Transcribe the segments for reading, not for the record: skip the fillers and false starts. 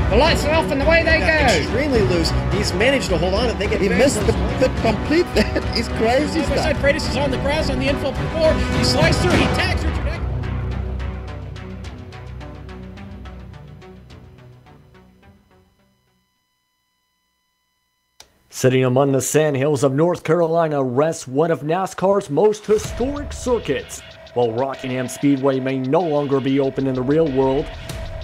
The lights are off and away they go. Extremely loose. He's managed to hold on. He missed the complete that. He's crazy stuff. Side Freitas is on the grass on the infield floor. He slides through. He tags Richard Eck. Sitting among the sandhills of North Carolina rests one of NASCAR's most historic circuits. While Rockingham Speedway may no longer be open in the real world,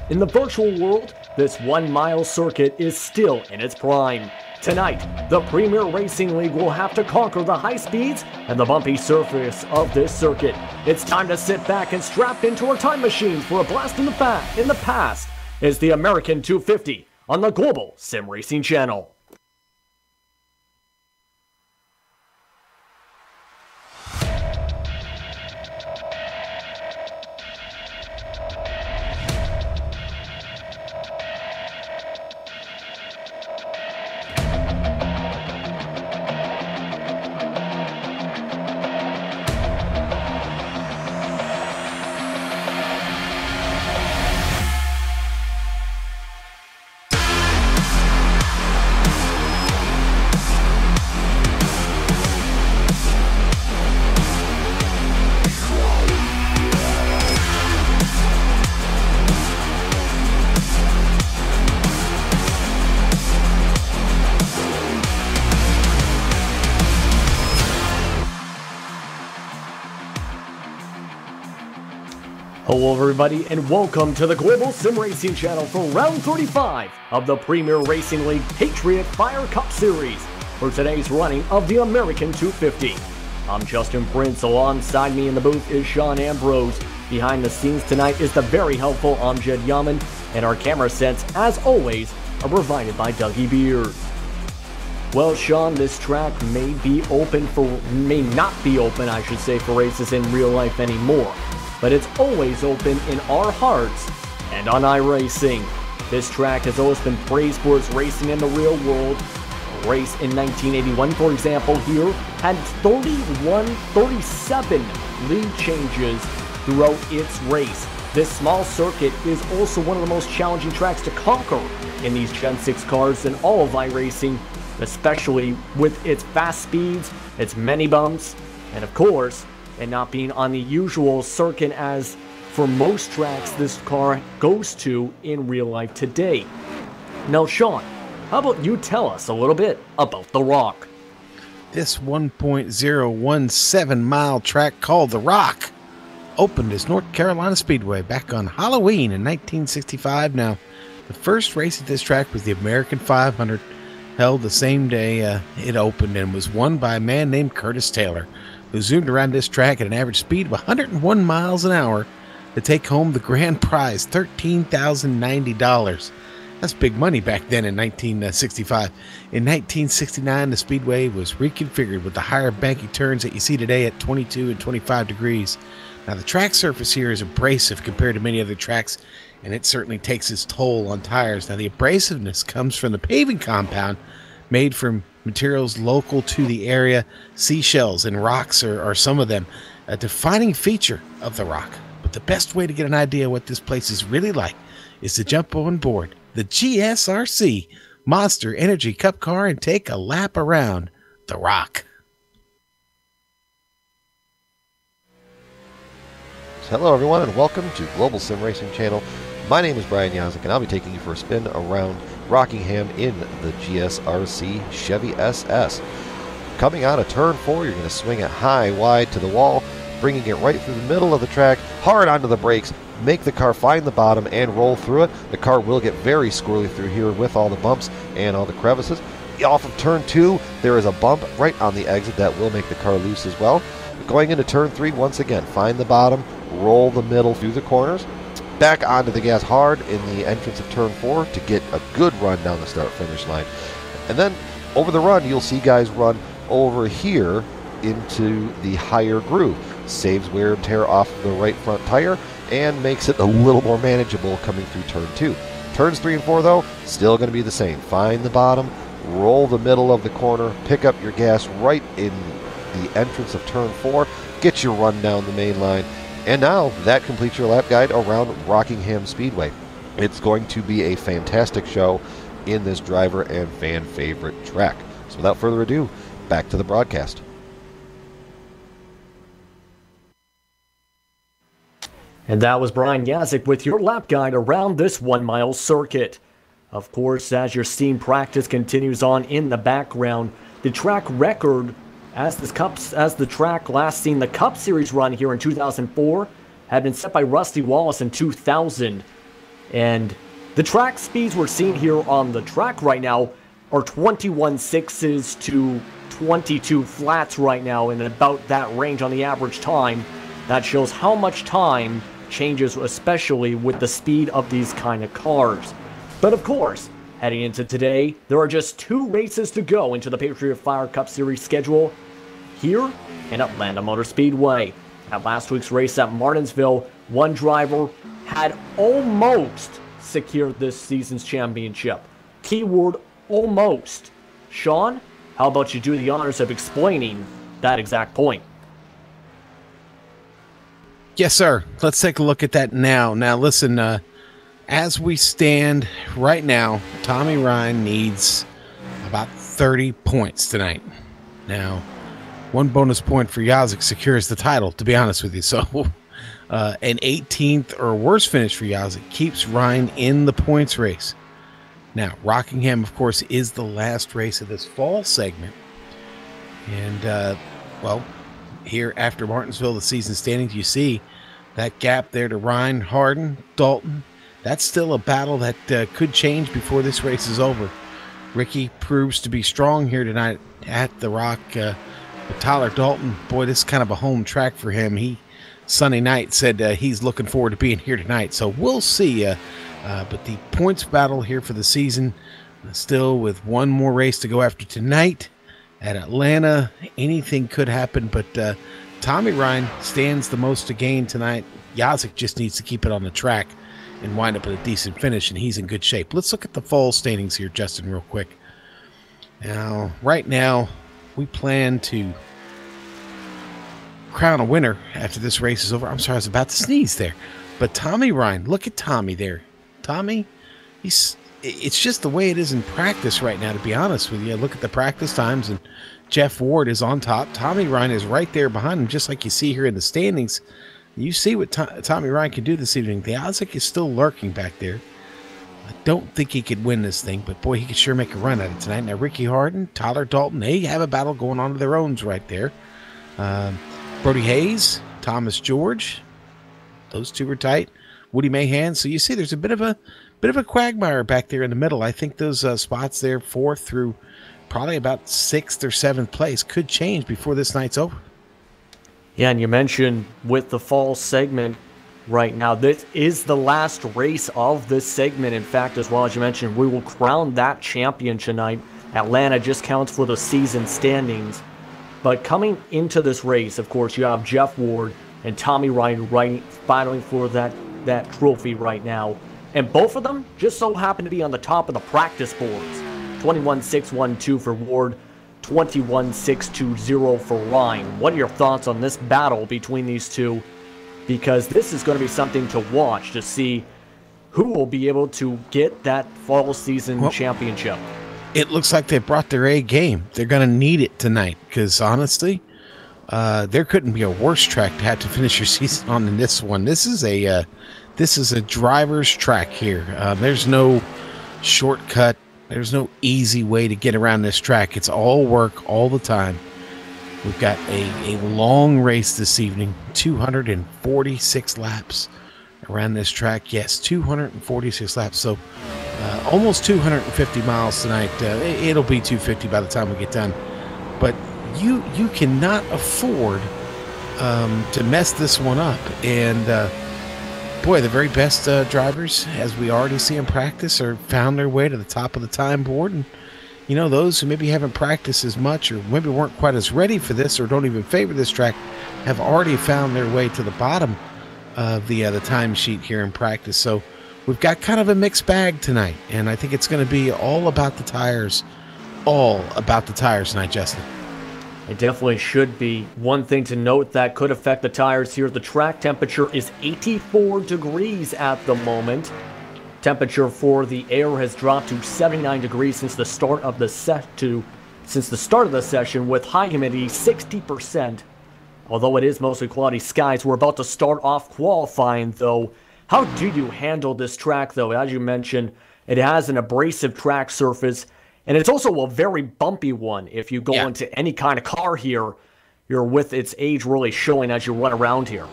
in the virtual world, this 1 mile circuit is still in its prime. Tonight, the Premier Racing League will have to conquer the high speeds and the bumpy surface of this circuit. It's time to sit back and strap into our time machines for a blast in the past. Is the American 250 on the Global Sim Racing Channel. Hello everybody and welcome to the Global Sim Racing Channel for round 35 of the Premier Racing League Patriot Fire Cup Series for today's running of the American 250. I'm Justin Prince. Alongside me in the booth is Sean Ambrose. Behind the scenes tonight is the very helpful Amjad Yaman, and our camera sets, as always, are provided by Dougie Beard. Well, Sean, this track may not be open, I should say, for races in real life anymore. But it's always open in our hearts and on iRacing. This track has always been praised for its racing in the real world. A race in 1981, for example, here had 37 lead changes throughout its race. This small circuit is also one of the most challenging tracks to conquer in these Gen 6 cars in all of iRacing, especially with its fast speeds, its many bumps, and of course, and not being on the usual circuit as for most tracks this car goes to in real life today. Now, Sean, how about you tell us a little bit about The Rock? This 1.017 mile track called The Rock opened as North Carolina Speedway back on Halloween in 1965. Now, the first race at this track was the American 500, held the same day it opened, and was won by a man named Curtis Taylor, who zoomed around this track at an average speed of 101 miles an hour to take home the grand prize, $13,090. That's big money back then in 1965. In 1969, the Speedway was reconfigured with the higher banking turns that you see today at 22 and 25 degrees. Now, the track surface here is abrasive compared to many other tracks, and it certainly takes its toll on tires. Now, the abrasiveness comes from the paving compound made from materials local to the area. Seashells and rocks are some of them, a defining feature of The Rock. But the best way to get an idea what this place is really like is to jump on board the GSRC Monster Energy Cup car and take a lap around The Rock. Hello everyone and welcome to Global Sim Racing Channel. My name is Brian Yazek and I'll be taking you for a spin around Rockingham in the GSRC Chevy SS. Coming out of turn 4, you're going to swing it high, wide to the wall, bringing it right through the middle of the track, hard onto the brakes, make the car find the bottom and roll through it. The car will get very squirrely through here with all the bumps and all the crevices. Off of turn 2, there is a bump right on the exit that will make the car loose as well. Going into turn 3, once again, find the bottom, roll the middle through the corners, back onto the gas hard in the entrance of turn 4 to get a good run down the start-finish line. And then over the run, you'll see guys run over here into the higher groove. Saves wear and tear off the right front tire and makes it a little more manageable coming through turn 2. Turns 3 and 4, though, still going to be the same. Find the bottom, roll the middle of the corner, pick up your gas right in the entrance of turn 4, get your run down the main line. And now that completes your lap guide around Rockingham Speedway. It's going to be a fantastic show in this driver and fan favorite track. So without further ado, back to the broadcast. And that was Brian Yazik with your lap guide around this 1 mile circuit. Of course, as your steam practice continues on in the background, the track record as the track last seen the Cup Series run here in 2004 had been set by Rusty Wallace in 2000. And the track speeds we're seeing here on the track right now are 21 sixes to 22 flats right now, in about that range on the average time. That shows how much time changes, especially with the speed of these kind of cars. But of course, heading into today, there are just 2 races to go into the Patriot Fire Cup Series schedule here in Atlanta Motor Speedway. At last week's race at Martinsville, one driver had almost secured this season's championship. Keyword almost. Sean, how about you do the honors of explaining that exact point? Yes, sir. Let's take a look at that now. Now, listen, as we stand right now, Tommy Ryan needs about 30 points tonight. Now, 1 bonus point for Yazik secures the title, to be honest with you. So, an 18th or worse finish for Yazik keeps Ryan in the points race. Now, Rockingham, of course, is the last race of this fall segment. And, well, here after Martinsville, the season standings, you see that gap there to Ryan, Harden, Dalton. That's still a battle that could change before this race is over. Ricky proves to be strong here tonight at the Rock. But Tyler Dalton, boy, this is kind of a home track for him. He, Sunday night, said he's looking forward to being here tonight. So we'll see. But the points battle here for the season, still with 1 more race to go after tonight at Atlanta. Anything could happen, but Tommy Ryan stands the most to gain tonight. Yazik just needs to keep it on the track and wind up with a decent finish, and he's in good shape. Let's look at the fall standings here, Justin, real quick. Now, right now, we plan to crown a winner after this race is over. I'm sorry, I was about to sneeze there. But Tommy Ryan, look at Tommy there. Tommy, it's just the way it is in practice right now, to be honest with you. Look at the practice times, and Jeff Ward is on top. Tommy Ryan is right there behind him, just like you see here in the standings. You see what Tommy Ryan can do this evening. The Yazik is still lurking back there. I don't think he could win this thing, but boy, he could sure make a run at it tonight. Now, Ricky Harden, Tyler Dalton, they have a battle going on of their own right there. Brody Hayes, Thomas George, those 2 are tight. Woody Mahan. So you see, there's a bit of a quagmire back there in the middle. I think those spots there, 4th through probably about 6th or 7th place, could change before this night's over. Yeah, and you mentioned with the fall segment right now, this is the last race of this segment. In fact, as well as you mentioned, we will crown that champion tonight. Atlanta just counts for the season standings. But coming into this race, of course, you have Jeff Ward and Tommy Ryan battling for that trophy right now. And both of them just so happen to be on the top of the practice boards. 21-6-1-2 for Ward, 21-6-2-0 for Ryan. What are your thoughts on this battle between these two? Because this is going to be something to watch to see who will be able to get that fall season championship. It looks like they brought their A game. They're going to need it tonight because, honestly, there couldn't be a worse track to have to finish your season on than this one. This is a driver's track here. There's no shortcut. There's no easy way to get around this track. It's all work all the time. We've got a long race this evening, 246 laps around this track. Yes, 246 laps. So almost 250 miles tonight. It'll be 250 by the time we get done. But you cannot afford to mess this one up. And boy, the very best drivers, as we already see in practice, are found their way to the top of the time board. And you know, those who maybe haven't practiced as much or maybe weren't quite as ready for this or don't even favor this track have already found their way to the bottom of the timesheet here in practice. So we've got kind of a mixed bag tonight, and I think it's going to be all about the tires. All about the tires tonight, Justin. It definitely should be. One thing to note that could affect the tires here, the track temperature is 84 degrees at the moment. Temperature for the air has dropped to 79 degrees since the start of the session, with high humidity 60%. Although it is mostly cloudy skies, we're about to start off qualifying, though. How did you handle this track, though? As you mentioned, it has an abrasive track surface, and it's also a very bumpy one. If you go into any kind of car here, you're with its age really showing as you run around here.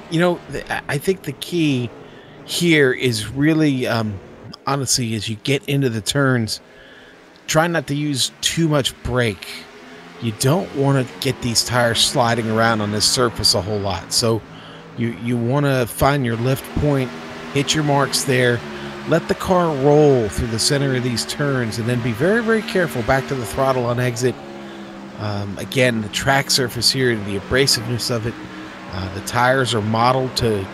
You know, I think the key here is really, honestly, as you get into the turns, try not to use too much brake. You don't want to get these tires sliding around on this surface a whole lot. So you want to find your lift point, hit your marks there, let the car roll through the center of these turns, and then be very, very careful back to the throttle on exit. Again, the track surface here, the abrasiveness of it, the tires are modeled to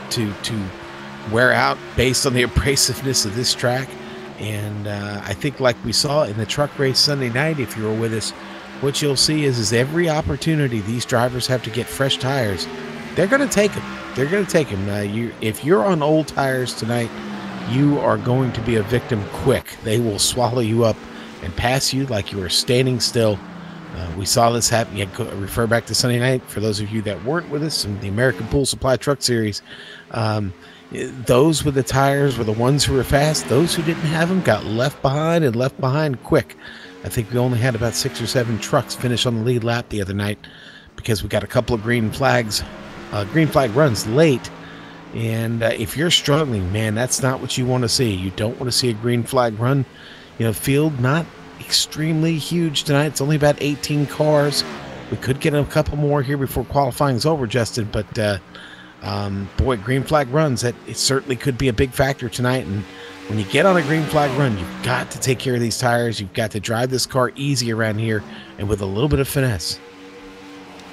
wear out based on the abrasiveness of this track. And I think, like we saw in the truck race Sunday night, if you were with us, what you'll see is every opportunity these drivers have to get fresh tires, they're going to take them. They're going to take them. If you're on old tires tonight, you are going to be a victim quick. They will swallow you up and pass you like you are standing still. We saw this happen. You refer back to Sunday night. For those of you that weren't with us in the American Pool Supply Truck Series, those with the tires were the ones who were fast. Those who didn't have them got left behind, and left behind quick. I think we only had about 6 or 7 trucks finish on the lead lap the other night because we got a couple of green flag runs late. And if you're struggling, man, that's not what you want to see. You don't want to see a green flag run. You know, field not extremely huge tonight. It's only about 18 cars. We could get a couple more here before qualifying's over, Justin. But boy, green flag runs, it certainly could be a big factor tonight. And when you get on a green flag run, you've got to take care of these tires. You've got to drive this car easy around here and with a little bit of finesse.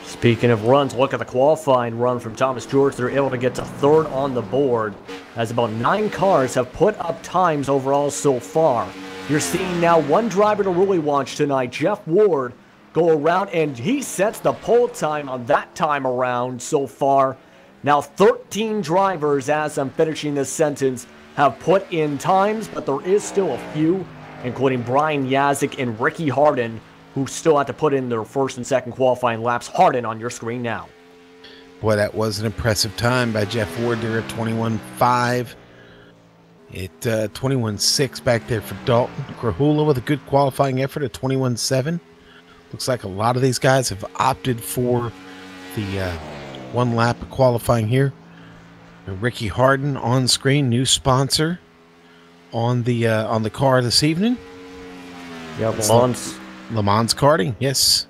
Speaking of runs, look at the qualifying run from Thomas George. They're able to get to third on the board, as about 9 cars have put up times overall so far. You're seeing now one driver to really watch tonight, Jeff Ward, go around, and he sets the pole time on that time around so far. Now 13 drivers, as I'm finishing this sentence, have put in times, but there is still a few, including Brian Yazik and Ricky Harden, who still have to put in their first and second qualifying laps. Harden on your screen now. Boy, that was an impressive time by Jeff Ward there at 21.5. At 21.6 back there for Dalton. Grahula with a good qualifying effort at 21.7. Looks like a lot of these guys have opted for the one lap of qualifying here. Ricky Harden on screen, new sponsor on the car this evening. Yeah, Le Mans karting, yes.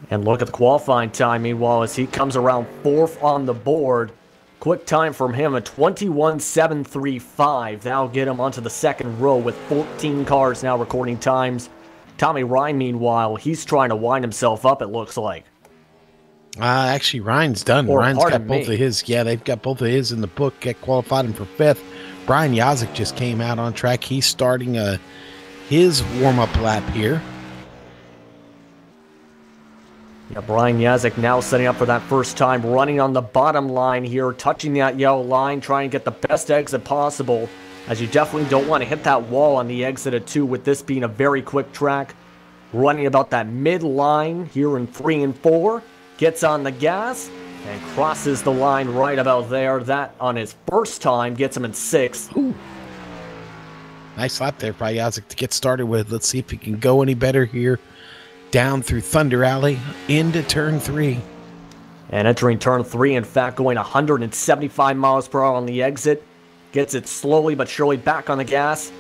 And look at the qualifying time, meanwhile, as he comes around 4th on the board. Quick time from him, a 21.735. That'll get him onto the second row with 14 cars now recording times. Tommy Ryan, meanwhile, he's trying to wind himself up, it looks like. Actually, Ryan's done. Ryan's got both of his. Yeah, they've got both of his in the book. Get qualified him for 5th. Brian Yazik just came out on track. He's starting his warm-up lap here. Yeah, Brian Yazik now setting up for that first time, running on the bottom line here, touching that yellow line, trying to get the best exit possible, as you definitely don't want to hit that wall on the exit at 2 with this being a very quick track. Running about that mid-line here in 3 and 4. Gets on the gas and crosses the line right about there. That on his first time gets him in 6th. Ooh. Nice lap there by Yazik to get started with. Let's see if he can go any better here. Down through Thunder Alley into turn 3. And entering turn 3, in fact, going 175 miles per hour on the exit. Gets it slowly but surely back on the gas.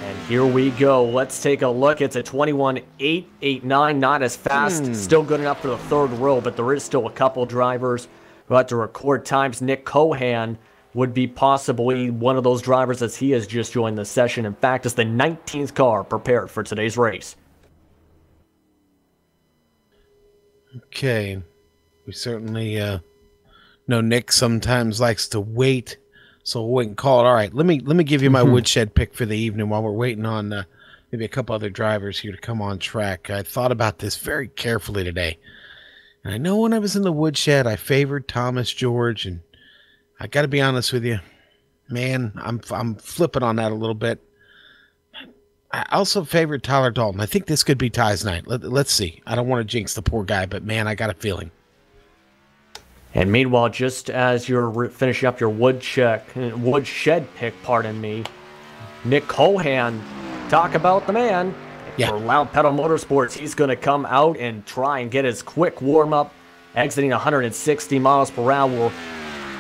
And here we go. Let's take a look. It's a 21.889, not as fast. Still good enough for the third row, but there is still a couple drivers who have to record times. Nick Cohan would be possibly one of those drivers, as he has just joined the session. In fact, it's the 19th car prepared for today's race. Okay. We certainly know Nick sometimes likes to wait. So we'll wait and call it. All right, let me give you my woodshed pick for the evening while we're waiting on maybe a couple other drivers here to come on track. I thought about this very carefully today. And I know when I was in the woodshed, I favored Thomas George. And I got to be honest with you, man, I'm flipping on that a little bit. I also favored Tyler Dalton. I think this could be Ty's night. Let's see. I don't want to jinx the poor guy, but man, I got a feeling. And meanwhile, just as you're finishing up your woodshed pick, pardon me, Nick Cohan, talk about the man. Yeah. For Loud Pedal Motorsports, he's going to come out and try and get his quick warm-up, exiting 160 miles per hour.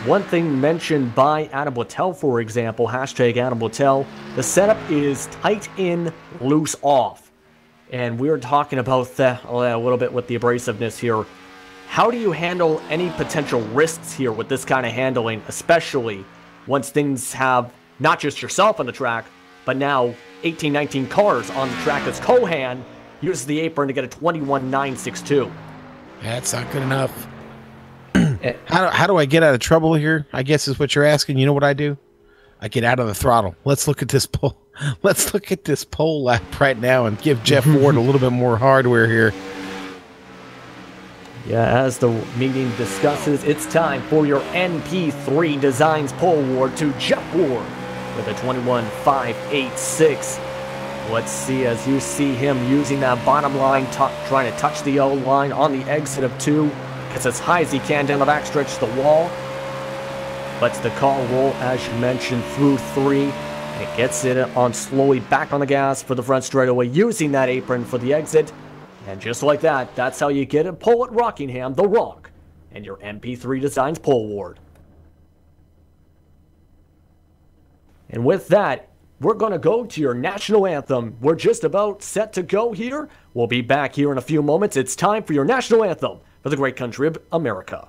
One thing mentioned by Adam Littell, for example, hashtag Adam Littell, the setup is tight in, loose off. And we were talking about that a little bit with the abrasiveness here. How do you handle any potential risks here with this kind of handling, especially once things have not just yourself on the track, but now 18, 19 cars on the track as Cohan uses the apron to get a 21.962. That's not good enough. How do I get out of trouble here? I guess is what you're asking. You know what I do? I get out of the throttle. Let's look at this pole. Let's look at this pole lap right now and give Jeff Ward a little bit more hardware here. Yeah, as the meeting discusses, it's time for your NP3 Designs pole award to Jeff Ward with a 21.586. Let's see as you see him using that bottom line, trying to touch the yellow line on the exit of 2. Gets as high as he can down the backstretch of the wall. Lets the car roll, as you mentioned, through 3. And gets it on slowly back on the gas for the front straightaway, using that apron for the exit. And just like that, that's how you get a pole at Rockingham, The Rock, and your MP3 Designs pole award. And with that, we're going to go to your national anthem. We're just about set to go here. We'll be back here in a few moments. It's time for your national anthem for the great country of America.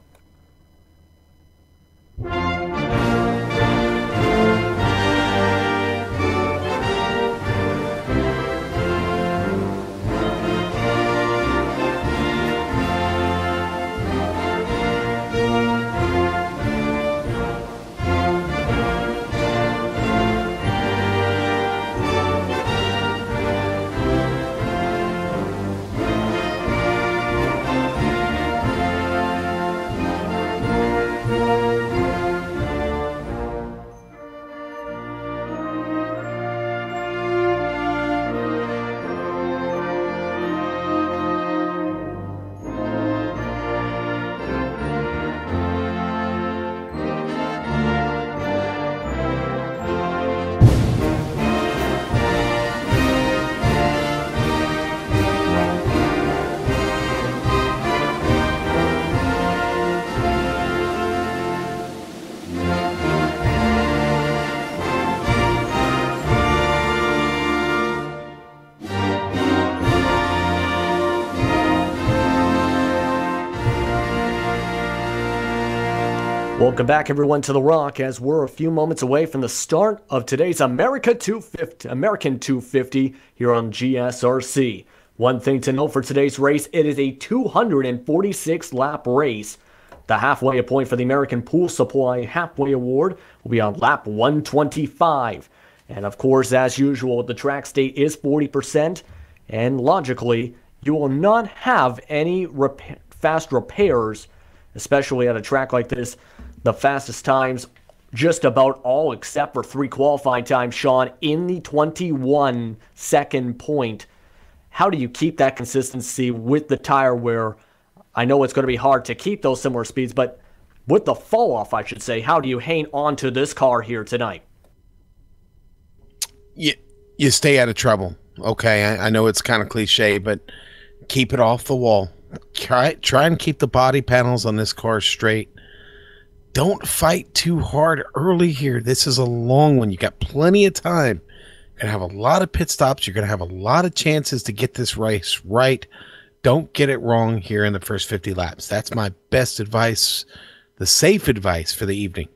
Welcome back, everyone, to The Rock, as we're a few moments away from the start of today's American 250 here on GSRC. One thing to note for today's race, it is a 246-lap race. The halfway point for the American Pool Supply Halfway Award will be on lap 125. And of course, as usual, the track state is 40%, and logically, you will not have any fast repairs, especially at a track like this. The fastest times, just about all except for 3 qualifying times, Sean, in the 21-second point. How do you keep that consistency with the tire wear? I know it's going to be hard to keep those similar speeds, but with the fall off, I should say, how do you hang on to this car here tonight? You stay out of trouble. Okay, I know it's kind of cliche, but keep it off the wall. Try and keep the body panels on this car straight. Don't fight too hard early here. This is a long one. You got plenty of time. You're going to have a lot of pit stops. You're going to have a lot of chances to get this race right. Don't get it wrong here in the first 50 laps. That's my best advice, the safe advice for the evening.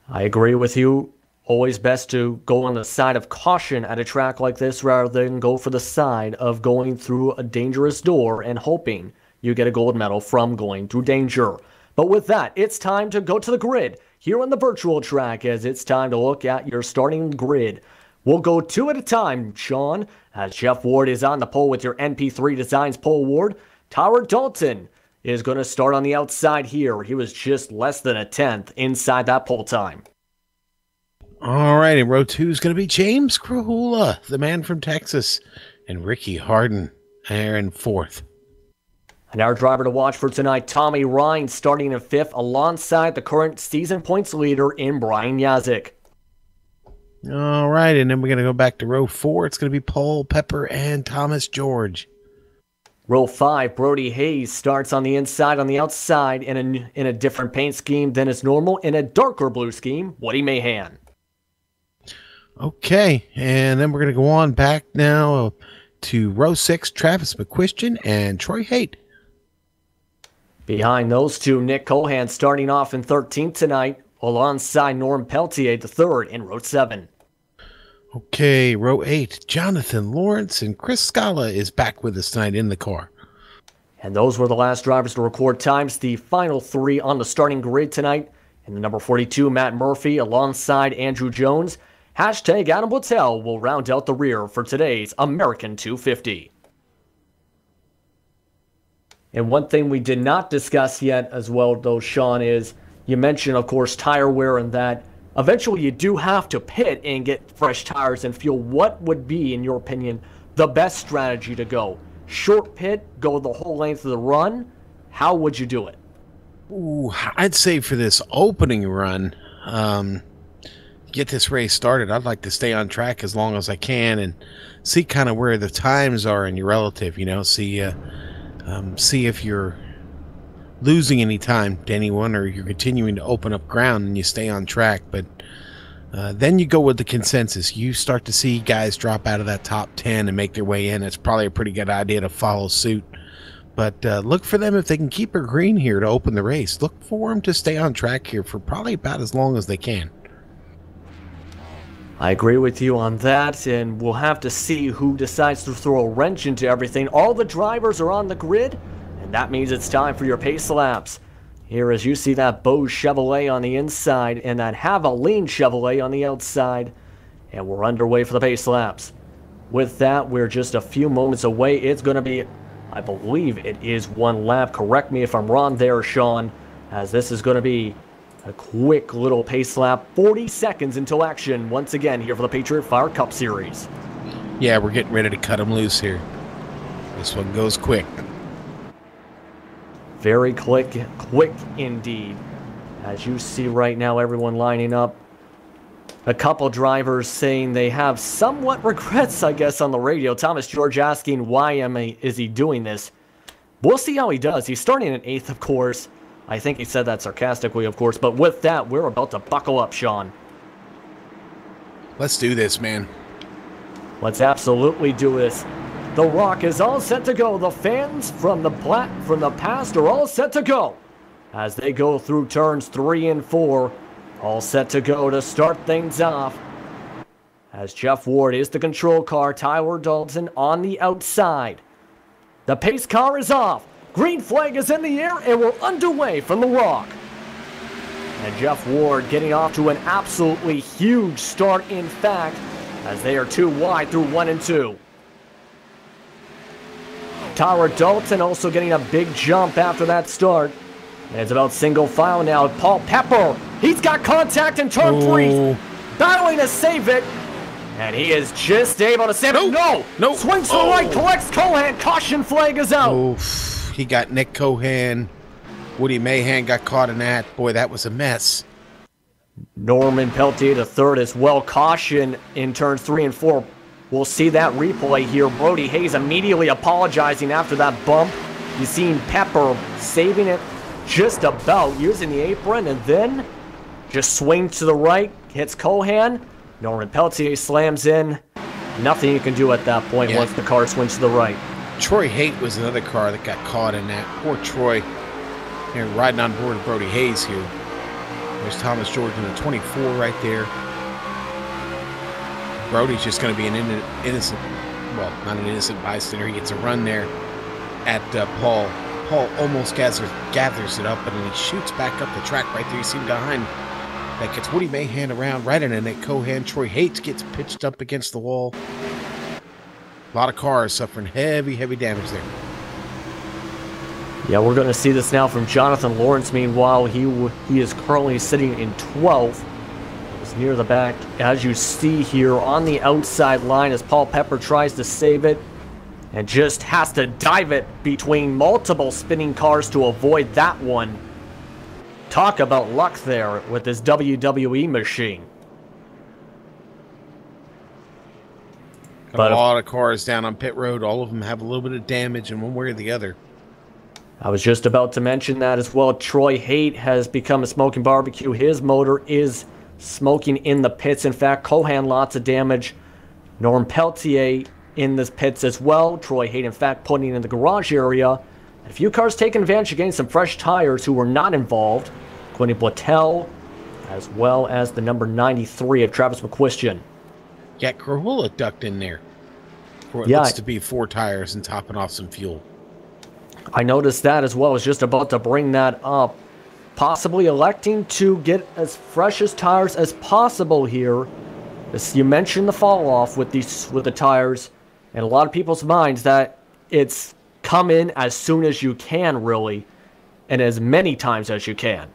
I agree with you. Always best to go on the side of caution at a track like this rather than go for the side of going through a dangerous door and hoping you get a gold medal from going through danger. But with that, it's time to go to the grid here on the virtual track, as it's time to look at your starting grid. We'll go 2 at a time, Sean, as Jeff Ward is on the pole with your NP3 Designs pole award. Tyler Dalton, is going to start on the outside here. He was just less than a tenth inside that pole time. All right, in row 2 is going to be James Krahula, the man from Texas, and Ricky Harden there in 4th. And our driver to watch for tonight, Tommy Ryan, starting in 5th alongside the current season points leader in Brian Yazik. All right, and then we're going to go back to row 4. It's going to be Paul Pepper and Thomas George. Row 5, Brody Hayes starts on the inside, on the outside in a different paint scheme than is normal, in a darker blue scheme, Woody Mahan. Okay, and then we're going to go on back now to row 6, Travis McQuistion and Troy Haight. Behind those two, Nick Cohan starting off in 13th tonight, alongside Norm Peltier, the 3rd in row 7. Okay, row 8, Jonathan Lawrence and Chris Scala is back with us tonight in the car. And those were the last drivers to record times. The final 3 on the starting grid tonight. In the number 42, Matt Murphy alongside Andrew Jones. Hashtag Adam Littell will round out the rear for today's American 250. And one thing we did not discuss yet as well, though, Sean, is you mentioned, of course, tire wear and that. Eventually, you do have to pit and get fresh tires and fuel. What would be, in your opinion, the best strategy to go? Short pit, go the whole length of the run? How would you do it? Ooh, I'd say for this opening run, get this race started, I'd like to stay on track as long as I can and see kind of where the times are in your relative, you know, see if you're losing any time to anyone or you're continuing to open up ground and you stay on track. But then you go with the consensus. You start to see guys drop out of that top 10 and make their way in. It's probably a pretty good idea to follow suit. But look for them if they can keep her green here to open the race. Look for them to stay on track here for probably about as long as they can. I agree with you on that, and we'll have to see who decides to throw a wrench into everything. All the drivers are on the grid, and that means it's time for your pace laps. Here, as you see that Bose Chevrolet on the inside and that Havoline Chevrolet on the outside, and we're underway for the pace laps. With that, we're just a few moments away. It's going to be, I believe it is 1 lap. Correct me if I'm wrong there, Sean, as this is going to be a quick little pace lap, 40 seconds until action once again here for the Patriot Fire Cup Series. Yeah, we're getting ready to cut them loose here. This one goes quick. Very quick indeed. As you see right now, everyone lining up. A couple drivers saying they have somewhat regrets, I guess, on the radio. Thomas George asking why is he doing this. We'll see how he does. He's starting in 8th, of course. I think he said that sarcastically, of course. But with that, we're about to buckle up, Sean. Let's do this, man. Let's absolutely do this. The Rock is all set to go. The fans from the past are all set to go. As they go through turns 3 and 4. All set to go to start things off. As Jeff Ward is the control car. Tyler Dalton on the outside. The pace car is off. Green flag is in the air, and we're underway from the Rock. And Jeff Ward getting off to an absolutely huge start, in fact, as they are 2 wide through 1 and 2. Tyler Dalton also getting a big jump after that start. And it's about single file now. Paul Pepper, he's got contact in turn 3, battling to save it. And he is just able to save it. No! Swings to the right, collects Cohan. Caution flag is out. Oof. He got Nick Cohan. Woody Mahan got caught in that. Boy, that was a mess. Norman Peltier, the 3rd, as well. Caution in turns 3 and 4. We'll see that replay here. Brody Hayes immediately apologizing after that bump. You've seen Pepper saving it just about, using the apron, and then just swings to the right, hits Cohan. Norman Peltier slams in. Nothing you can do at that point once the car swings to the right. Troy Haight was another car that got caught in that. Poor Troy. Here, riding on board with Brody Hayes here. There's Thomas George in the 24 right there. Brody's just going to be an innocent, well, not an innocent bystander. He gets a run there at Paul. Paul almost gathers it up, and then he shoots back up the track right there. You see him behind. That gets Woody Mahan around right into Nick Cohan. Troy Haight gets pitched up against the wall. A lot of cars suffering heavy damage there. Yeah, we're going to see this now from Jonathan Lawrence. Meanwhile, he is currently sitting in 12th. It's near the back, as you see here on the outside line, as Paul Pepper tries to save it and just has to dive it between multiple spinning cars to avoid that one. Talk about luck there with this WWE machine. But a lot of cars down on pit road, all of them have a little bit of damage in one way or the other. I was just about to mention that as well. Troy Haight has become a smoking barbecue. His motor is smoking in the pits. In fact, Cohan, lots of damage. Norm Peltier in the pits as well. Troy Haight, in fact, putting in the garage area. A few cars taking advantage of getting some fresh tires who were not involved. Quinny Blattel, as well as the number 93 of Travis McQuistion. Yeah, Crahula ducked in there for what looks to be 4 tires and topping off some fuel. I noticed that as well. I was just about to bring that up. Possibly electing to get as fresh as tires as possible here. As you mentioned the fall off with the tires, and a lot of people's minds that it's come in as soon as you can, really, and as many times as you can.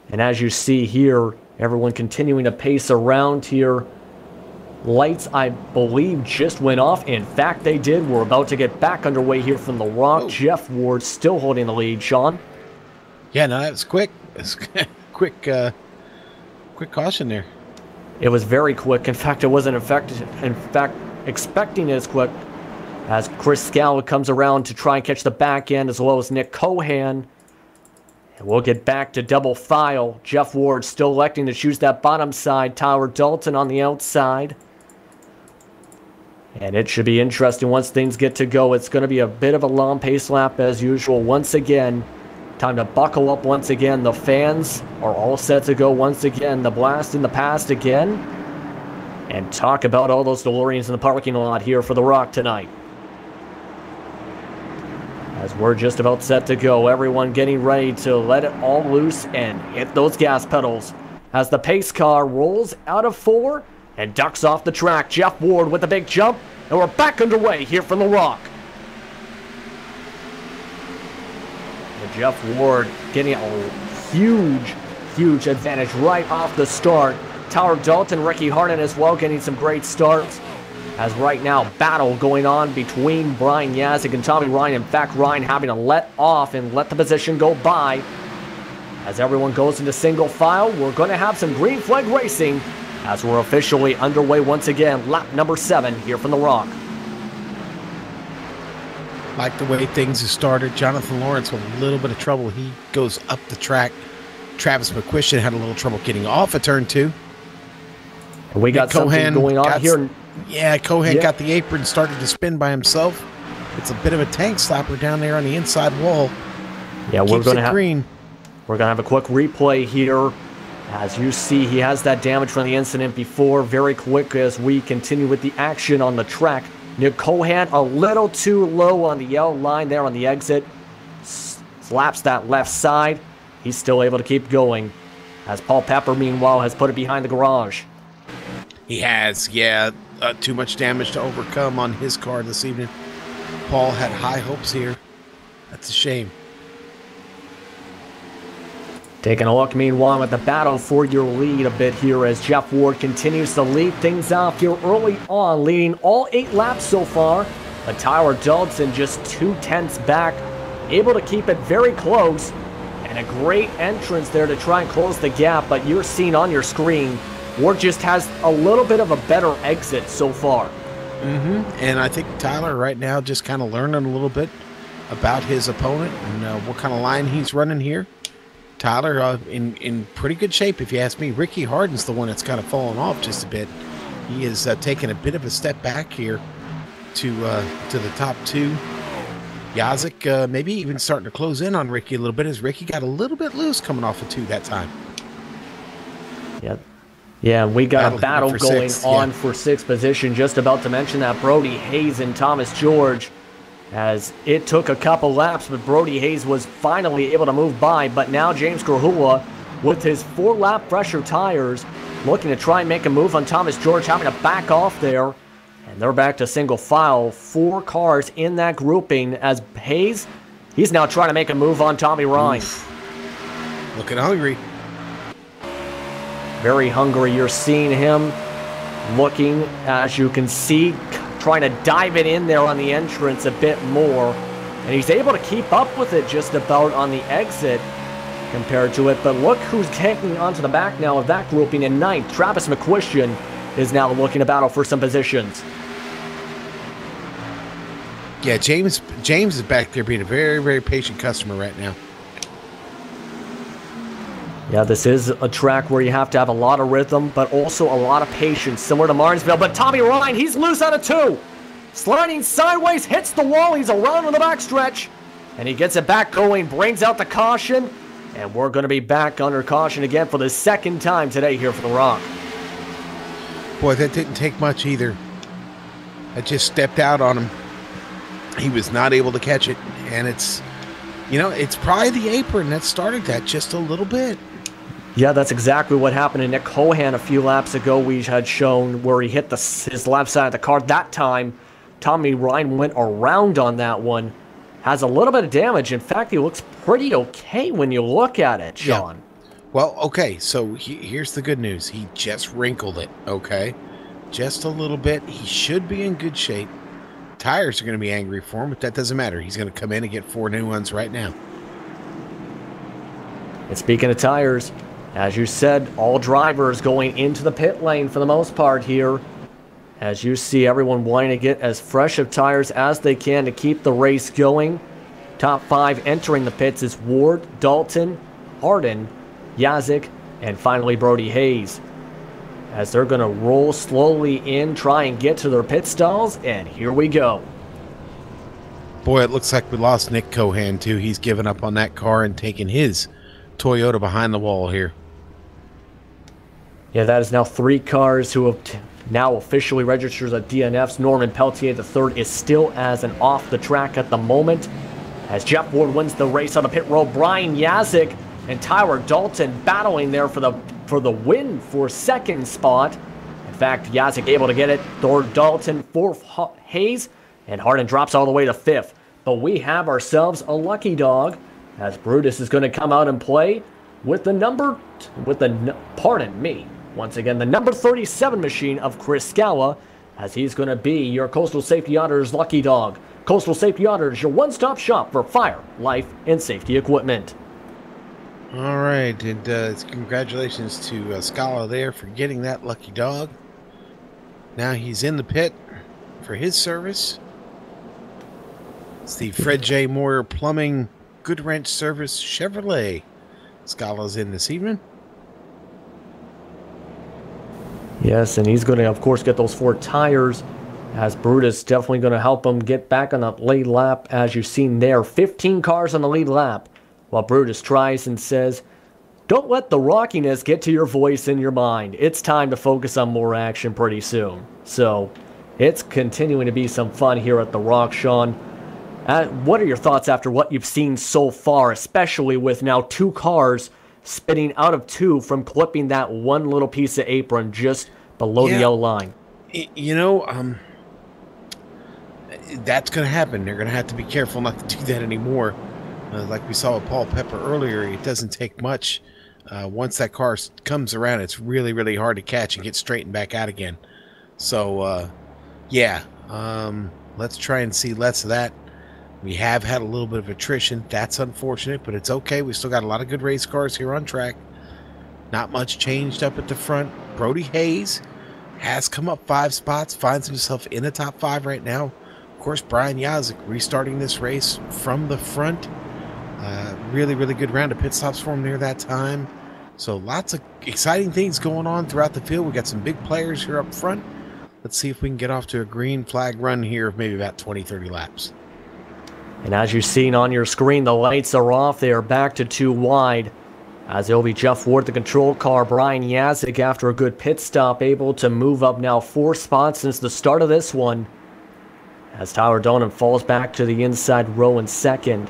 And as you see here, everyone continuing to pace around here. Lights, I believe, just went off. In fact, they did. We're about to get back underway here from the Rock. Jeff Ward still holding the lead. Sean? Yeah, no, that was quick. It's quick caution there. It was very quick. In fact, it wasn't expecting it as quick as Chris Scala comes around to try and catch the back end, as well as Nick Cohan. And we'll get back to double file. Jeff Ward still electing to choose that bottom side. Tyler Dalton on the outside. And it should be interesting once things get to go. It's going to be a bit of a long pace lap as usual. Once again, time to buckle up once again. The fans are all set to go once again. The blast in the past again. And talk about all those DeLoreans in the parking lot here for the Rock tonight. As we're just about set to go. Everyone getting ready to let it all loose and hit those gas pedals. As the pace car rolls out of 4 and ducks off the track. Jeff Ward with a big jump. And we're back underway here from the Rock. And Jeff Ward getting a huge advantage right off the start. Tyler Dalton, Ricky Harden as well getting some great starts. As right now, battle going on between Brian Yazik and Tommy Ryan. In fact, Ryan having to let off and let the position go by. As everyone goes into single file, we're going to have some green flag racing as we're officially underway once again. Lap number 7 here from the Rock. Like the way things have started. Jonathan Lawrence with a little bit of trouble. He goes up the track. Travis McQuistion had a little trouble getting off of turn 2. And we got something going on here. Yeah, Cohan got the apron, started to spin by himself. It's a bit of a tank slapper down there on the inside wall. Yeah, we're going to have a quick replay here. As you see, he has that damage from the incident before. Very quick as we continue with the action on the track. Nick Cohan a little too low on the yellow line there on the exit. Slaps that left side. He's still able to keep going. As Paul Pepper, meanwhile, has put it behind the garage. He has, yeah. Too much damage to overcome on his car this evening. Paul had high hopes here. That's a shame. Taking a look, meanwhile, at the battle for your lead a bit here as Jeff Ward continues to lead things off here early on, leading all 8 laps so far. But Tyler Dalton just 2/10 back, able to keep it very close. And a great entrance there to try and close the gap, but you're seeing on your screen, Ward just has a little bit of a better exit so far. And I think Tyler right now just kind of learning a little bit about his opponent and what kind of line he's running here. Tyler in pretty good shape, if you ask me. Ricky Harden's the one that's kind of fallen off just a bit. He is taking a bit of a step back here to the top 2. Yazik maybe even starting to close in on Ricky a little bit as Ricky got a little bit loose coming off of 2 that time. Yeah, we got a battle going on for 6th position. Just about to mention that Brody Hayes and Thomas George, as it took a couple laps, but Brody Hayes was finally able to move by. But now James Grahula, with his 4-lap fresher tires, looking to try and make a move on Thomas George, having to back off there. And they're back to single file. 4 cars in that grouping as Hayes, he's now trying to make a move on Tommy Ryan. Looking hungry. Very hungry. You're seeing him looking, as you can see, trying to dive it in there on the entrance a bit more. And he's able to keep up with it just about on the exit compared to it. But look who's taking onto the back now of that grouping in 9th. Travis McQuistion is now looking to battle for some positions. Yeah, James is back there being a very, very patient customer right now. Yeah, this is a track where you have to have a lot of rhythm, but also a lot of patience, similar to Martinsville. But Tommy Ryan, he's loose out of 2. Sliding sideways, hits the wall. He's around on the backstretch. And he gets it back going, brings out the caution. And we're going to be back under caution again for the 2nd time today here for the Rock. Boy, that didn't take much either. I just stepped out on him. He was not able to catch it. And it's probably the apron that started that just a little bit. Yeah, that's exactly what happened to Nick Cohan a few laps ago. We had shown where he hit his left side of the car. That time, Tommy Ryan went around on that one. Has a little bit of damage. In fact, he looks pretty okay when you look at it, Sean. Yeah. Well, okay, so here's the good news. He just wrinkled it, okay? Just a little bit. He should be in good shape. Tires are going to be angry for him, but that doesn't matter. He's going to come in and get 4 new ones right now. And speaking of tires, as you said, all drivers going into the pit lane for the most part here. As you see, everyone wanting to get as fresh of tires as they can to keep the race going. Top 5 entering the pits is Ward, Dalton, Hardin, Yazik, and finally Brody Hayes. As they're going to roll slowly in, try and get to their pit stalls, and here we go. Boy, it looks like we lost Nick Cohan, too. He's given up on that car and taken his Toyota behind the wall here. Yeah, that is now 3 cars who have now officially registered as DNFs. Norman Peltier III is still as an off the track at the moment. As Jeff Ward wins the race on the pit road, Brian Yazik and Tyler Dalton battling there for the win for 2nd spot. In fact, Yazik able to get it. Third Dalton, 4th Hayes, and Hardin drops all the way to 5th. But we have ourselves a lucky dog, as Brutus is going to come out and play with the number 37 machine of Chris Scala, as he's going to be your Coastal Safety Auditors lucky dog. Coastal Safety Auditors, your one-stop shop for fire, life, and safety equipment. All right, and congratulations to Scala there for getting that lucky dog. Now he's in the pit for his service. It's the Fred J. Moyer Plumbing Good Wrench Service Chevrolet. Scala's in this evening. Yes, and he's going to, of course, get those 4 tires, as Brutus definitely going to help him get back on the lead lap, as you've seen there. 15 cars on the lead lap, while Brutus tries and says, don't let the rockiness get to your voice and your mind. It's time to focus on more action pretty soon. So, it's continuing to be some fun here at the Rock, Sean. What are your thoughts after what you've seen so far, especially with now 2 cars spinning out of 2 from clipping that one little piece of apron just below the yellow line? That's going to happen. They're going to have to be careful not to do that anymore. Like we saw with Paul Pepper earlier, it doesn't take much. Once that car comes around, it's really, really hard to catch and get straightened back out again. So, let's try and see less of that. We have had a little bit of attrition. That's unfortunate, but it's okay. We still got a lot of good race cars here on track. Not much changed up at the front. Brody Hayes has come up 5 spots, finds himself in the top 5 right now. Of course, Brian Yazik restarting this race from the front. Really, really good round of pit stops for him there that time. So lots of exciting things going on throughout the field. We got some big players here up front. Let's see if we can get off to a green flag run here of maybe about 20-30 laps. And as you've seen on your screen, the lights are off. They are back to 2 wide. As it'll be Jeff Ward, the control car. Brian Yazik, after a good pit stop, able to move up now 4 spots since the start of this one. As Tyler Donan falls back to the inside row in 2nd.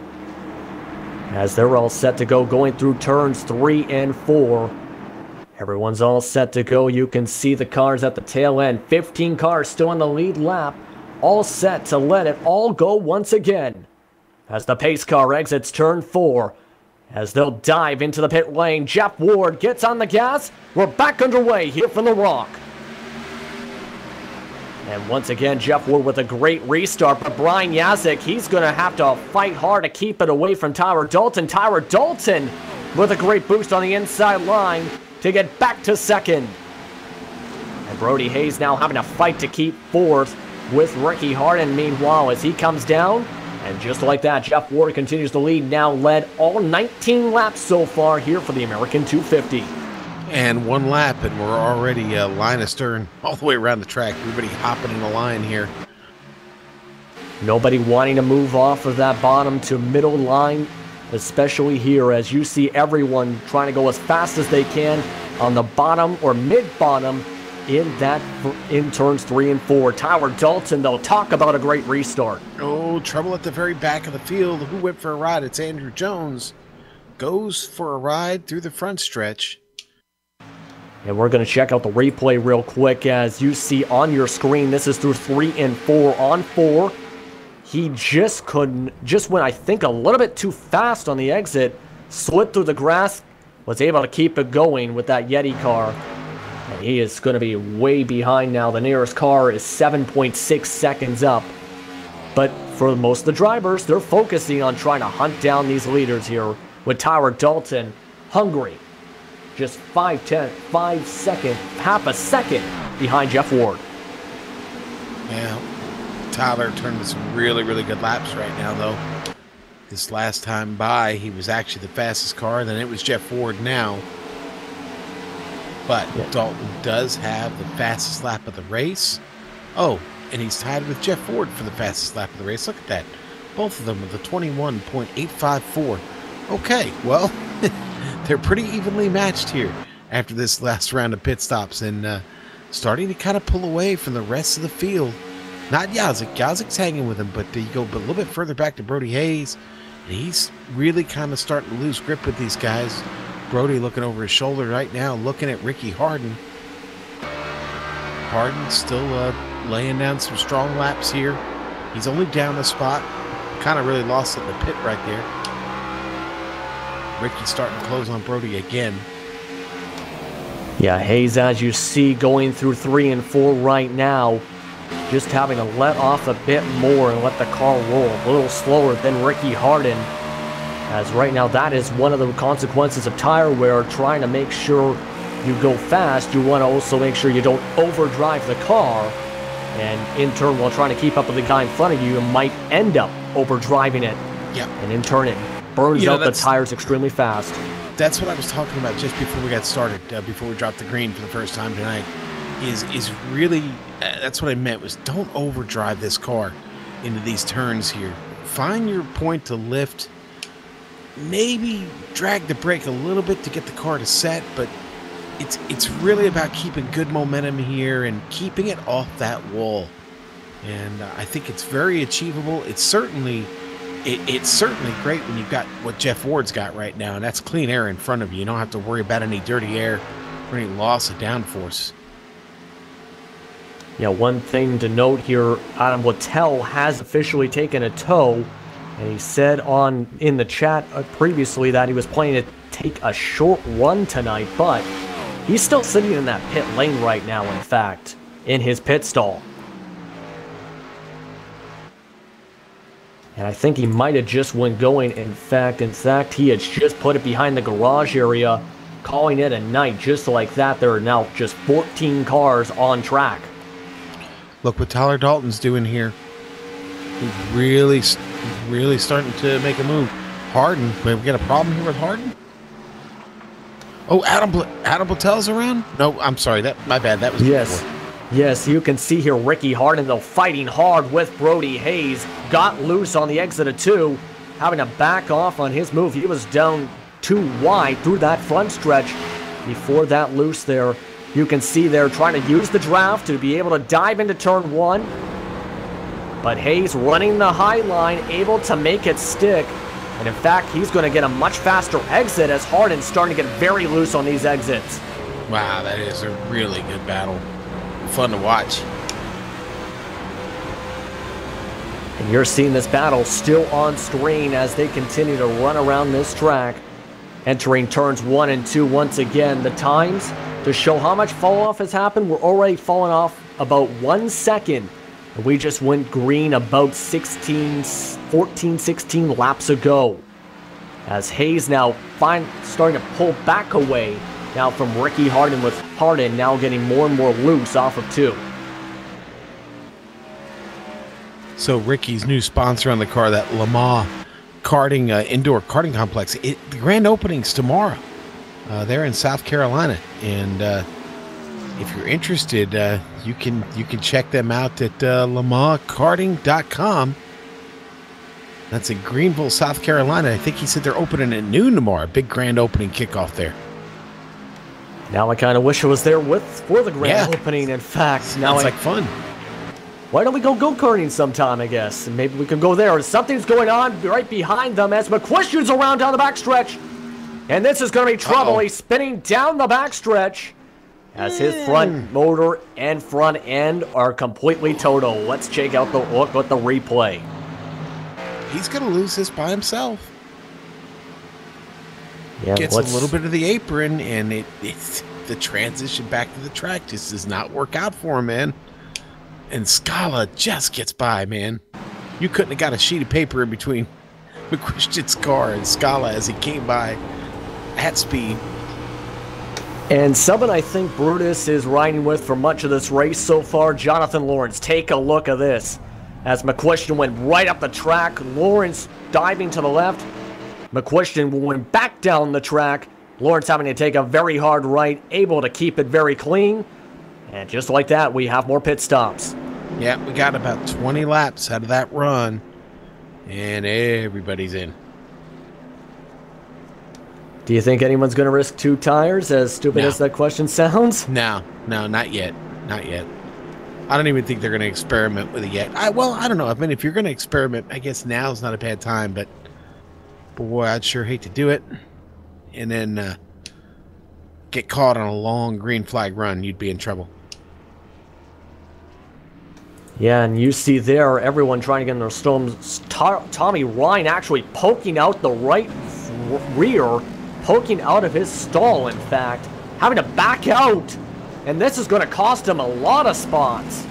As they're all set to go, going through turns 3 and 4. Everyone's all set to go. You can see the cars at the tail end. 15 cars still on the lead lap. All set to let it all go once again. As the pace car exits turn 4. As they'll dive into the pit lane, Jeff Ward gets on the gas. We're back underway here from the Rock. And once again, Jeff Ward with a great restart. But Brian Yazik, he's going to have to fight hard to keep it away from Tyler Dalton. Tyler Dalton with a great boost on the inside line to get back to second. And Brody Hayes now having to fight to keep fourth with Ricky Harden. Meanwhile, as he comes down, and just like that, Jeff Ward continues to lead, now led all 19 laps so far here for the American 250. And one lap, and we're already line astern all the way around the track. Everybody hopping in the line here. Nobody wanting to move off of that bottom to middle line, especially here, as you see everyone trying to go as fast as they can on the bottom or mid-bottom in turns 3 and 4. Tyler Dalton, though, talk about a great restart. Oh, trouble at the very back of the field. Who went for a ride? It's Andrew Jones. Goes for a ride through the front stretch. And we're going to check out the replay real quick. As you see on your screen, this is through 3 and 4. On 4, he just went, I think, a little bit too fast on the exit. Slid through the grass, was able to keep it going with that Yeti car. And he is going to be way behind now. The nearest car is 7.6 seconds up. But for most of the drivers, they're focusing on trying to hunt down these leaders here with Tyler Dalton hungry. Just 5 seconds, half a second behind Jeff Ward. Yeah, Tyler turned some really, really good laps right now, though. This last time by, he was actually the fastest car, then it was Jeff Ward now. But Dalton does have the fastest lap of the race. Oh, and he's tied with Jeff Ward for the fastest lap of the race. Look at that. Both of them with a 21.854. Okay, well, they're pretty evenly matched here after this last round of pit stops, and starting to kind of pull away from the rest of the field. Not Yazik. Yazik's hanging with him, but you go a little bit further back to Brody Hayes, and he's really kind of starting to lose grip with these guys. Brody looking over his shoulder right now, looking at Ricky Harden. Harden still laying down some strong laps here. He's only down a spot. Kind of really lost it in the pit right there. Ricky's starting to close on Brody again. Yeah, Hayes, as you see, going through 3 and 4 right now, just having to let off a bit more and let the car roll a little slower than Ricky Harden. As right now, that is one of the consequences of tire wear. Trying to make sure you go fast, you want to also make sure you don't overdrive the car. And in turn, while trying to keep up with the guy in front of you, you might end up overdriving it. Yep. And in turn, it burns out the tires extremely fast. That's what I was talking about just before we got started, before we dropped the green for the first time tonight, is really, that's what I meant, was don't overdrive this car into these turns here. Find your point to lift, maybe drag the brake a little bit to get the car to set, but it's really about keeping good momentum here and keeping it off that wall. And I think it's very achievable. It's certainly great when you've got what Jeff Ward's got right now, and that's clean air in front of you. You don't have to worry about any dirty air or any loss of downforce. Yeah, one thing to note here, Adam Littell has officially taken a tow, and he said in the chat previously that he was planning to take a short run tonight, but he's still sitting in that pit lane right now, in fact, in his pit stall. And I think he might have just went going. In fact, he had just put it behind the garage area, calling it a night. Just like that, there are now just 14 cars on track. Look what Tyler Dalton's doing here. He's really starting to make a move. Harden, we got a problem here with Harden? Oh, Adam Littell's around? No, I'm sorry. My bad. That was before. Yes, you can see here Ricky Harden, though, fighting hard with Brody Hayes. Got loose on the exit of 2, having to back off on his move. He was down too wide through that front stretch. Before that loose there, you can see they're trying to use the draft to be able to dive into turn 1. But Hayes running the high line, able to make it stick. And in fact, he's going to get a much faster exit as Harden's starting to get very loose on these exits. Wow, that is a really good battle. Fun to watch. And you're seeing this battle still on screen as they continue to run around this track. Entering turns 1 and 2 once again. The times to show how much fall off has happened, we're already falling off about 1 second. And we just went green about 14, 16 laps ago. As Hayes now starting to pull back away now from Ricky Harden, with Harden now getting more and more loose off of 2. So Ricky's new sponsor on the car, that Lamar karting indoor karting complex, the grand opening's tomorrow. They're in South Carolina, and if you're interested, you can check them out at lamarkarting.com. That's in Greenville, South Carolina. I think he said they're opening at noon tomorrow. Big grand opening kickoff there. Now I kind of wish I was there for the grand opening. In fact, now it's like fun. Why don't we go go-karting sometime, I guess? And maybe we can go there. Something's going on right behind them as McQuestion's around down the backstretch. And this is going to be trouble. He's spinning down the backstretch as his front motor and front end are completely total. Let's check out the look at the replay. He's going to lose this by himself. Yeah, gets a little bit of the apron, and the transition back to the track just does not work out for him, man. And Scala just gets by, man. You couldn't have got a sheet of paper in between McQuestion's car and Scala as he came by at speed. And someone I think Brutus is riding with for much of this race so far, Jonathan Lawrence. Take a look at this. As McQuestion went right up the track, Lawrence diving to the left. McQuestion went back down the track. Lawrence having to take a very hard right, able to keep it very clean. And just like that, we have more pit stops. Yeah, we got about 20 laps out of that run, and everybody's in. Do you think anyone's going to risk 2 tires, as stupid as that question sounds? No, not yet. Not yet. I don't even think they're going to experiment with it yet. I don't know. I mean, if you're going to experiment, I guess now's not a bad time, but boy, I'd sure hate to do it. And then get caught on a long green flag run. You'd be in trouble. Yeah, and you see there, everyone trying to get in their storms. Tommy Ryan actually poking out the right rear, poking out of his stall, in fact, having to back out. And this is going to cost him a lot of spots.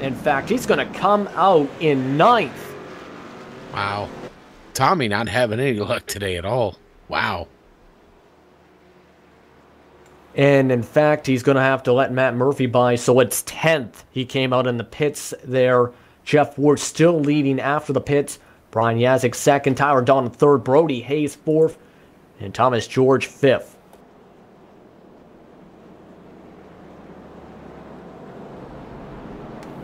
In fact, he's going to come out in 9th. Wow. Tommy not having any luck today at all. Wow. And in fact, he's going to have to let Matt Murphy by, so it's 10th. He came out in the pits there. Jeff Ward still leading after the pits. Brian Yazik 2nd, Tyler Don 3rd, Brody Hayes 4th, and Thomas George 5th.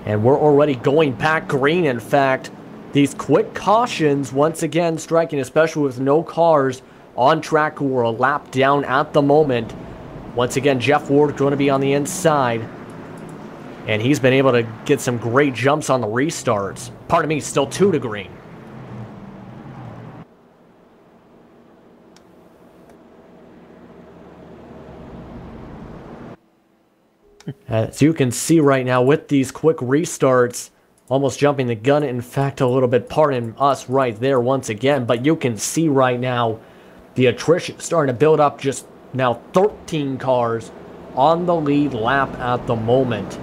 And we're already going back green. In fact, these quick cautions once again striking, especially with no cars on track who are a lap down at the moment. Once again, Jeff Ward going to be on the inside. And he's been able to get some great jumps on the restarts. Pardon me, still 2 to green. As you can see right now with these quick restarts, almost jumping the gun, in fact, a little bit, pardon us right there once again. But you can see right now the attrition starting to build up. Just now 13 cars on the lead lap at the moment,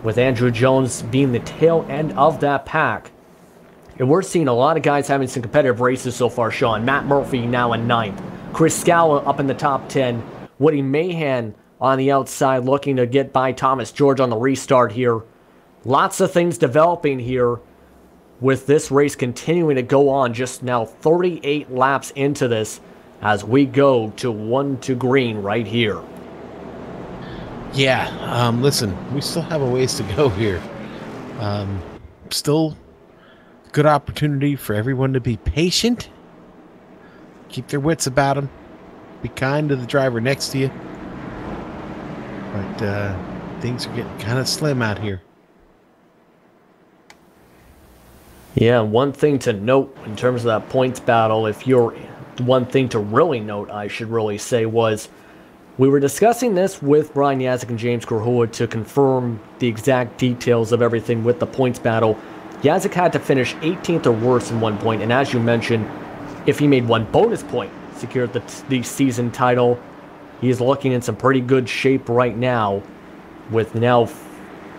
with Andrew Jones being the tail end of that pack. And we're seeing a lot of guys having some competitive races so far, Sean. Matt Murphy now in 9th. Chris Scala up in the top 10. Woody Mahan on the outside looking to get by Thomas George on the restart here. Lots of things developing here with this race continuing to go on. Just now 38 laps into this as we go to 1 to green right here. Yeah, listen, we still have a ways to go here. Still good opportunity for everyone to be patient. Keep their wits about them. Be kind to the driver next to you. But things are getting kind of slim out here. Yeah, one thing to note in terms of that points battle, one thing to really note, I should really say, was We were discussing this with Brian Yazik and James Korhoa to confirm the exact details of everything with the points battle. Yazik had to finish 18th or worse in 1 point, and as you mentioned, if he made 1 bonus point, secured the season title. He is looking in some pretty good shape right now, with now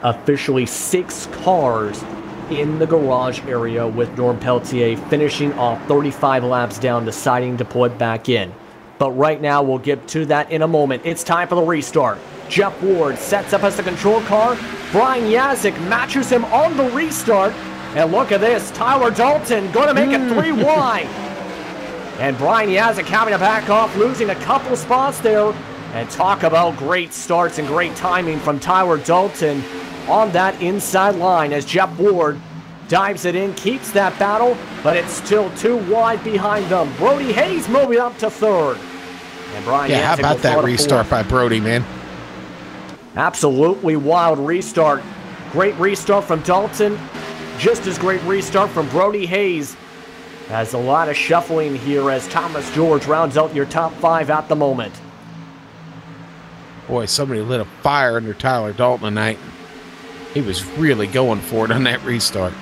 officially 6 cars in the garage area, with Norm Peltier finishing off 35 laps down, deciding to put back in. But right now, we'll get to that in a moment. It's time for the restart. Jeff Ward sets up as the control car. Brian Yazik matches him on the restart. And look at this, Tyler Dalton going to make it 3 wide. And Brian Yazik having to back off, losing a couple spots there. And talk about great starts and great timing from Tyler Dalton on that inside line as Jeff Ward dives it in, keeps that battle, but it's still 2 wide behind them. Brody Hayes moving up to 3rd. And Brian Yazik how about that restart by Brody, man? Absolutely wild restart. Great restart from Dalton. Just as great restart from Brody Hayes. Has a lot of shuffling here as Thomas George rounds out your top 5 at the moment. Boy, somebody lit a fire under Tyler Dalton tonight. He was really going for it on that restart.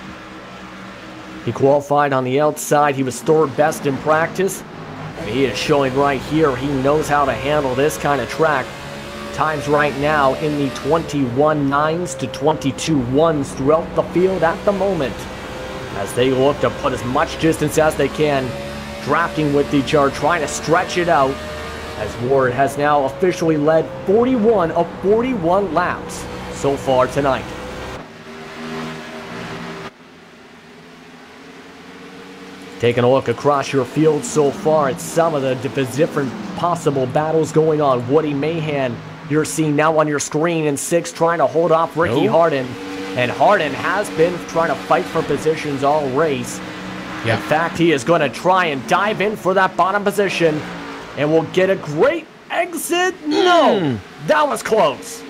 He qualified on the outside. He was 3rd best in practice. And he is showing right here he knows how to handle this kind of track. Times right now in the 21.9s to 22.1s throughout the field at the moment, as they look to put as much distance as they can, drafting with each other, trying to stretch it out, as Ward has now officially led 41 of 41 laps so far tonight. Taking a look across your field so far at some of the different possible battles going on. Woody Mahan, you're seeing now on your screen in 6th, trying to hold off Ricky Harden. And Harden has been trying to fight for positions all race. In fact, he is going to try and dive in for that bottom position. And will get a great exit. No, that was close.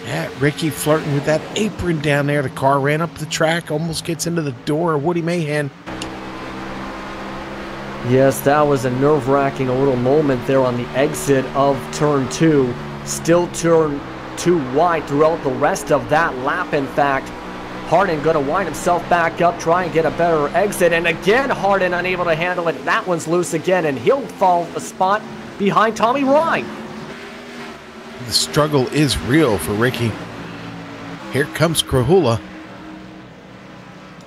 Yeah, Ricky flirting with that apron down there. The car ran up the track, almost gets into the door of Woody Mahan. Yes, that was a nerve-wracking little moment there on the exit of turn 2. Still turn 2 wide throughout the rest of that lap, in fact. Harden going to wind himself back up, try and get a better exit. And again, Harden unable to handle it. That one's loose again, and he'll fall a spot behind Tommy Ryan. The struggle is real for Ricky. Here comes Krahula.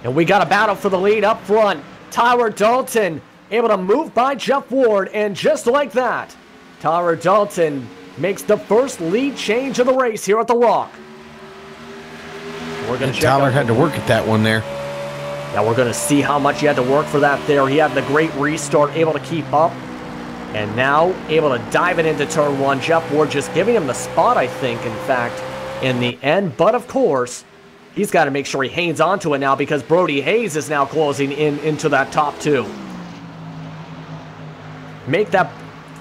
And we got a battle for the lead up front. Tyler Dalton able to move by Jeff Ward, and just like that, Tyler Dalton makes the first lead change of the race here at the Rock. We're going to check Tyler had to work at that one there. Now we're going to see how much he had to work for that there. He had the great restart, able to keep up. And now able to dive it into turn 1. Jeff Ward just giving him the spot, I think, in fact, in the end. But, of course, he's got to make sure he hangs on to it now because Brody Hayes is now closing in into that top 2. Make that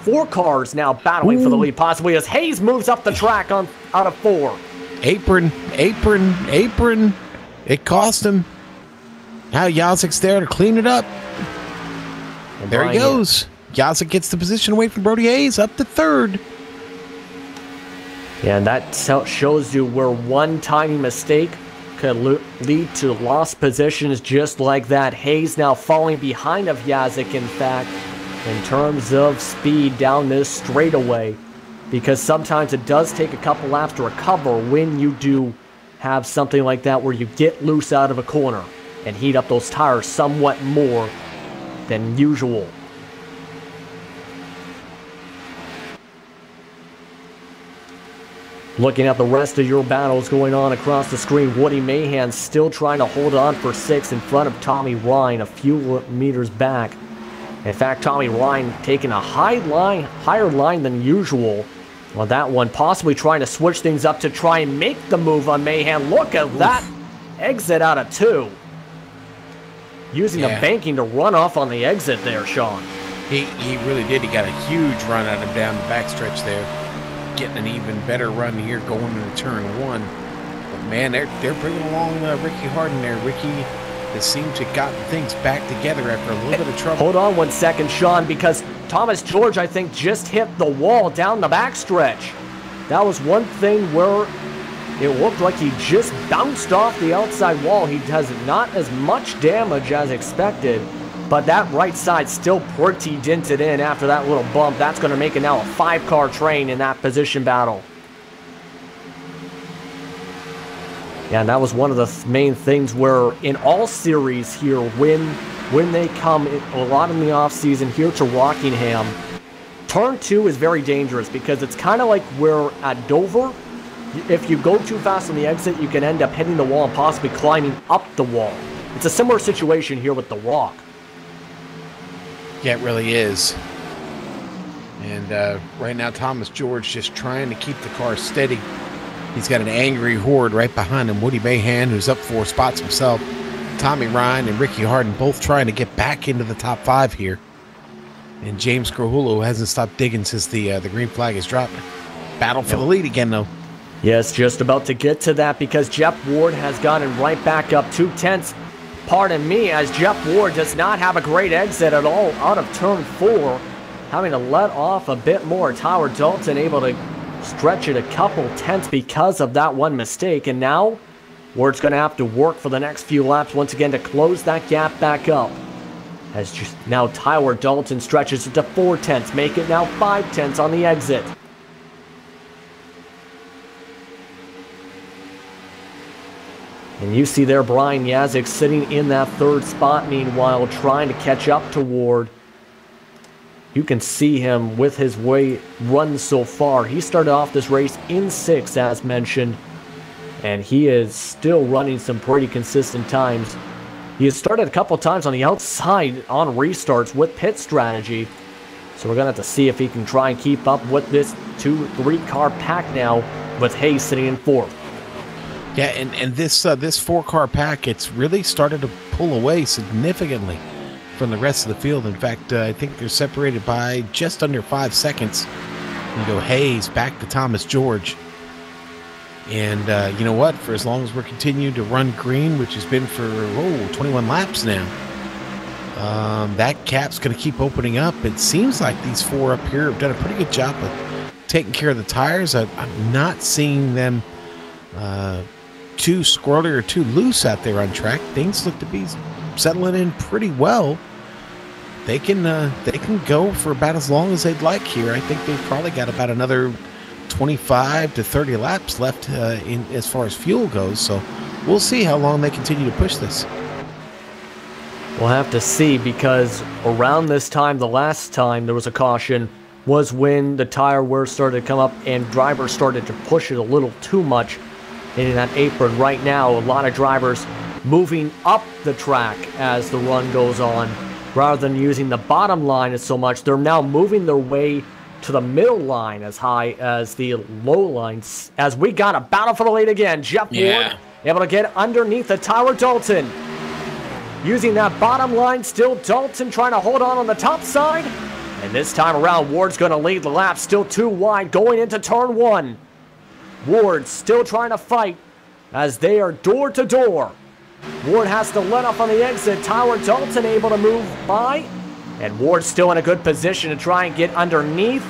4 cars now battling for the lead, possibly, as Hayes moves up the track out of 4. Apron. It cost him. Now Yazik's there to clean it up. And there he goes. Yazik gets the position away from Brody Hayes, up to 3rd. Yeah, and that shows you where one tiny mistake could lead to lost positions just like that. Hayes now falling behind of Yazik, in fact, in terms of speed down this straightaway, because sometimes it does take a couple laps to recover when you do have something like that where you get loose out of a corner and heat up those tires somewhat more than usual. Looking at the rest of your battles going on across the screen, Woody Mahan still trying to hold on for 6 in front of Tommy Ryan, a few meters back. In fact, Tommy Ryan taking a higher line than usual on that one, possibly trying to switch things up to try and make the move on Mahan. Look at that exit out of 2. Using the banking to run off on the exit there, Sean. He really did. He got a huge run out of him down the backstretch there. Getting an even better run here going into turn 1. But man, they're bringing along Ricky Harden there. Ricky has seemed to have gotten things back together after a little bit of trouble. Hold on 1 second, Sean, because Thomas George, I think, just hit the wall down the backstretch. That was one thing where it looked like he just bounced off the outside wall. He has not as much damage as expected, but that right side still pretty dented in after that little bump. That's going to make it now a 5-car train in that position battle. Yeah, and that was one of the main things where in all series here, when they come a lot in the offseason here to Rockingham, turn 2 is very dangerous because it's kind of like where at Dover, if you go too fast on the exit, you can end up hitting the wall and possibly climbing up the wall. It's a similar situation here with the Rock. Yeah, it really is. And right now, Thomas George just trying to keep the car steady. He's got an angry horde right behind him. Woody Mahan, who's up 4 spots himself. Tommy Ryan and Ricky Harden both trying to get back into the top 5 here. And James Grohulo hasn't stopped digging since the green flag is dropped. Battle for the lead again, though. Yes, just about to get to that because Jeff Ward has gotten right back up 2/10. Pardon me, as Jeff Ward does not have a great exit at all out of turn 4. Having to let off a bit more. Tyler Dalton able to stretch it a couple tenths because of that one mistake. And now, Ward's going to have to work for the next few laps once again to close that gap back up. As just now Tyler Dalton stretches it to 4 tenths, make it now 5 tenths on the exit. And you see there Brian Yazik sitting in that 3rd spot, meanwhile, trying to catch up to Ward. You can see him with his way run so far. He started off this race in 6th, as mentioned, and he is still running some pretty consistent times. He has started a couple times on the outside on restarts with pit strategy, so we're going to have to see if he can try and keep up with this 2-3 car pack now, with Hayes sitting in 4th. Yeah, and this 4-car pack, it's really started to pull away significantly from the rest of the field. In fact, I think they're separated by just under 5 seconds. You go Hayes back to Thomas George. And you know what? For as long as we're continuing to run green, which has been for 21 laps now, that gap's going to keep opening up. It seems like these 4 up here have done a pretty good job of taking care of the tires. I'm not seeing them too squirrely or too loose out there on track. Things look to be settling in pretty well. They can go for about as long as they'd like here. I think they've probably got about another 25 to 30 laps left in as far as fuel goes. So we'll see how long they continue to push this. We'll have to see, because around this time, the last time there was a caution was when the tire wear started to come up and drivers started to push it a little too much in that apron. Right now, a lot of drivers moving up the track as the run goes on. Rather than using the bottom line so much, they're now moving their way to the middle line as high as the low lines. As we got a battle for the lead again. Jeff Ward able to get underneath the Tyler Dalton. Using that bottom line, still Dalton trying to hold on the top side. And this time around, Ward's going to lead the lap, still too wide going into turn 1. Ward still trying to fight as they are door to door. Ward has to let off on the exit. Tyler Dalton able to move by. And Ward's still in a good position to try and get underneath.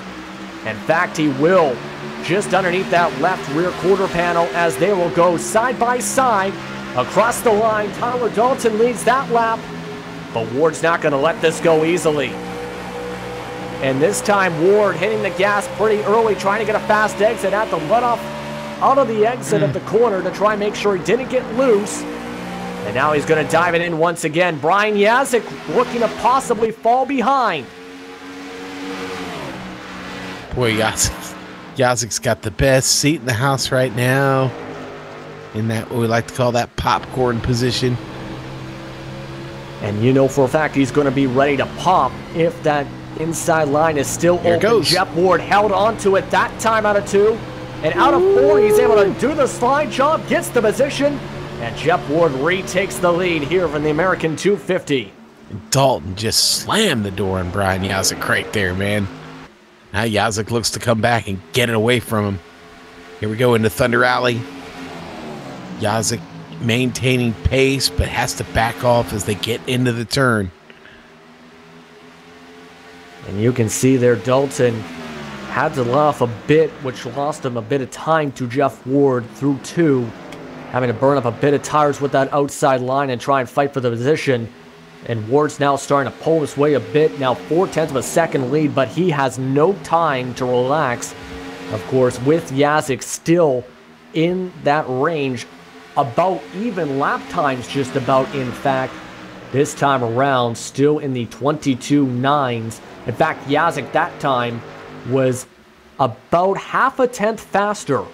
In fact, he will. Just underneath that left rear quarter panel as they will go side by side across the line. Tyler Dalton leads that lap. But Ward's not going to let this go easily. And this time, Ward hitting the gas pretty early, trying to get a fast exit at the let-off out of the exit of the corner to try and make sure he didn't get loose. And now he's going to dive it in once again. Brian Yazik looking to possibly fall behind. Boy, Yazik's got the best seat in the house right now. In that, what we like to call that popcorn position. And you know for a fact he's going to be ready to pop if that inside line is still Here open. goes. Jeff Ward held onto it that time out of 2. And out of 4, he's able to do the slide job, gets the position. And Jeff Ward retakes the lead here from the American 250. Dalton just slammed the door on Brian Yazik right there, man. Now Yazik looks to come back and get it away from him. Here we go into Thunder Alley. Yazik maintaining pace, but has to back off as they get into the turn. And you can see there Dalton had to let off a bit, which lost him a bit of time to Jeff Ward through 2. Having to burn up a bit of tires with that outside line and try and fight for the position. And Ward's now starting to pull his way a bit. Now 0.4 of a second lead, but he has no time to relax. Of course, with Yazik still in that range, about even lap times just about, in fact. This time around, still in the 22.9s. In fact, Yazik that time was about half a tenth faster.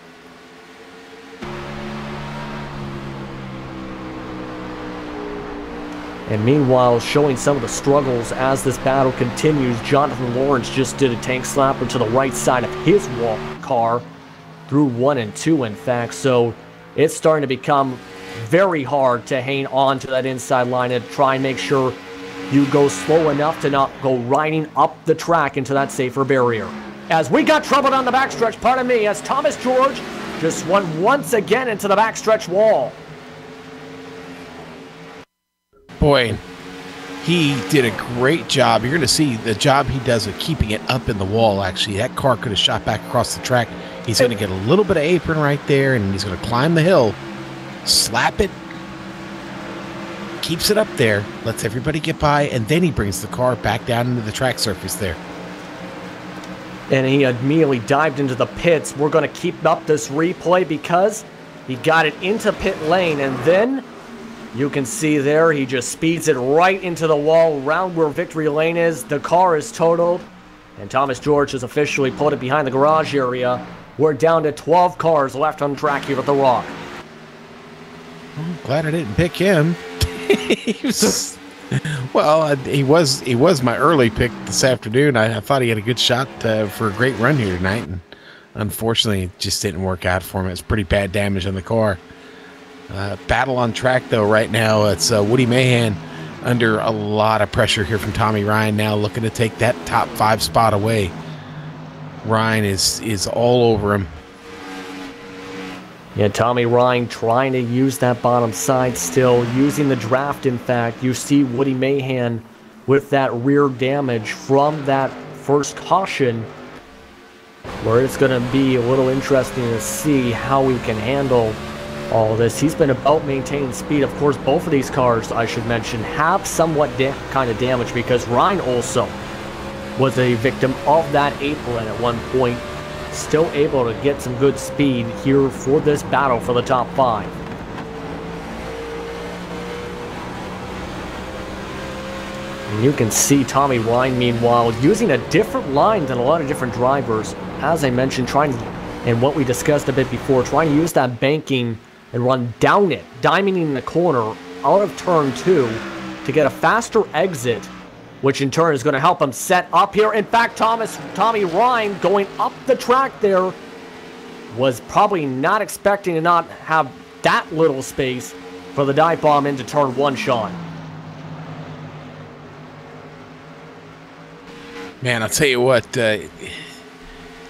And meanwhile, showing some of the struggles as this battle continues, Jonathan Lawrence just did a tank slapper to the right side of his car through 1 and 2, in fact. So it's starting to become very hard to hang on to that inside line and try and make sure you go slow enough to not go riding up the track into that safer barrier. As we got trouble on the backstretch, pardon me, as Thomas George just went once again into the backstretch wall. Boy, he did a great job. You're going to see the job he does of keeping it up in the wall, actually. That car could have shot back across the track. He's going to get a little bit of apron right there, and he's going to climb the hill, slap it, keeps it up there, lets everybody get by, and then he brings the car back down into the track surface there. And he immediately dived into the pits. We're going to keep up this replay because he got it into pit lane, and then you can see there he just speeds it right into the wall around where victory lane is. The car is totaled, and Thomas George has officially put it behind the garage area. We're down to 12 cars left on track here at the Rock. I'm glad I didn't pick him. He was my early pick this afternoon. I thought he had a good shot for a great run here tonight, and unfortunately it just didn't work out for him. It's pretty bad damage on the car. Battle on track though right now. It's Woody Mahan under a lot of pressure here from Tommy Ryan, now looking to take that top 5 spot away. Ryan is all over him. Yeah, Tommy Ryan trying to use that bottom side still, using the draft. In fact, you see Woody Mahan with that rear damage from that first caution, where it's going to be a little interesting to see how he can handle all of this. He's been about maintaining speed. Of course, both of these cars, I should mention, have somewhat kind of damage because Ryan also was a victim of that apron at one point. Still able to get some good speed here for this battle for the top 5. And you can see Tommy Ryan, meanwhile, using a different line than a lot of different drivers. As I mentioned, and what we discussed a bit before, trying to use that banking and run down it, diamonding in the corner out of turn 2 to get a faster exit, which in turn is going to help him set up here. In fact, Tommy Ryan going up the track there was probably not expecting to not have that little space for the dive bomb into turn 1, Sean. Man, I'll tell you what,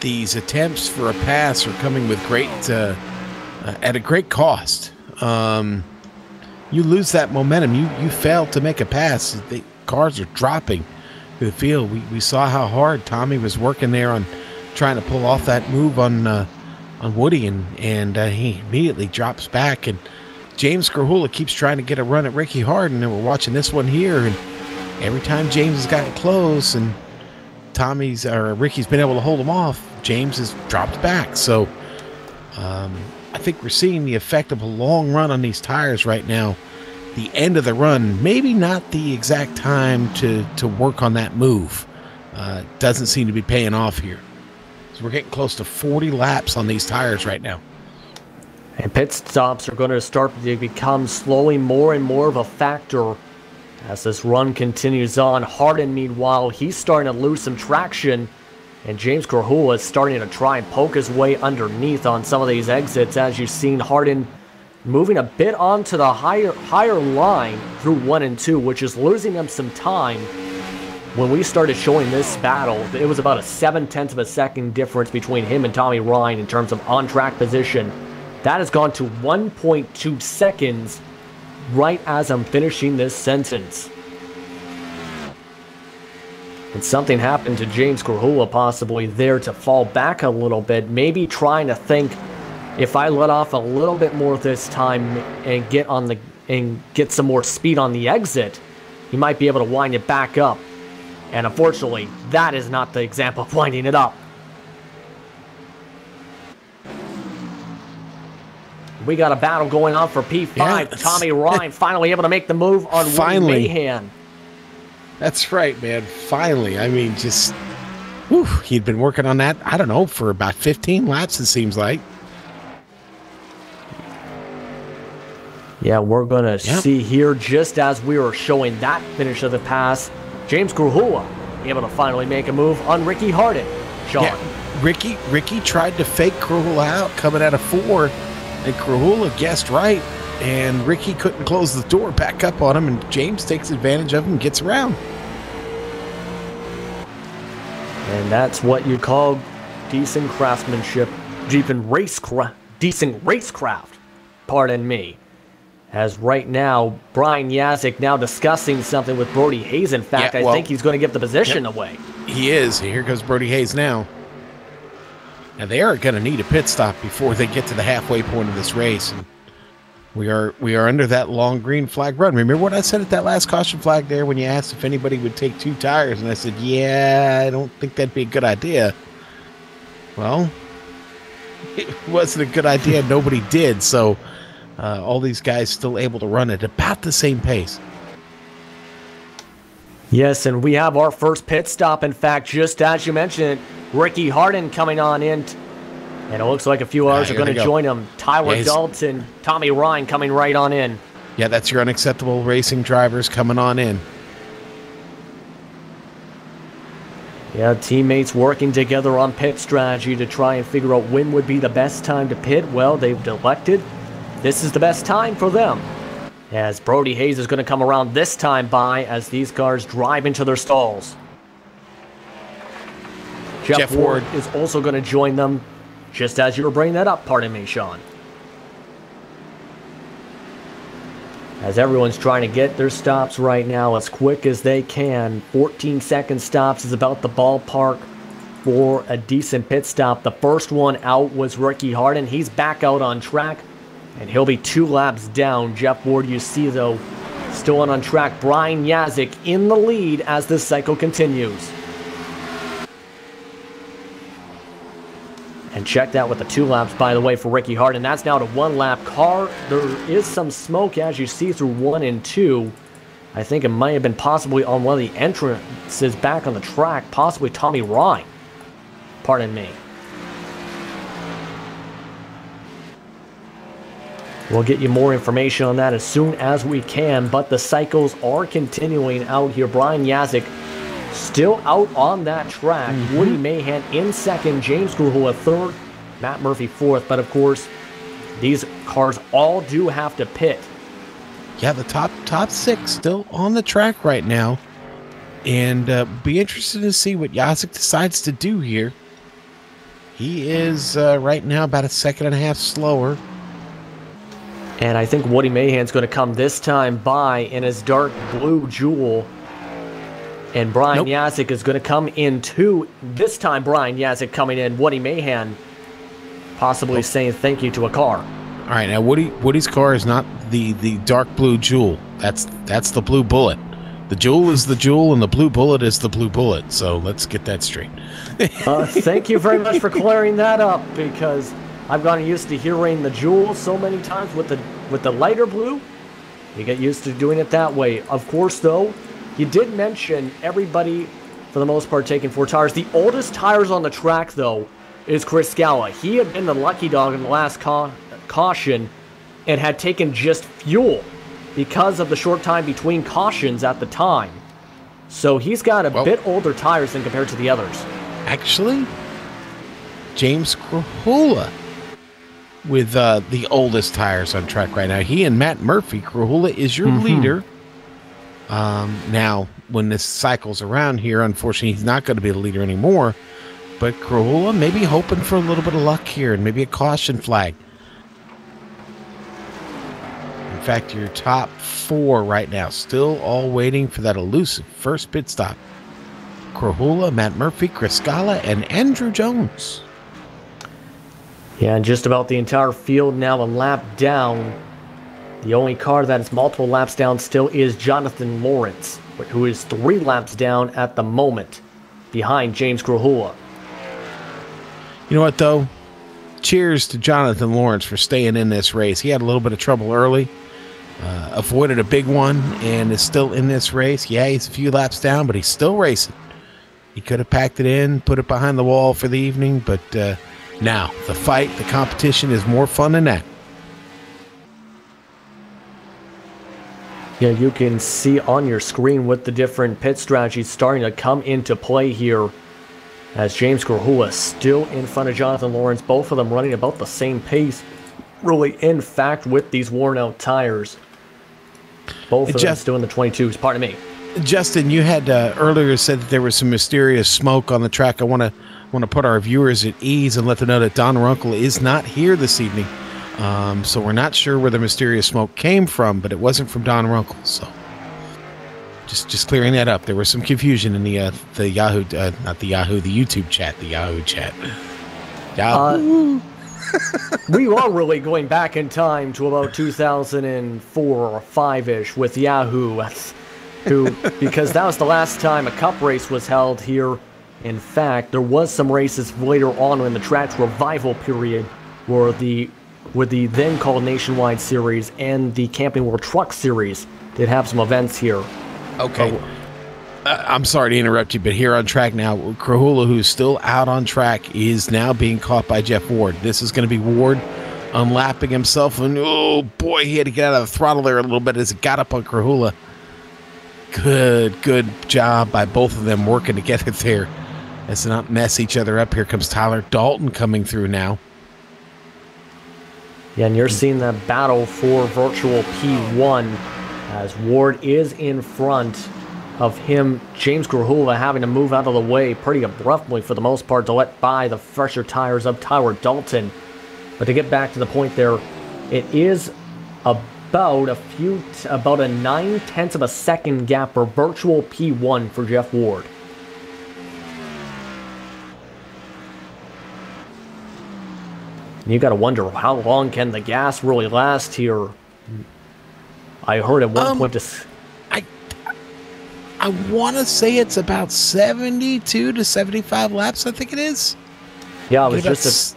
these attempts for a pass are coming with at a great cost. You lose that momentum. You fail to make a pass. The cars are dropping through the field. We saw how hard Tommy was working there on trying to pull off that move on Woody, and he immediately drops back. And James Grahula keeps trying to get a run at Ricky Harden, and we're watching this one here. And every time James has gotten close, and Ricky's been able to hold him off, James has dropped back. So I think we're seeing the effect of a long run on these tires right now. The end of the run, maybe not the exact time to work on that move. Doesn't seem to be paying off here. So we're getting close to 40 laps on these tires right now. And pit stops are going to start to become slowly more and more of a factor as this run continues on. Harden, meanwhile, he's starting to lose some traction, and James Grahula is starting to try and poke his way underneath on some of these exits, as you've seen Harden moving a bit onto the higher line through 1 and 2, which is losing him some time. When we started showing this battle, it was about a 0.7 of a second difference between him and Tommy Ryan in terms of on-track position. That has gone to 1.2 seconds right as I'm finishing this sentence. And something happened to James Krahula possibly there to fall back a little bit. Maybe trying to think, if I let off a little bit more this time and get some more speed on the exit, he might be able to wind it back up. And unfortunately, that is not the example of winding it up. We got a battle going on for P5. Yeah, Tommy Ryan finally able to make the move on Woody Mahan. That's right, man. Finally. I mean, just, whew, he'd been working on that, I don't know, for about 15 laps, it seems like. Yeah, we're going to see here, just as we were showing that finish of the pass, James Krahula able to finally make a move on Ricky Harden. Sean. Yeah, Ricky tried to fake Krahula out coming out of 4, and Krahula guessed right, and Ricky couldn't close the door back up on him, and James takes advantage of him and gets around. And that's what you call decent craftsmanship, decent racecraft, pardon me. As right now, Brian Yazik now discussing something with Brody Hayes. In fact, I think he's going to give the position away. He is. Here goes Brody Hayes now. Now, they are going to need a pit stop before they get to the halfway point of this race. And we are under that long green flag run. Remember what I said at that last caution flag there when you asked if anybody would take 2 tires? And I said, yeah, I don't think that'd be a good idea. Well, it wasn't a good idea. Nobody did. So all these guys still able to run at about the same pace. Yes, and we have our first pit stop. In fact, just as you mentioned, Ricky Harden coming on in. And it looks like a few others are going to join him. Tyler Dalton, Tommy Ryan coming right on in. Yeah, that's your unacceptable racing drivers coming on in. Yeah, teammates working together on pit strategy to try and figure out when would be the best time to pit. Well, they've elected this is the best time for them, as Brody Hayes is going to come around this time by as these cars drive into their stalls. Jeff Ward is also going to join them, just as you were bringing that up, pardon me, Sean. As everyone's trying to get their stops right now as quick as they can. 14-second stops is about the ballpark for a decent pit stop. The first one out was Ricky Harden. He's back out on track, and he'll be 2 laps down. Jeff Ward, you see, though, still on track. Brian Yazik in the lead as this cycle continues. And check that with the 2 laps, by the way, for Ricky Harden. That's now to 1-lap car. There is some smoke, as you see, through 1 and 2. I think it might have been possibly on one of the entrances back on the track, possibly Tommy Ryan. Pardon me. We'll get you more information on that as soon as we can, but the cycles are continuing out here. Brian Yazik still out on that track. Woody Mahan in second, James Krahula third, Matt Murphy fourth. But of course, these cars all do have to pit. Yeah, the top 6 still on the track right now, and be interested to see what Yazik decides to do here. He is right now about a 1.5 seconds slower. And I think Woody Mahan's going to come this time by in his dark blue Jewel. And Brian Yazik is going to come in too. This time, Brian Yazik coming in. Woody Mahan possibly saying thank you to a car. All right, now Woody's car is not the dark blue Jewel. That's the blue Bullet. The Jewel is the Jewel, and the blue Bullet is the blue Bullet. So let's get that straight. Thank you very much for clearing that up, because I've gotten used to hearing the Jewel so many times with the lighter blue. You get used to doing it that way. Of course, though, you did mention everybody, for the most part, taking 4 tires. The oldest tires on the track, though, is Chris Scala. He had been the lucky dog in the last caution and had taken just fuel because of the short time between cautions at the time. So he's got a bit older tires than compared to the others. Actually, James Krahula with the oldest tires on track right now. He and Matt Murphy. Krahula is your leader. Now, when this cycle's around here, unfortunately, he's not going to be the leader anymore. But Krahula may be hoping for a little bit of luck here and maybe a caution flag. In fact, your top 4 right now still all waiting for that elusive first pit stop. Krahula, Matt Murphy, Chris Scala, and Andrew Jones. Yeah, and just about the entire field now a lap down. The only car that is multiple laps down still is Jonathan Lawrence, who is 3 laps down at the moment, behind James Krahula. You know what, though? Cheers to Jonathan Lawrence for staying in this race. He had a little bit of trouble early, avoided a big one, and is still in this race. Yeah, he's a few laps down, but he's still racing. He could have packed it in, put it behind the wall for the evening, but now the fight, the competition is more fun than that. Yeah, you can see on your screen with the different pit strategies starting to come into play here, as James Krahula still in front of Jonathan Lawrence, both of them running about the same pace. Really, in fact, with these worn-out tires. Both of them still in the 22s, pardon me. Justin, you had earlier said that there was some mysterious smoke on the track. I want to put our viewers at ease and let them know that Don Runkle is not here this evening. So we're not sure where the mysterious smoke came from, but it wasn't from Don Runkle, so... Just clearing that up. There was some confusion in the Yahoo, not the Yahoo, the YouTube chat, the Yahoo chat. Yahoo. We are really going back in time to about 2004 or 5-ish with Yahoo, because that was the last time a cup race was held here. In fact, there was some races later on in the track's revival period where the then called Nationwide Series and the Camping World Truck Series did have some events here. Okay. I'm sorry to interrupt you, but here on track now, Krahula, who's still out on track, is now being caught by Jeff Ward. This is going to be Ward unlapping himself, and oh boy, he had to get out of the throttle there a little bit as it got up on Krahula. Good job by both of them working together there as to not mess each other up. Here comes Tyler Dalton coming through now. Yeah, and you're seeing that battle for virtual P1 as Ward is in front of him. James Krahula having to move out of the way pretty abruptly for the most part to let by the fresher tires of Tyler Dalton. But to get back to the point there, it is about a 9/10 of a second gap for virtual P1 for Jeff Ward. And you got to wonder, how long can the gas really last here? I heard at one point this. I want to say it's about 72 to 75 laps, I think it is. Yeah, it was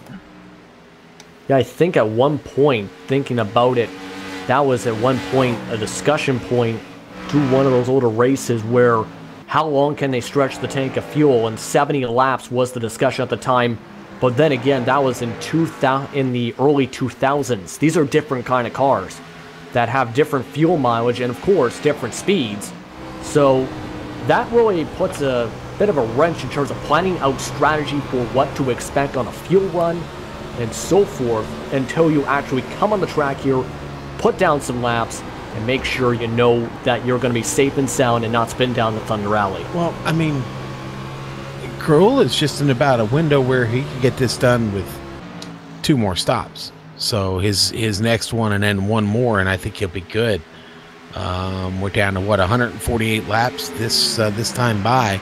yeah, I think at one point, thinking about it, that was at one point a discussion point through one of those older races where how long can they stretch the tank of fuel, and 70 laps was the discussion at the time. But then again, that was in the early 2000s. These are different kind of cars that have different fuel mileage and, of course, different speeds. So that really puts a bit of a wrench in terms of planning out strategy for what to expect on a fuel run and so forth until you actually come on the track here, put down some laps, and make sure you know that you're going to be safe and sound and not spin down the Thunder Alley. Well, I mean, Krahula is just in about a window where he can get this done with 2 more stops. So his next one and then 1 more, and I think he'll be good. We're down to 148 laps this time by.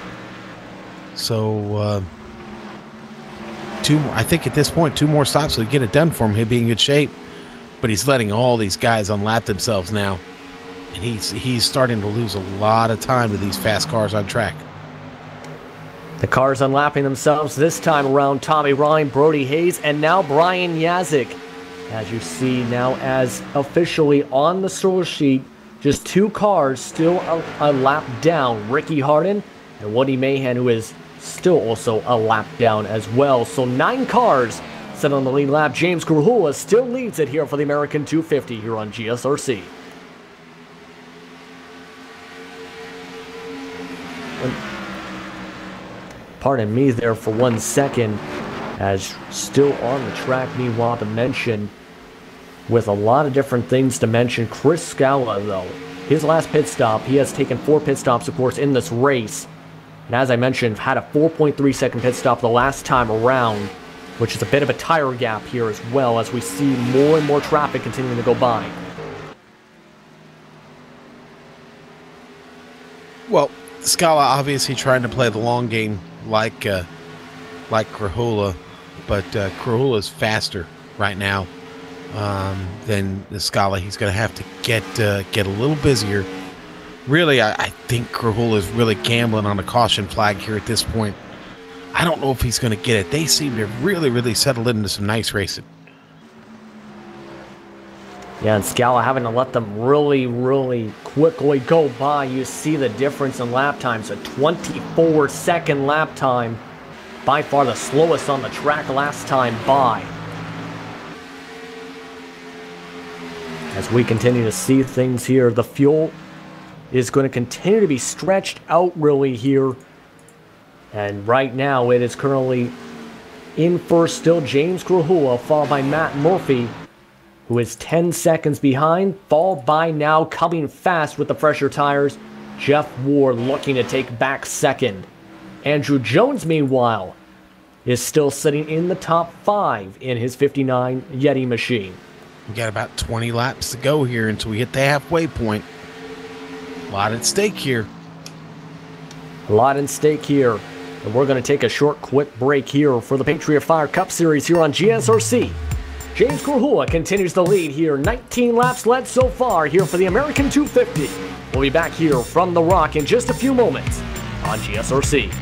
So 2 more. I think at this point 2 more stops will get it done for him. He'll be in good shape. But he's letting all these guys unlap themselves now, and he's starting to lose a lot of time to these fast cars on track. The cars unlapping themselves this time around. Tommy Ryan, Brody Hayes, and now Brian Yazik. As you see now, as officially on the source sheet, just 2 cars still a lap down. Ricky Harden and Woody Mahan, who is still also a lap down as well. So 9 cars set on the lead lap. James Krahula still leads it here for the American 250 here on GSRC. Pardon me there for 1 second, as still on the track, meanwhile, to mention, with a lot of different things to mention, Chris Scala, though, his last pit stop, he has taken 4 pit stops, of course, in this race. And as I mentioned, had a 4.3 second pit stop the last time around, which is a bit of a tire gap here as well, as we see more and more traffic continuing to go by. Well, Scala obviously trying to play the long game like Krahula, but Krahula is faster right now than the Scala. He's going to have to get a little busier. Really, I think Krahula is really gambling on a caution flag here at this point. I don't know if he's going to get it. They seem to really, really settle into some nice racing. Yeah, and Scala having to let them really, really quickly go by. You see the difference in lap times. A 24-second lap time. By far the slowest on the track last time by. As we continue to see things here, the fuel is going to continue to be stretched out really here. And right now it is currently in first still James Krahula, followed by Matt Murphy, who is 10 seconds behind, followed by now coming fast with the fresher tires, Jeff Ward looking to take back second. Andrew Jones, meanwhile, is still sitting in the top 5 in his 59 Yeti machine. We got about 20 laps to go here until we hit the halfway point. A lot at stake here. A lot at stake here. And we're going to take a short, quick break here for the Patriot Fire Cup Series here on GSRC. James Krahula continues to lead here. 19 laps led so far here for the American 250. We'll be back here from the Rock in just a few moments on GSRC.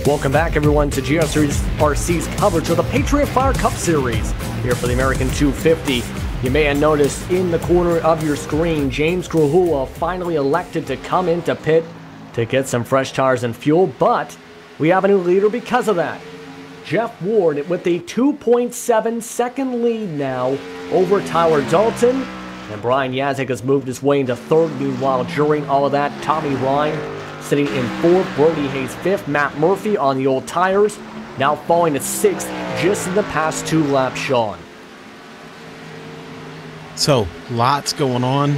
Welcome back, everyone, to GSRC's coverage of the Patriot Fire Cup Series here for the American 250. You may have noticed in the corner of your screen, James Krahula finally elected to come into pit to get some fresh tires and fuel, but we have a new leader because of that. Jeff Ward with a 2.7 second lead now over Tyler Dalton, and Brian Yazek has moved his way into third. Meanwhile, during all of that, Tommy Ryan sitting in fourth, Brody Hayes fifth, Matt Murphy on the old tires, now falling to sixth just in the past 2 laps, Sean. So, lots going on.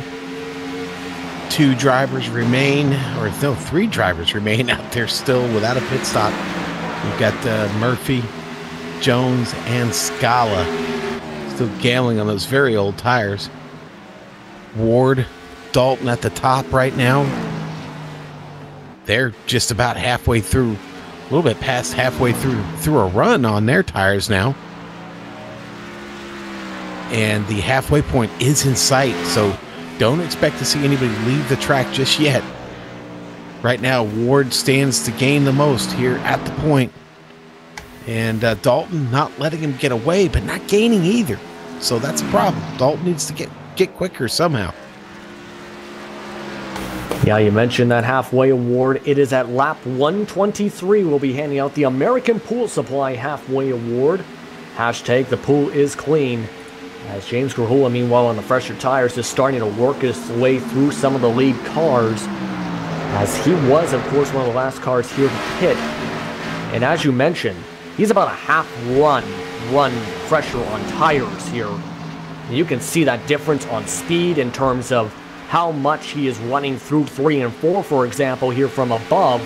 2 drivers remain, or no, 3 drivers remain out there still without a pit stop. We've got Murphy, Jones, and Scala still gambling on those very old tires. Ward, Dalton at the top right now. They're just about halfway through, a little bit past halfway through a run on their tires now. And the halfway point is in sight, so don't expect to see anybody leave the track just yet. Right now, Ward stands to gain the most here at the point. And Dalton not letting him get away, but not gaining either. So that's a problem. Dalton needs to get quicker somehow. Yeah, you mentioned that halfway award. It is at lap 123. We'll be handing out the American Pool Supply halfway award. Hashtag the pool is clean. As James Grahula, meanwhile, on the fresher tires, is starting to work his way through some of the lead cars. As he was, of course, one of the last cars here to pit. And as you mentioned, he's about a half run fresher on tires here. And you can see that difference on speed in terms of how much he is running through 3 and 4, for example, here from above,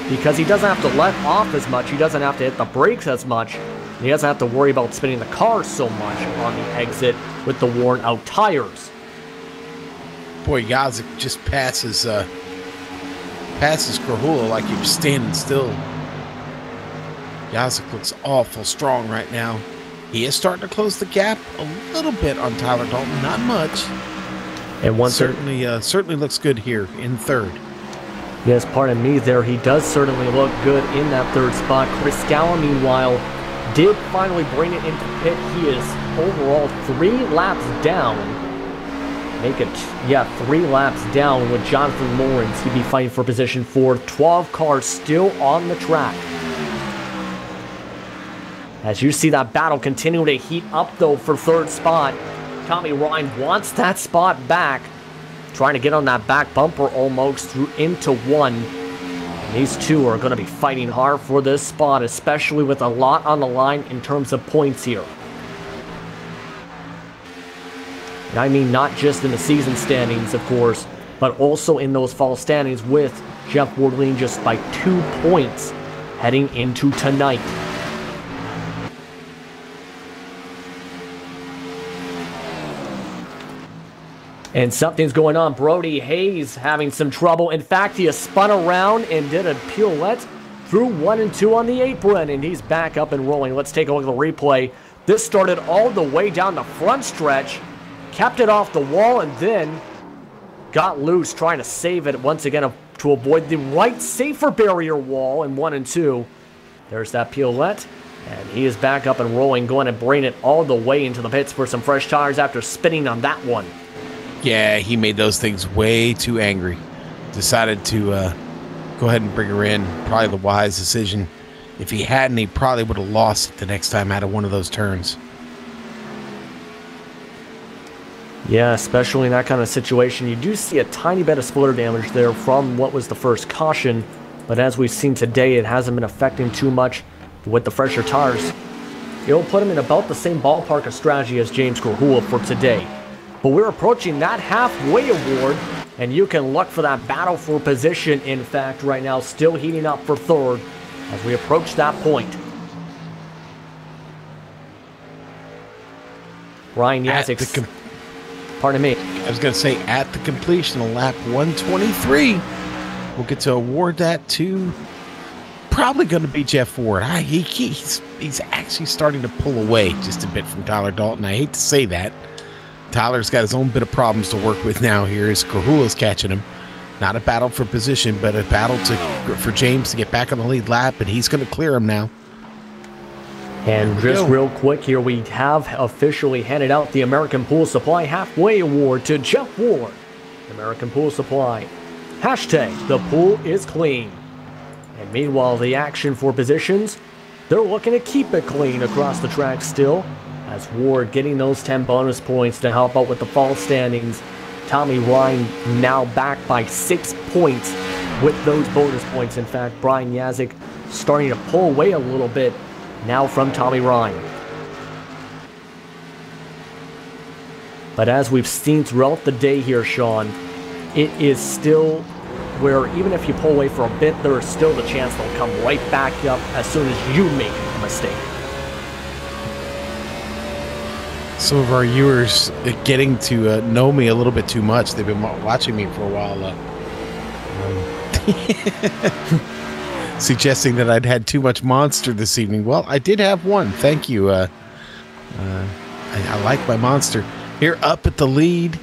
because he doesn't have to let off as much, he doesn't have to hit the brakes as much, and he doesn't have to worry about spinning the car so much on the exit with the worn out tires. Boy, Yazik just passes Grahula like he was standing still. Yazik looks awful strong right now. He is starting to close the gap a little bit on Tyler Dalton, not much. And one certainly looks good here in third. Yes, pardon me there. He does certainly look good in that third spot. Chris Scala, meanwhile, did finally bring it into pit. He is overall 3 laps down. 3 laps down with Jonathan Lawrence. He'd be fighting for position 4. 12 cars still on the track. As you see that battle continue to heat up, though, for third spot. Tommy Ryan wants that spot back. Trying to get on that back bumper almost through into 1. And these two are going to be fighting hard for this spot, especially with a lot on the line in terms of points here. And I mean not just in the season standings, of course, but also in those fall standings with Jeff Ward leading just by 2 points heading into tonight. And something's going on. Brody Hayes having some trouble. In fact, he has spun around and did a pirouette through 1 and 2 on the apron, and he's back up and rolling. Let's take a look at the replay. This started all the way down the front stretch, kept it off the wall, and then got loose trying to save it once again to avoid the right safer barrier wall in 1 and 2. There's that pirouette, and he is back up and rolling, going to bring it all the way into the pits for some fresh tires after spinning on that one. Yeah, he made those things way too angry. Decided to go ahead and bring her in. Probably the wise decision. If he hadn't, he probably would have lost it the next time out of one of those turns. Yeah, especially in that kind of situation. You do see a tiny bit of splitter damage there from what was the first caution. But as we've seen today, it hasn't been affecting too much with the fresher tires. It'll put him in about the same ballpark of strategy as James Grahula for today. But we're approaching that halfway award, and you can look for that battle for position, in fact, right now, still heating up for third as we approach that point. Brian Yazik, pardon me. I was going to say, at the completion of lap 123, we'll get to award that to probably going to be Jeff Ward. He's actually starting to pull away just a bit from Tyler Dalton. I hate to say that. Tyler's got his own bit of problems to work with now here as Grahula's catching him. Not a battle for position, but a battle for James to get back on the lead lap, and he's going to clear him now. And just real quick here, we have officially handed out the American Pool Supply Halfway Award to Jeff Ward. American Pool Supply. Hashtag the pool is clean. And meanwhile, the action for positions, they're looking to keep it clean across the track still. As Ward getting those 10 bonus points to help out with the fall standings. Tommy Ryan now back by 6 points with those bonus points. In fact, Brian Yazik starting to pull away a little bit now from Tommy Ryan. But as we've seen throughout the day here, Sean, it is still where even if you pull away for a bit, there is still the chance they'll come right back up as soon as you make a mistake. Some of our viewers getting to know me a little bit too much. They've been watching me for a while, suggesting that I'd had too much Monster this evening. Well, I did have one. Thank you. I like my Monster. Here up at the lead,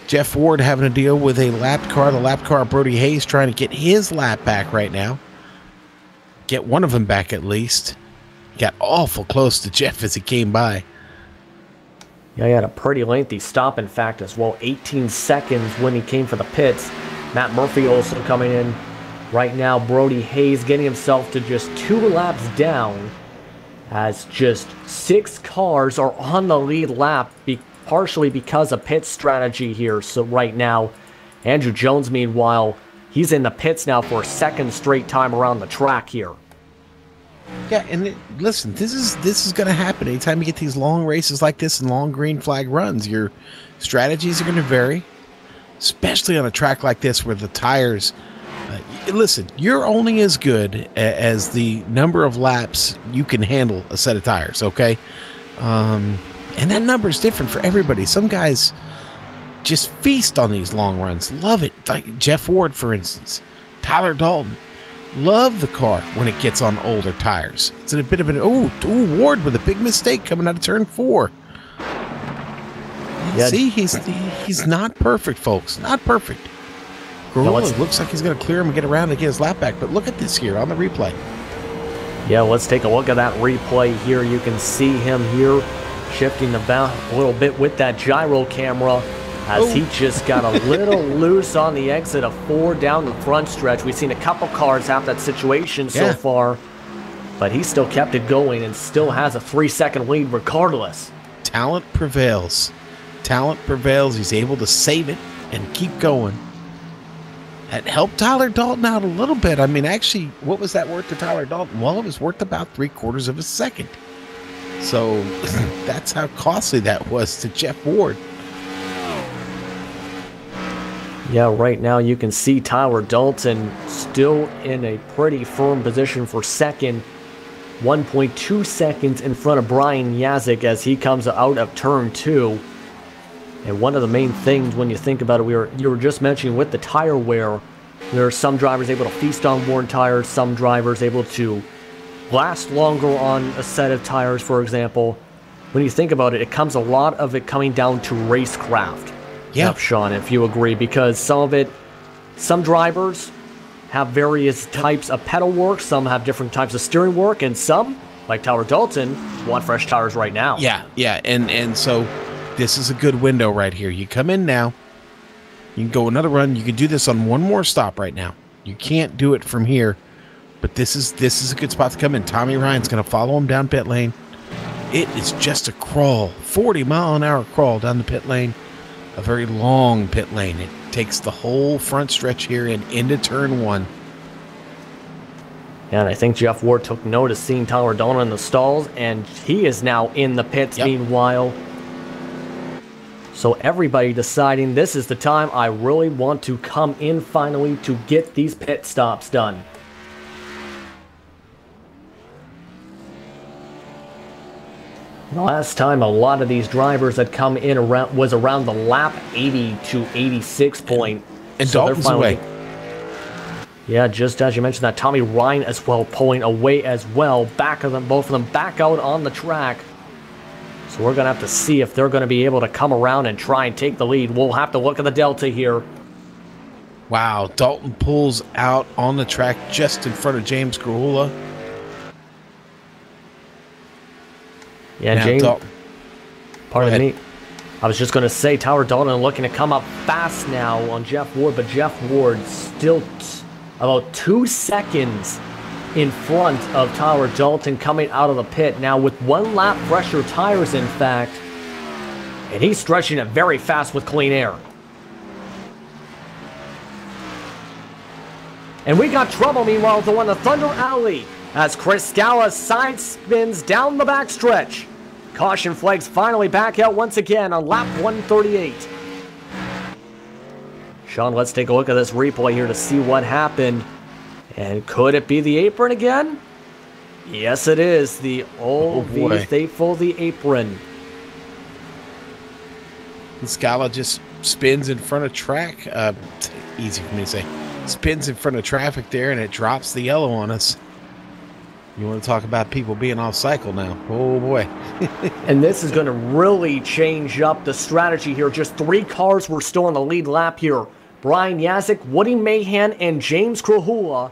Jeff Ward having to deal with a lapped car. The lapped car, Brody Hayes, trying to get his lap back right now. Get one of them back at least. Got awful close to Jeff as he came by. Yeah, he had a pretty lengthy stop, in fact, as well. 18 seconds when he came for the pits. Matt Murphy also coming in right now. Brody Hayes getting himself to just 2 laps down, as just 6 cars are on the lead lap, partially because of pit strategy here. So right now, Andrew Jones, meanwhile, he's in the pits now for a 2nd straight time around the track here. Yeah, and listen, this is going to happen anytime you get these long races like this and long green flag runs. Your strategies are going to vary, especially on a track like this where the tires. Listen, you're only as good as the number of laps you can handle a set of tires. Okay, and that number is different for everybody. Some guys just feast on these long runs, love it. Like Jeff Ward, for instance, Tyler Dalton. Love the car when it gets on older tires. It's a bit of an Ward with a big mistake coming out of turn 4. Yeah. See, he's not perfect, folks. Not perfect. Gorilla looks like he's going to clear him and get around and get his lap back. But look at this here on the replay. Yeah, let's take a look at that replay here. You can see him here shifting the valve a little bit with that gyro camera, as he just got a little loose on the exit of 4 down the front stretch. We've seen a couple cars have that situation so far, but he still kept it going and still has a 3-second lead regardless. Talent prevails. Talent prevails. He's able to save it and keep going. That helped Tyler Dalton out a little bit. I mean, actually, what was that worth to Tyler Dalton? Well, it was worth about 3/4 of a second. So that's how costly that was to Jeff Ward. Yeah, right now you can see Tyler Dalton still in a pretty firm position for 2nd. 1.2 seconds in front of Brian Yazik as he comes out of turn 2. And one of the main things when you think about it, you were just mentioning with the tire wear, there are some drivers able to feast on worn tires, some drivers able to last longer on a set of tires, for example. When you think about it, it comes a lot of it coming down to racecraft. Yeah, Sean, if you agree, because some drivers have various types of pedal work, some have different types of steering work, and some, like Tyler Dalton, want fresh tires right now. Yeah, and so this is a good window right here. You come in now, you can go another run. You can do this on one more stop right now. You can't do it from here, but this is a good spot to come in. Tommy Ryan's going to follow him down pit lane. It is just a crawl, 40-mile-an-hour crawl down the pit lane. A very long pit lane. It takes the whole front stretch here and into turn 1. And I think Jeff Ward took notice seeing Tyler Dalton in the stalls, and he is now in the pits meanwhile. So everybody deciding this is the time I really want to come in finally to get these pit stops done. The last time a lot of these drivers had come in was around the lap 80 to 86 point. And so Dalton's away. Yeah, just as you mentioned that, Tommy Ryan as well pulling away as well. Both of them back out on the track. So we're going to have to see if they're going to be able to come around and try and take the lead. We'll have to look at the delta here. Wow, Dalton pulls out on the track just in front of James Grahula. Yeah, now, James, pardon me. I was just going to say, Tyler Dalton looking to come up fast now on Jeff Ward, but Jeff Ward still about 2 seconds in front of Tyler Dalton coming out of the pit. Now with 1 lap fresher tires, in fact, and he's stretching it very fast with clean air. And we got trouble, meanwhile, though, on the Thunder Alley as Chris Scala side spins down the backstretch. Caution flags finally back out once again on lap 138. Sean, let's take a look at this replay here to see what happened. And could it be the apron again? Yes, it is. The old faithful, the apron. Scala just spins in front of track. Easy for me to say. Spins in front of traffic there, and it drops the yellow on us. You want to talk about people being off cycle now. Oh, boy. And this is going to really change up the strategy here. Just 3 cars were still in the lead lap here. Brian Yazik, Woody Mahan, and James Krahula.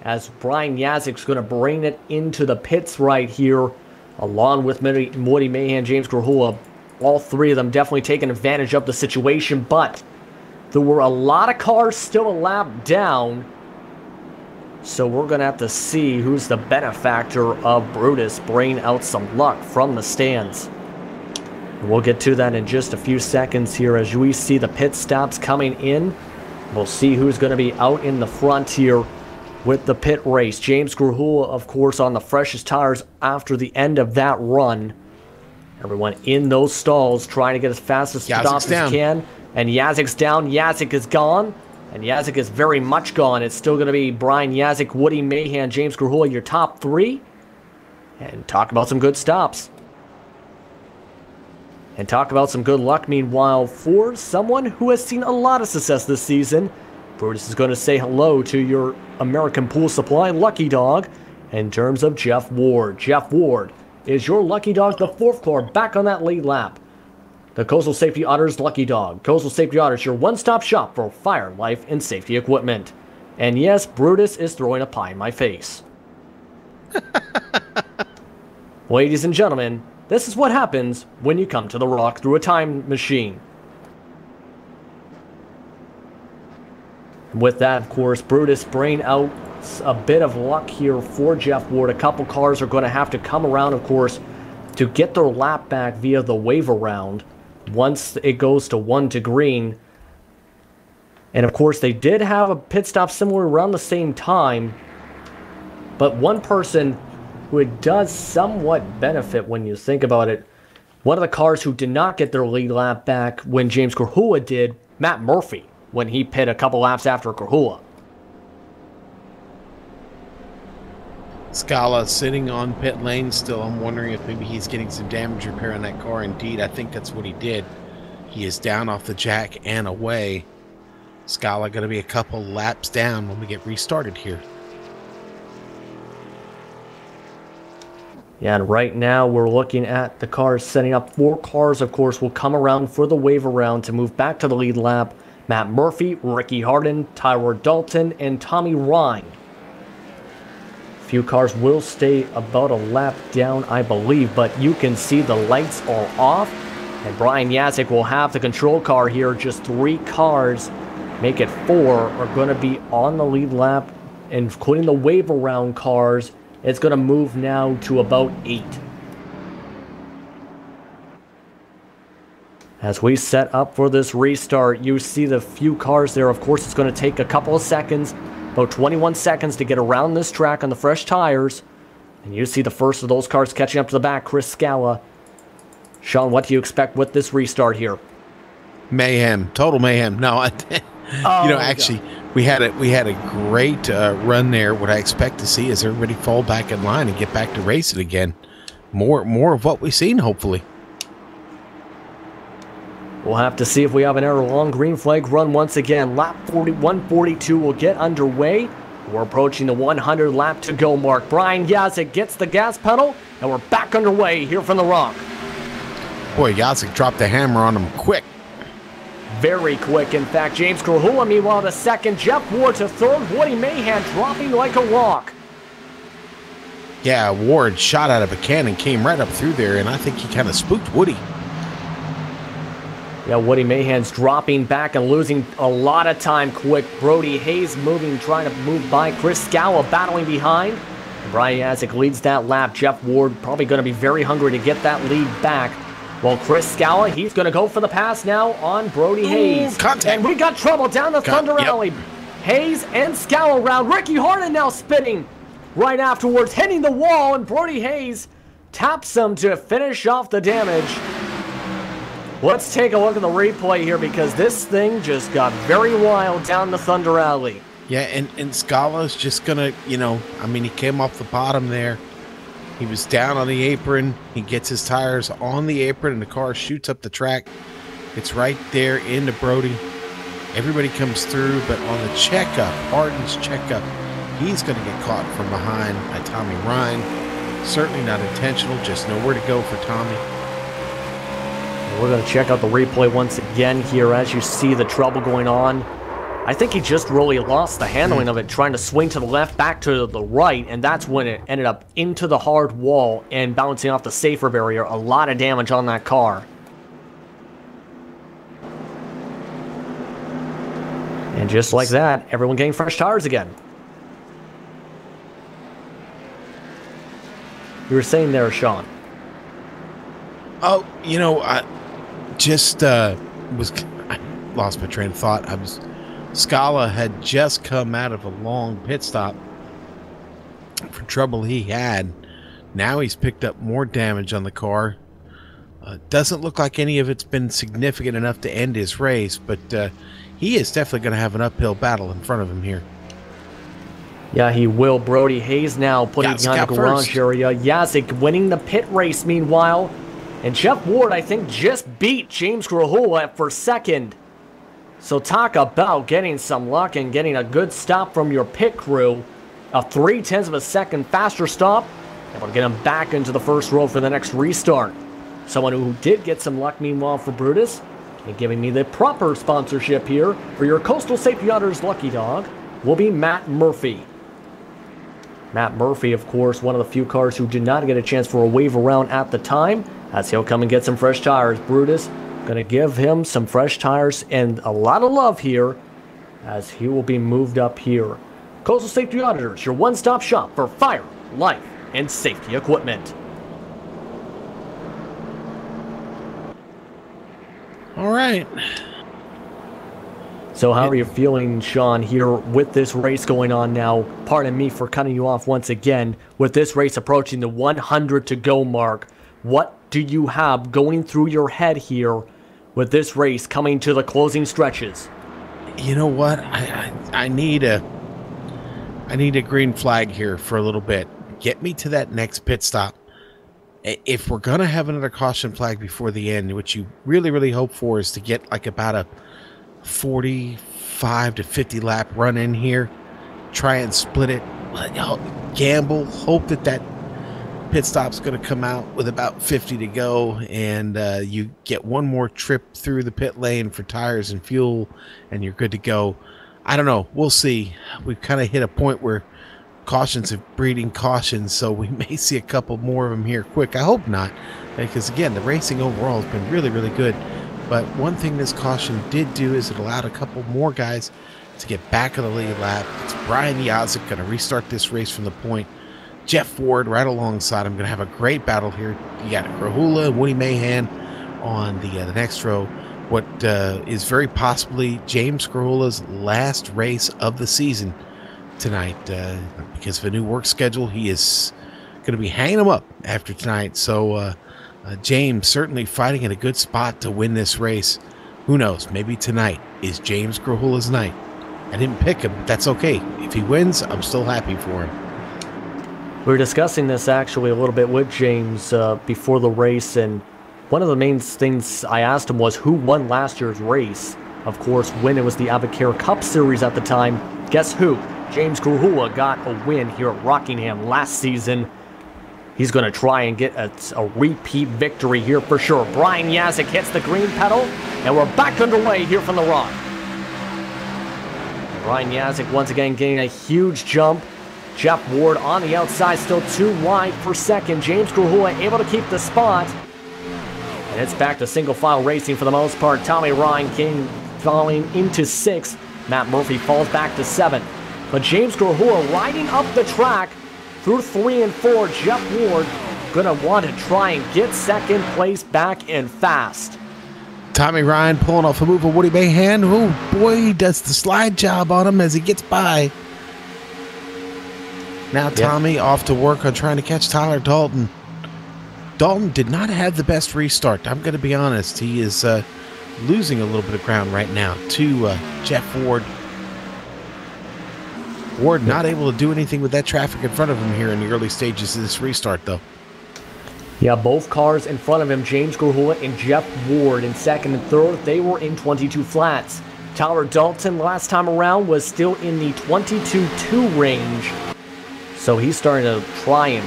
As Brian Yazik's going to bring it into the pits right here, along with Woody Mahan, James Krahula. All 3 of them definitely taking advantage of the situation, but There were a lot of cars still a lap down. So we're going to have to see who's the benefactor of Brutus bringing out some luck from the stands. We'll get to that in just a few seconds here as we see the pit stops coming in. We'll see who's going to be out in the front here with the pit race. James Grahula, of course, on the freshest tires after the end of that run. Everyone in those stalls trying to get as fast as stops as they can. And Yazik's down. Yazik is gone. And Yazik is very much gone. It's still going to be Brian Yazik, Woody Mahan, James Grahula, your top three. And talk about some good stops. And talk about some good luck, meanwhile, for someone who has seen a lot of success this season. Brutus is going to say hello to your American Pool Supply lucky dog in terms of Jeff Ward. Jeff Ward is your lucky dog, the fourth car, back on that lead lap. The Coastal Safety Otters lucky dog. Coastal Safety Otters, your one-stop shop for fire, life, and safety equipment. And yes, Brutus is throwing a pie in my face. Ladies and gentlemen, this is what happens when you come to the Rock through a time machine. With that, of course, Brutus bringing out a bit of luck here for Jeff Ward. A couple cars are going to have to come around, of course, to get their lap back via the wave around once it goes to 1 to green. And, of course, they did have a pit stop similar around the same time. But one person who it does somewhat benefit when you think about it, one of the cars who did not get their lead lap back when James Grahula did, Matt Murphy, when he pit a couple laps after Grahula. Scala sitting on pit lane still. I'm wondering if maybe he's getting some damage repair on that car. Indeed, I think that's what he did. He is down off the jack and away. Scala going to be a couple laps down when we get restarted here. Yeah, and right now we're looking at the cars setting up. 4 cars, of course, will come around for the wave around to move back to the lead lap. Matt Murphy, Ricky Harden, Tyrone Dalton, and Tommy Ryan. A few cars will stay about a lap down, I believe, but you can see the lights are off. And Brian Yazik will have the control car here. Just 3 cars, make it 4, are going to be on the lead lap, including the wave around cars. It's going to move now to about 8. As we set up for this restart, you see the few cars there. Of course, it's going to take a couple of seconds, about 21 seconds to get around this track on the fresh tires. And you see the first of those cars catching up to the back, Chris Scala. Sean, what do you expect with this restart here? Mayhem, total mayhem. No, actually, we had a great run there. What I expect to see is everybody fall back in line and get back to racing again. More of what we've seen, hopefully. We'll have to see if we have an error. Long green flag run once again. Lap 142 will get underway. We're approaching the 100 lap to go mark. Brian Yazik gets the gas pedal, and we're back underway here from the Rock. Boy, Yazik dropped the hammer on him quick. Very quick, in fact. James Grahula, meanwhile, to second. Jeff Ward to third. Woody Mahan dropping like a rock. Yeah, Ward shot out of a cannon, came right up through there, and I think he kind of spooked Woody. Yeah, Woody Mahan's dropping back and losing a lot of time quick. Brody Hayes trying to move by. Chris Scala battling behind. And Brian Yazik leads that lap. Jeff Ward probably going to be very hungry to get that lead back. Well, Chris Scala, he's going to go for the pass now on Brody Hayes. Contact. And we got trouble down the Thunder Alley. Hayes and Scala round. Ricky Harden now spinning right afterwards, hitting the wall, and Brody Hayes taps him to finish off the damage. Let's take a look at the replay here because this thing just got very wild down the Thunder Alley. Yeah, and Scala's just going to, he came off the bottom there. He was down on the apron. He gets his tires on the apron, and the car shoots up the track. It's right there into Brody. Everybody comes through, but on the checkup, Harden's checkup, he's going to get caught from behind by Tommy Ryan. Certainly not intentional, just nowhere to go for Tommy. We're going to check out the replay once again here as you see the trouble going on. I think he just really lost the handling of it, trying to swing to the left, back to the right, and that's when it ended up into the hard wall and bouncing off the safer barrier. A lot of damage on that car. And just like that, everyone getting fresh tires again. You were saying there, Sean. Oh, I lost my train of thought. Scala had just come out of a long pit stop for trouble he had. Now he's picked up more damage on the car. Doesn't look like any of it's been significant enough to end his race, but he is definitely going to have an uphill battle in front of him here. Yeah, he will. Brody Hayes now putting behind the garage area. Yazik winning the pit race meanwhile. And Jeff Ward, I think, just beat James Grahula for second. So talk about getting some luck and getting a good stop from your pit crew. A 0.3 of a second faster stop. And we'll get him back into the first row for the next restart. Someone who did get some luck, meanwhile, for Brutus. And giving me the proper sponsorship here for your Coastal Safety Otters Lucky Dog will be Matt Murphy. Matt Murphy, of course, one of the few cars who did not get a chance for a wave around at the time, as he'll come and get some fresh tires. Brutus going to give him some fresh tires and a lot of love here as he will be moved up here. Coastal Safety Auditors, your one-stop shop for fire, life, and safety equipment. All right. So how are you feeling, Sean, here with this race going on now? Pardon me for cutting you off once again. With this race approaching the 100 to go mark, what do you have going through your head here with this race coming to the closing stretches? You know what? I need a green flag here for a little bit. Get me to that next pit stop. If we're going to have another caution flag before the end, which you really, really hope for is to get like about a 45 to 50 lap run in here, try and split it, gamble, hope that pit stop's going to come out with about 50 to go, and you get one more trip through the pit lane for tires and fuel, and you're good to go. I don't know. We'll see. We've kind of hit a point where cautions are breeding cautions, so we may see a couple more of them here quick. I hope not, because again, the racing overall has been really, really good. But one thing this caution did do is it allowed a couple more guys to get back on the lead lap. It's Brian Yazik going to restart this race from the point. Jeff Ward right alongside him, going to have a great battle here. You got Grahula and Woody Mahan on the next row. What is very possibly James Grahula's last race of the season tonight. Because of a new work schedule, he is going to be hanging him up after tonight. So James certainly fighting in a good spot to win this race. Who knows? Maybe tonight is James Grahula's night. I didn't pick him, but that's okay. If he wins, I'm still happy for him. We were discussing this actually a little bit with James before the race, and one of the main things I asked him was who won last year's race. Of course, when it was the Avocare Cup Series at the time, guess who? James Grahula got a win here at Rockingham last season. He's going to try and get a repeat victory here for sure. Brian Yazik hits the green pedal, and we're back underway here from the rock. Brian Yazik once again getting a huge jump. Jeff Ward on the outside, still too wide for second. James Grahula able to keep the spot. And it's back to single file racing for the most part. Tommy Ryan King falling into sixth. Matt Murphy falls back to seventh. But James Grahula riding up the track through 3 and 4. Jeff Ward gonna want to try and get second place back and fast. Tommy Ryan pulling off a move of Woody Mahan. Oh boy, he does the slide job on him as he gets by. Now Tommy off to work on trying to catch Tyler Dalton. Dalton did not have the best restart. I'm going to be honest. He is losing a little bit of ground right now to Jeff Ward. Ward not able to do anything with that traffic in front of him here in the early stages of this restart, though. Yeah, both cars in front of him, James Grahula and Jeff Ward in second and third. They were in 22 flats. Tyler Dalton last time around was still in the 22.2 range. So he's starting to try and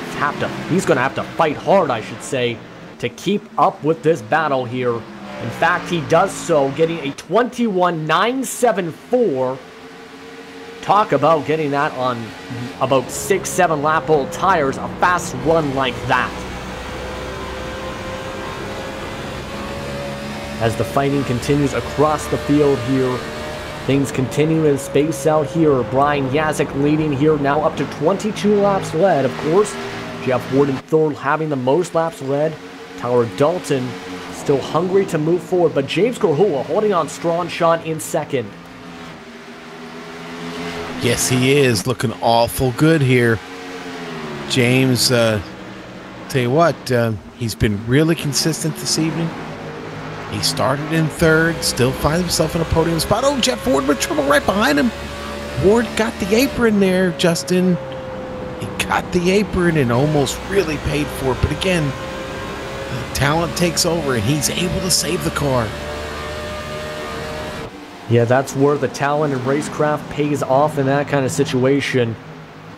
he's going to have to fight hard, I should say, to keep up with this battle here. In fact, he does so, getting a 21.974. Talk about getting that on about 6-7 lap old tires, a fast run like that. As the fighting continues across the field here, Things continue to space out here. Brian Yazik leading here now up to 22 laps led. Of course, Jeff Ward in third, having the most laps led. Tyler Dalton still hungry to move forward, but James Grahula holding on strong shot in second. Yes, he is looking awful good here. James, tell you what, he's been really consistent this evening. He started in third, still finds himself in a podium spot. Oh, Jeff Ward with trouble right behind him. Ward got the apron there, Justin. He got the apron and almost really paid for it. But again, talent takes over and he's able to save the car. Yeah, that's where the talent and racecraft pays off in that kind of situation,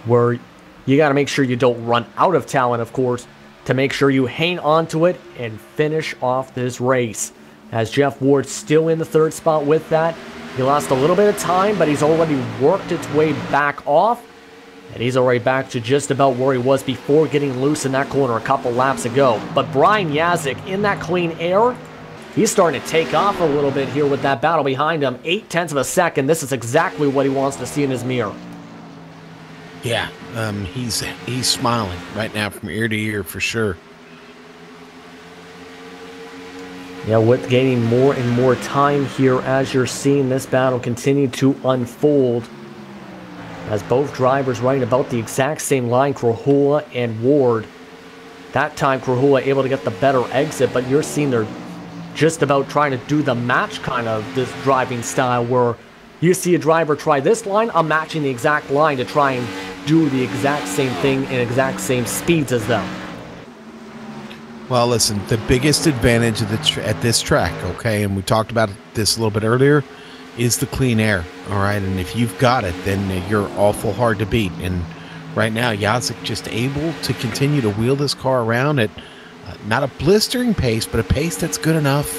where you got to make sure you don't run out of talent, of course, to make sure you hang on to it and finish off this race. As Jeff Ward still in the third spot with that. He lost a little bit of time, but he's already worked its way back off. And he's already back to just about where he was before getting loose in that corner a couple laps ago. But Brian Yazik in that clean air, he's starting to take off a little bit here with that battle behind him. 0.8 of a second. This is exactly what he wants to see in his mirror. Yeah, he's smiling right now from ear to ear for sure. Yeah, with gaining more and more time here as you're seeing this battle continue to unfold. As both drivers running about the exact same line, Krahula and Ward. That time Krahula able to get the better exit, but you're seeing they're just about trying to do the match kind of this driving style, where you see a driver try this line, I'm matching the exact line to try and do the exact same thing in exact same speeds as them. Well, listen, the biggest advantage of at this track, okay, and we talked about this a little bit earlier, is the clean air, all right? And if you've got it, then you're awful hard to beat. And right now, Yazik just able to continue to wheel this car around at not a blistering pace, but a pace that's good enough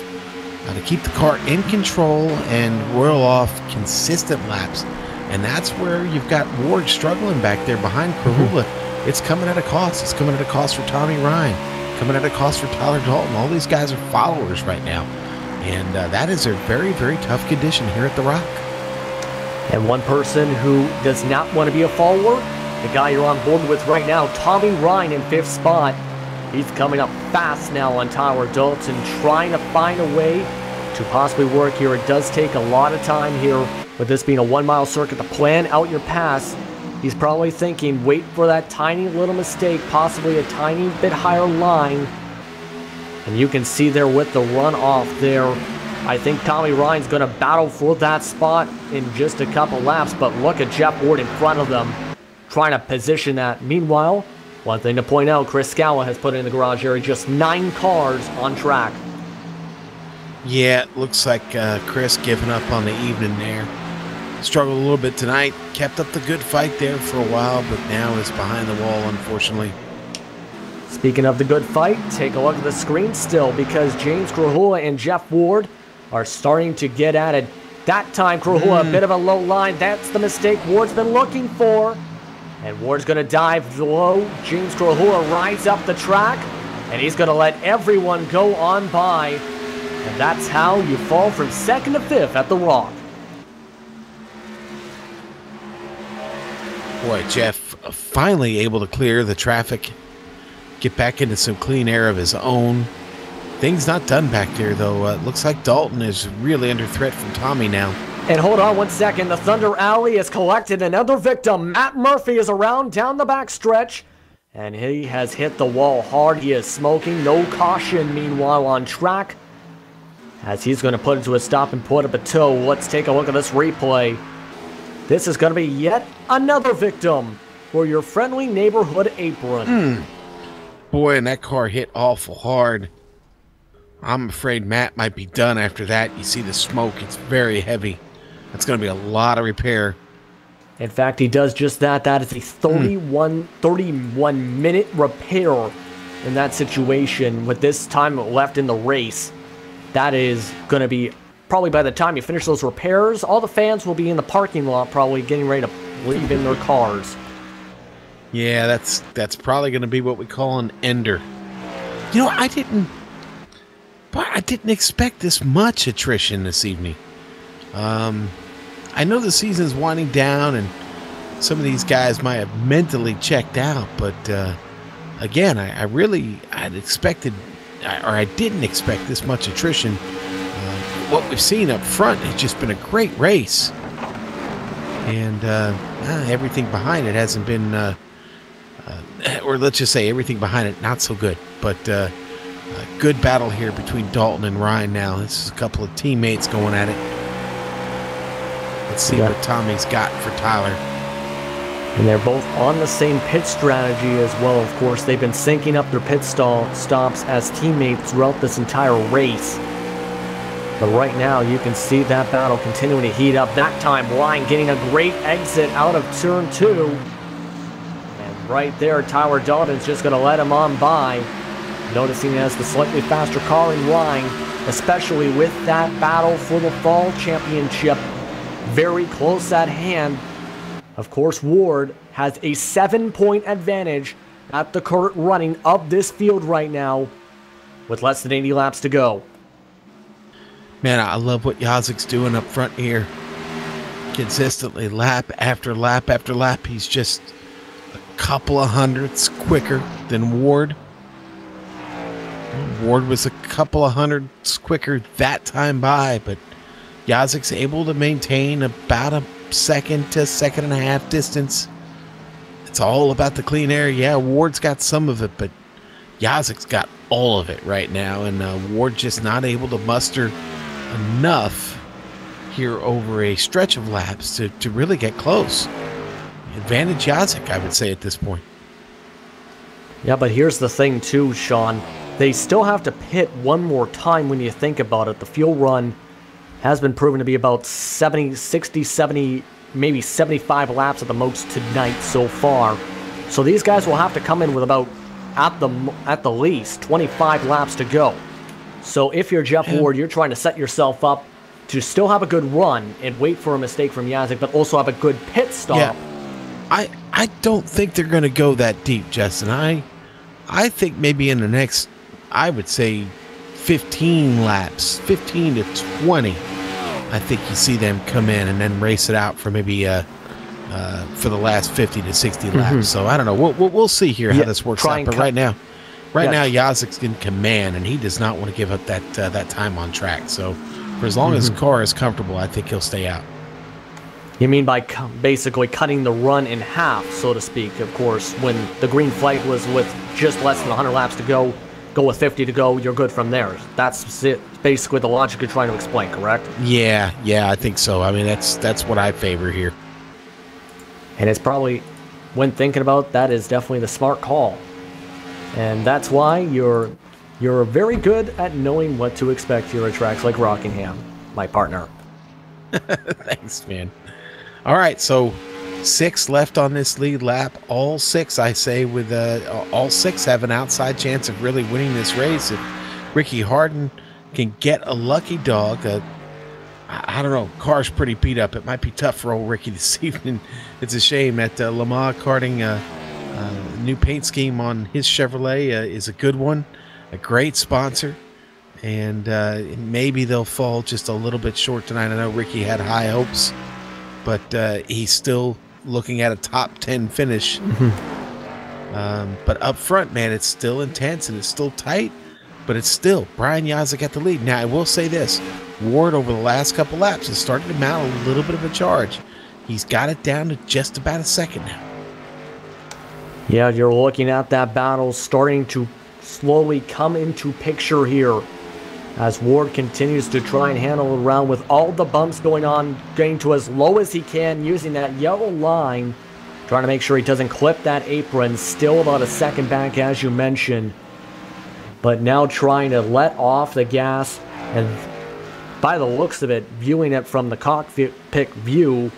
to keep the car in control and roil off consistent laps. And that's where you've got Ward struggling back there behind Krahula. It's coming at a cost. It's coming at a cost for Tommy Ryan, coming at a cost for Tyler Dalton. All these guys are followers right now. And that is a very, very tough condition here at the Rock. And one person who does not want to be a follower, the guy you're on board with right now, Tommy Ryan in fifth spot. He's coming up fast now on Tyler Dalton, trying to find a way to possibly work here. It does take a lot of time here, with this being a 1 mile circuit, to plan out your pass. He's probably thinking, wait for that tiny little mistake, possibly a tiny bit higher line. And you can see there with the runoff there, I think Tommy Ryan's going to battle for that spot in just a couple laps. But look at Jeff Ward in front of them, trying to position that. Meanwhile, one thing to point out, Chris Scala has put in the garage area just 9 cars on track. Yeah, it looks like Chris giving up on the evening there. Struggled a little bit tonight, kept up the good fight there for a while, but now is behind the wall, unfortunately. Speaking of the good fight, take a look at the screen still, because James Krahula and Jeff Ward are starting to get at it. That time, Krahula, a bit of a low line. That's the mistake Ward's been looking for. And Ward's going to dive low. James Krahula rides up the track, and he's going to let everyone go on by. And that's how you fall from second to fifth at the Rock. Boy, Jeff finally able to clear the traffic, get back into some clean air of his own. Things not done back there, though. Looks like Dalton is really under threat from Tommy now. And hold on 1 second. The Thunder Alley has collected another victim. Matt Murphy is around down the back stretch, and he has hit the wall hard. He is smoking. No caution, meanwhile, on track, as he's going to put it to a stop and put up a toe. Let's take a look at this replay. This is going to be yet another victim for your friendly neighborhood apron. Boy, and that car hit awful hard. I'm afraid Matt might be done after that. You see the smoke. It's very heavy. That's going to be a lot of repair. In fact, he does just that. That is a 31-minute repair in that situation with this time left in the race. That is going to be probably by the time you finish those repairs, all the fans will be in the parking lot probably getting ready to leave in their cars. Yeah, that's probably going to be what we call an ender. You know, I didn't expect this much attrition this evening. I know the season's winding down and some of these guys might have mentally checked out, but again, I'd expected, or I didn't expect this much attrition. What we've seen up front has just been a great race, and everything behind it hasn't been, or let's just say everything behind it not so good. But a good battle here between Dalton and Ryan now. This is a couple of teammates going at it. Let's see what Tommy's got for Tyler. And they're both on the same pit strategy as well, of course. They've been syncing up their pit stops as teammates throughout this entire race. But right now, you can see that battle continuing to heat up. That time, Ryan getting a great exit out of turn 2. And right there, Tyler Dalton's just going to let him on by. Noticing as the slightly faster car in line, especially with that battle for the fall championship very close at hand. Of course, Ward has a 7-point advantage at the current running of this field right now with less than 80 laps to go. Man, I love what Yazik's doing up front here. Consistently, lap after lap after lap. He's just a couple of hundredths quicker than Ward. Ward was a couple of hundredths quicker that time by, but Yazik's able to maintain about a second to second and a half distance. It's all about the clean air. Yeah, Ward's got some of it, but Yazik's got all of it right now, and Ward just not able to muster enough here over a stretch of laps to really get close. Advantage Yazik, I would say, at this point. Yeah, but here's the thing too, Sean. They still have to pit one more time when you think about it. The fuel run has been proven to be about 70, 60, 70, maybe 75 laps at the most tonight so far. So these guys will have to come in with about, at the least, 25 laps to go. So if you're Jeff Ward, you're trying to set yourself up to still have a good run and wait for a mistake from Yazik, but also have a good pit stop. Yeah. I don't think they're going to go that deep, Justin. I think maybe in the next, I would say, 15 laps, 15 to 20, I think you see them come in and then race it out for maybe for the last 50 to 60 laps. So I don't know. We'll see here how this works out. But right now, Yazik's in command, and he does not want to give up that time on track. So for as long as the car is comfortable, I think he'll stay out. You mean by basically cutting the run in half, so to speak, of course, when the green flag was with just less than 100 laps to go with 50 to go, you're good from there. That's it, basically the logic you're trying to explain, correct? Yeah, I think so. I mean, that's what I favor here. And it's probably, when thinking about that, is definitely the smart call. And that's why you're very good at knowing what to expect here at tracks like Rockingham, my partner. Thanks, man. All right, so 6 left on this lead lap. All 6, I say, with all 6 have an outside chance of really winning this race. If Ricky Harden can get a lucky dog, I don't know, car's pretty beat up. It might be tough for old Ricky this evening. It's a shame that Lamar Karting new paint scheme on his Chevrolet is a good one, a great sponsor, and maybe they'll fall just a little bit short tonight. I know Ricky had high hopes, but he's still looking at a top 10 finish. But up front, man, it's still intense and it's still tight, but it's still Brian Yazik at the lead. Now, I will say this. Ward, over the last couple laps, has started to mount a little bit of a charge. He's got it down to just about a second now. Yeah, you're looking at that battle starting to slowly come into picture here as Ward continues to try and handle it around with all the bumps going on, getting to as low as he can, using that yellow line, trying to make sure he doesn't clip that apron. Still about a second back, as you mentioned, but now trying to let off the gas, and by the looks of it, viewing it from the cockpit view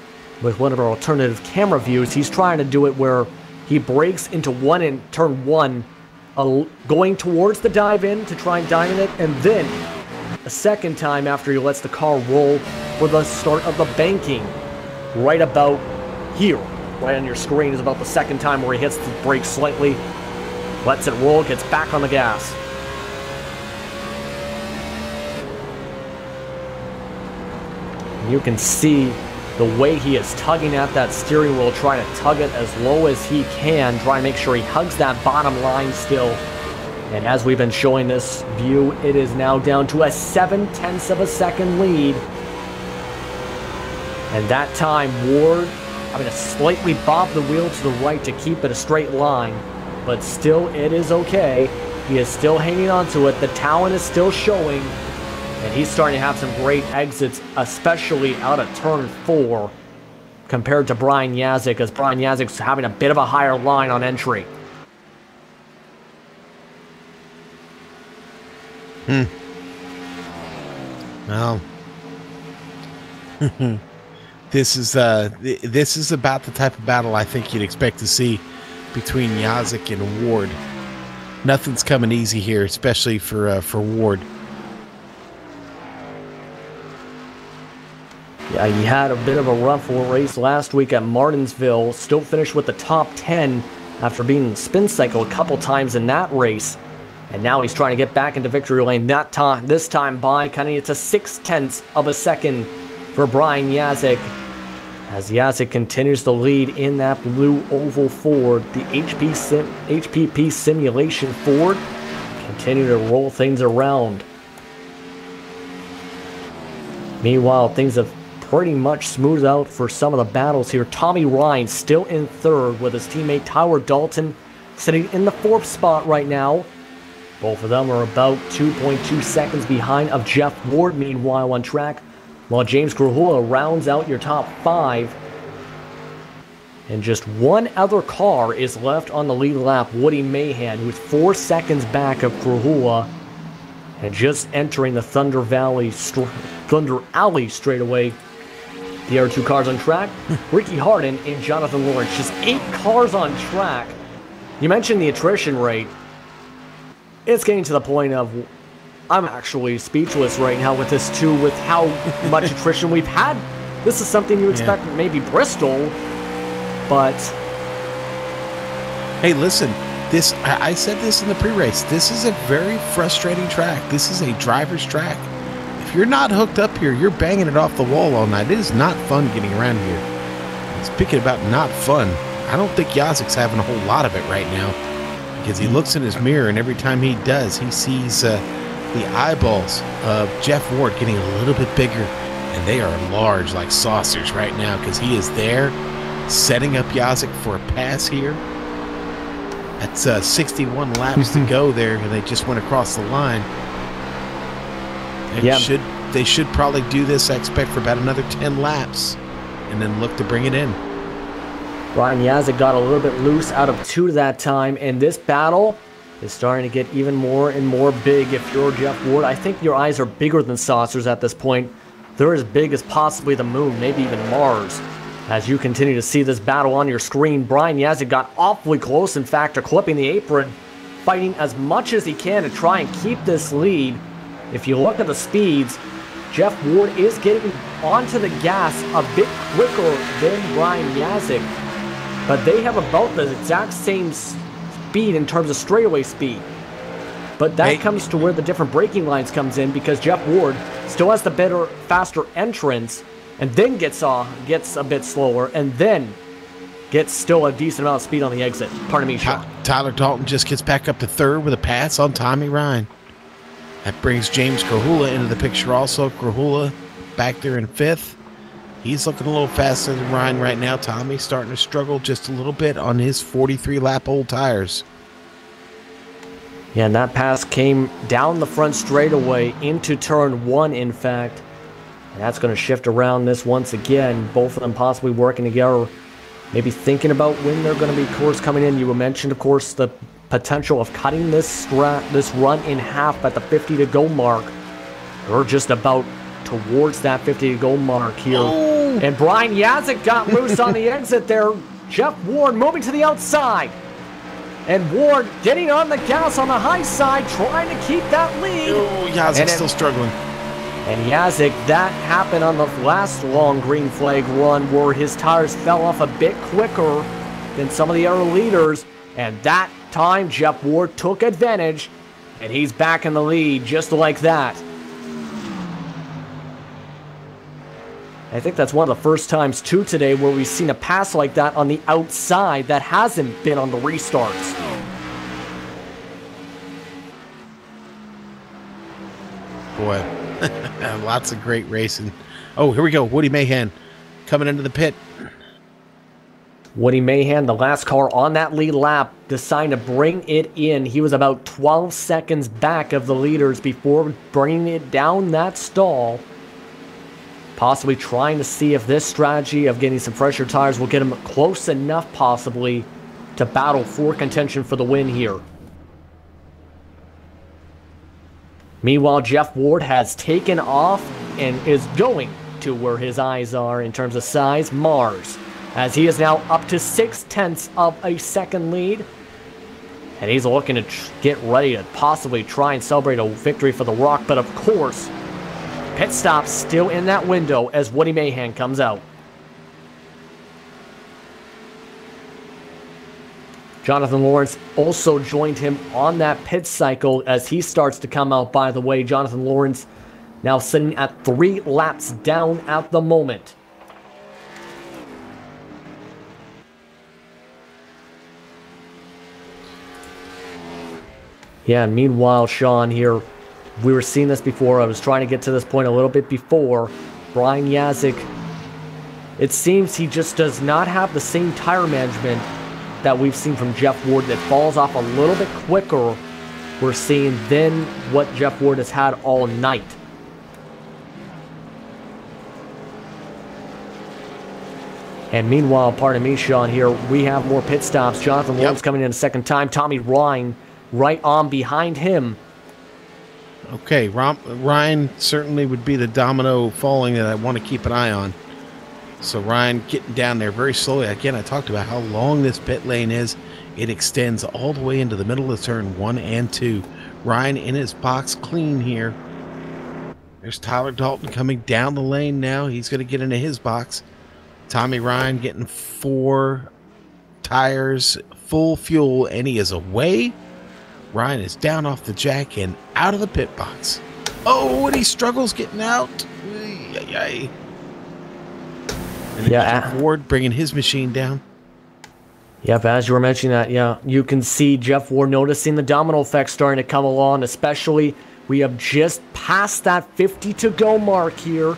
with one of our alternative camera views, he's trying to do it where he breaks into turn one, going towards the dive-in to try and dive in it, and then a second time after he lets the car roll for the start of the banking. Right about here, right on your screen, is about the second time where he hits the brake slightly, lets it roll, gets back on the gas. You can see The way he is tugging at that steering wheel, trying to tug it as low as he can, trying to make sure he hugs that bottom line still. And as we've been showing this view, it is now down to a 0.7 of a second lead. And that time, Ward having to slightly bob the wheel to the right to keep it a straight line. But still, it is okay. He is still hanging on to it. The talent is still showing. And he's starting to have some great exits, especially out of turn 4, compared to Brian Yazik, as Brian Yazik's having a bit of a higher line on entry. Well, this is about the type of battle I think you'd expect to see between Yazik and Ward. Nothing's coming easy here, especially for Ward. Yeah, he had a bit of a rough race last week at Martinsville. Still finished with the top 10 after being in the spin cycle a couple times in that race. And now he's trying to get back into victory lane. This time by kind of, it's a 0.6 of a second for Brian Yazik, as Yazik continues to lead in that blue oval Ford. The HPP Simulation Ford continue to roll things around. Meanwhile, things have pretty much smoothed out for some of the battles here. Tommy Ryan still in third, with his teammate Tyler Dalton sitting in the 4th spot right now. Both of them are about 2.2 seconds behind of Jeff Ward, meanwhile, on track, while James Krahula rounds out your top 5. And just one other car is left on the lead lap, Woody Mahan, who's 4 seconds back of Krahula, and just entering the Thunder Alley straightaway. The other 2 cars on track, Ricky Harden and Jonathan Lawrence. Just 8 cars on track. You mentioned the attrition rate. It's getting to the point of, I'm actually speechless right now with this too, with how much attrition we've had. This is something you expect maybe Bristol, but... Hey, listen, I said this in the pre-race. This is a very frustrating track. This is a driver's track. If you're not hooked up here, you're banging it off the wall all night. It is not fun getting around here. And speaking about not fun, I don't think Yazik's having a whole lot of it right now, because he looks in his mirror, and every time he does, he sees the eyeballs of Jeff Ward getting a little bit bigger, and they are large like saucers right now, because he is there setting up Yazik for a pass here. That's 61 laps to go there, and they just went across the line. They should probably do this, I expect, for about another 10 laps, and then look to bring it in. Brian Yazik got a little bit loose out of 2 that time, and this battle is starting to get even more and more big. If you're Jeff Ward, I think your eyes are bigger than saucers at this point. They're as big as possibly the moon, maybe even Mars. As you continue to see this battle on your screen, Brian Yazik got awfully close, in fact, to clipping the apron, fighting as much as he can to try and keep this lead. If you look at the speeds, Jeff Ward is getting onto the gas a bit quicker than Brian Yazik. But they have about the exact same speed in terms of straightaway speed. But that comes to where the different braking lines comes in, because Jeff Ward still has the better, faster entrance, and then gets a bit slower, and then gets still a decent amount of speed on the exit. Pardon me, Sean. Tyler Dalton just gets back up to 3rd with a pass on Tommy Ryan. That brings James Krahula into the picture also. Krahula back there in 5th. He's looking a little faster than Ryan right now. Tommy's starting to struggle just a little bit on his 43-lap old tires. Yeah, and that pass came down the front straightaway into turn 1, in fact. And that's going to shift around this once again. Both of them possibly working together, maybe thinking about when they're going to be course coming in. You mentioned, of course, the potential of cutting this run in half at the 50 to go mark. They're just about towards that 50 to go mark here. Oh. And Brian Yazik got loose on the exit there. Jeff Ward moving to the outside. And Ward getting on the gas on the high side, trying to keep that lead. Oh, Yazik's still struggling. And Yazik, that happened on the last long green flag run, where his tires fell off a bit quicker than some of the other leaders. And that time, Jeff Ward took advantage, and he's back in the lead just like that. I think that's one of the first times, too, today where we've seen a pass like that on the outside that hasn't been on the restarts. Boy, lots of great racing. Oh, here we go. Woody Mahan coming into the pit. Woody Mahan, the last car on that lead lap, deciding to bring it in. He was about 12 seconds back of the leaders before bringing it down that stall. Possibly trying to see if this strategy of getting some fresher tires will get him close enough possibly to battle for contention for the win here. Meanwhile, Jeff Ward has taken off and is going to where his eyes are in terms of size, Mars, as he is now up to 0.6 of a second lead. And he's looking to get ready to possibly try and celebrate a victory for the Rock, but of course, pit stop still in that window as Woody Mahan comes out. Jonathan Lawrence also joined him on that pit cycle as he starts to come out, by the way. Jonathan Lawrence now sitting at 3 laps down at the moment. Yeah, meanwhile, Sean, here, we were seeing this before. I was trying to get to this point a little bit before. Brian Yazik, it seems he just does not have the same tire management that we've seen from Jeff Ward, that falls off a little bit quicker, we're seeing, than what Jeff Ward has had all night. And meanwhile, pardon me, Sean, here, we have more pit stops. Jonathan Lawrence coming in a second time. Tommy Ryan right on behind him. Okay, Ryan certainly would be the domino falling that I want to keep an eye on. So Ryan getting down there very slowly. Again, I talked about how long this pit lane is. It extends all the way into the middle of turn 1 and 2. Ryan in his box clean here. There's Tyler Dalton coming down the lane now. He's going to get into his box. Tommy Ryan getting 4 tires, full fuel, and he is away. Ryan is down off the jack and out of the pit box. Oh, and he struggles getting out. And Jeff Ward bringing his machine down. Yep, as you were mentioning that, yeah, you can see Jeff Ward noticing the domino effect starting to come along, especially we have just passed that 50 to go mark here.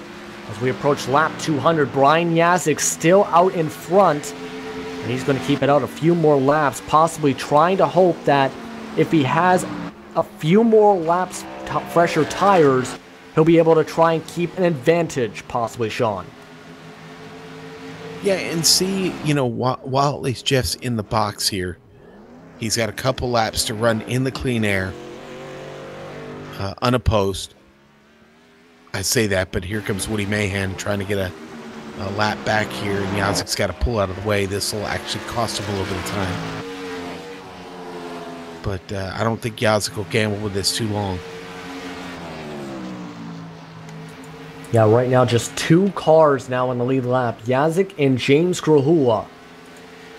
As we approach lap 200, Brian Yazik still out in front, and he's going to keep it out a few more laps, possibly trying to hope that if he has a few more laps, fresher tires, he'll be able to try and keep an advantage, possibly, Sean. Yeah, and see, you know, while at least Jeff's in the box here, he's got a couple laps to run in the clean air, unopposed. I say that, but here comes Woody Mahan trying to get a lap back here, and Yazik's got to pull out of the way. This will actually cost him a little bit of time. But I don't think Yazik will gamble with this too long. Yeah, right now just 2 cars now in the lead lap. Yazik and James Krahula.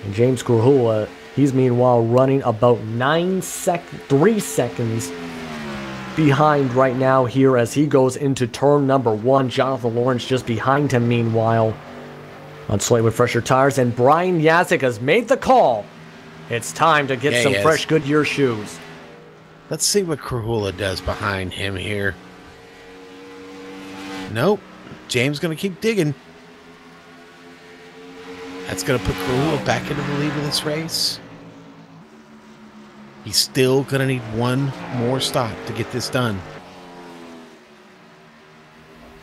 And James Krahula, he's meanwhile running about 3 seconds behind right now here as he goes into turn number 1. Jonathan Lawrence just behind him meanwhile on slightly with fresher tires. And Brian Yazik has made the call. It's time to get some fresh Goodyear shoes. Let's see what Krahula does behind him here. Nope. James going to keep digging. That's going to put Krahula back into the lead of this race. He's still going to need 1 more stop to get this done.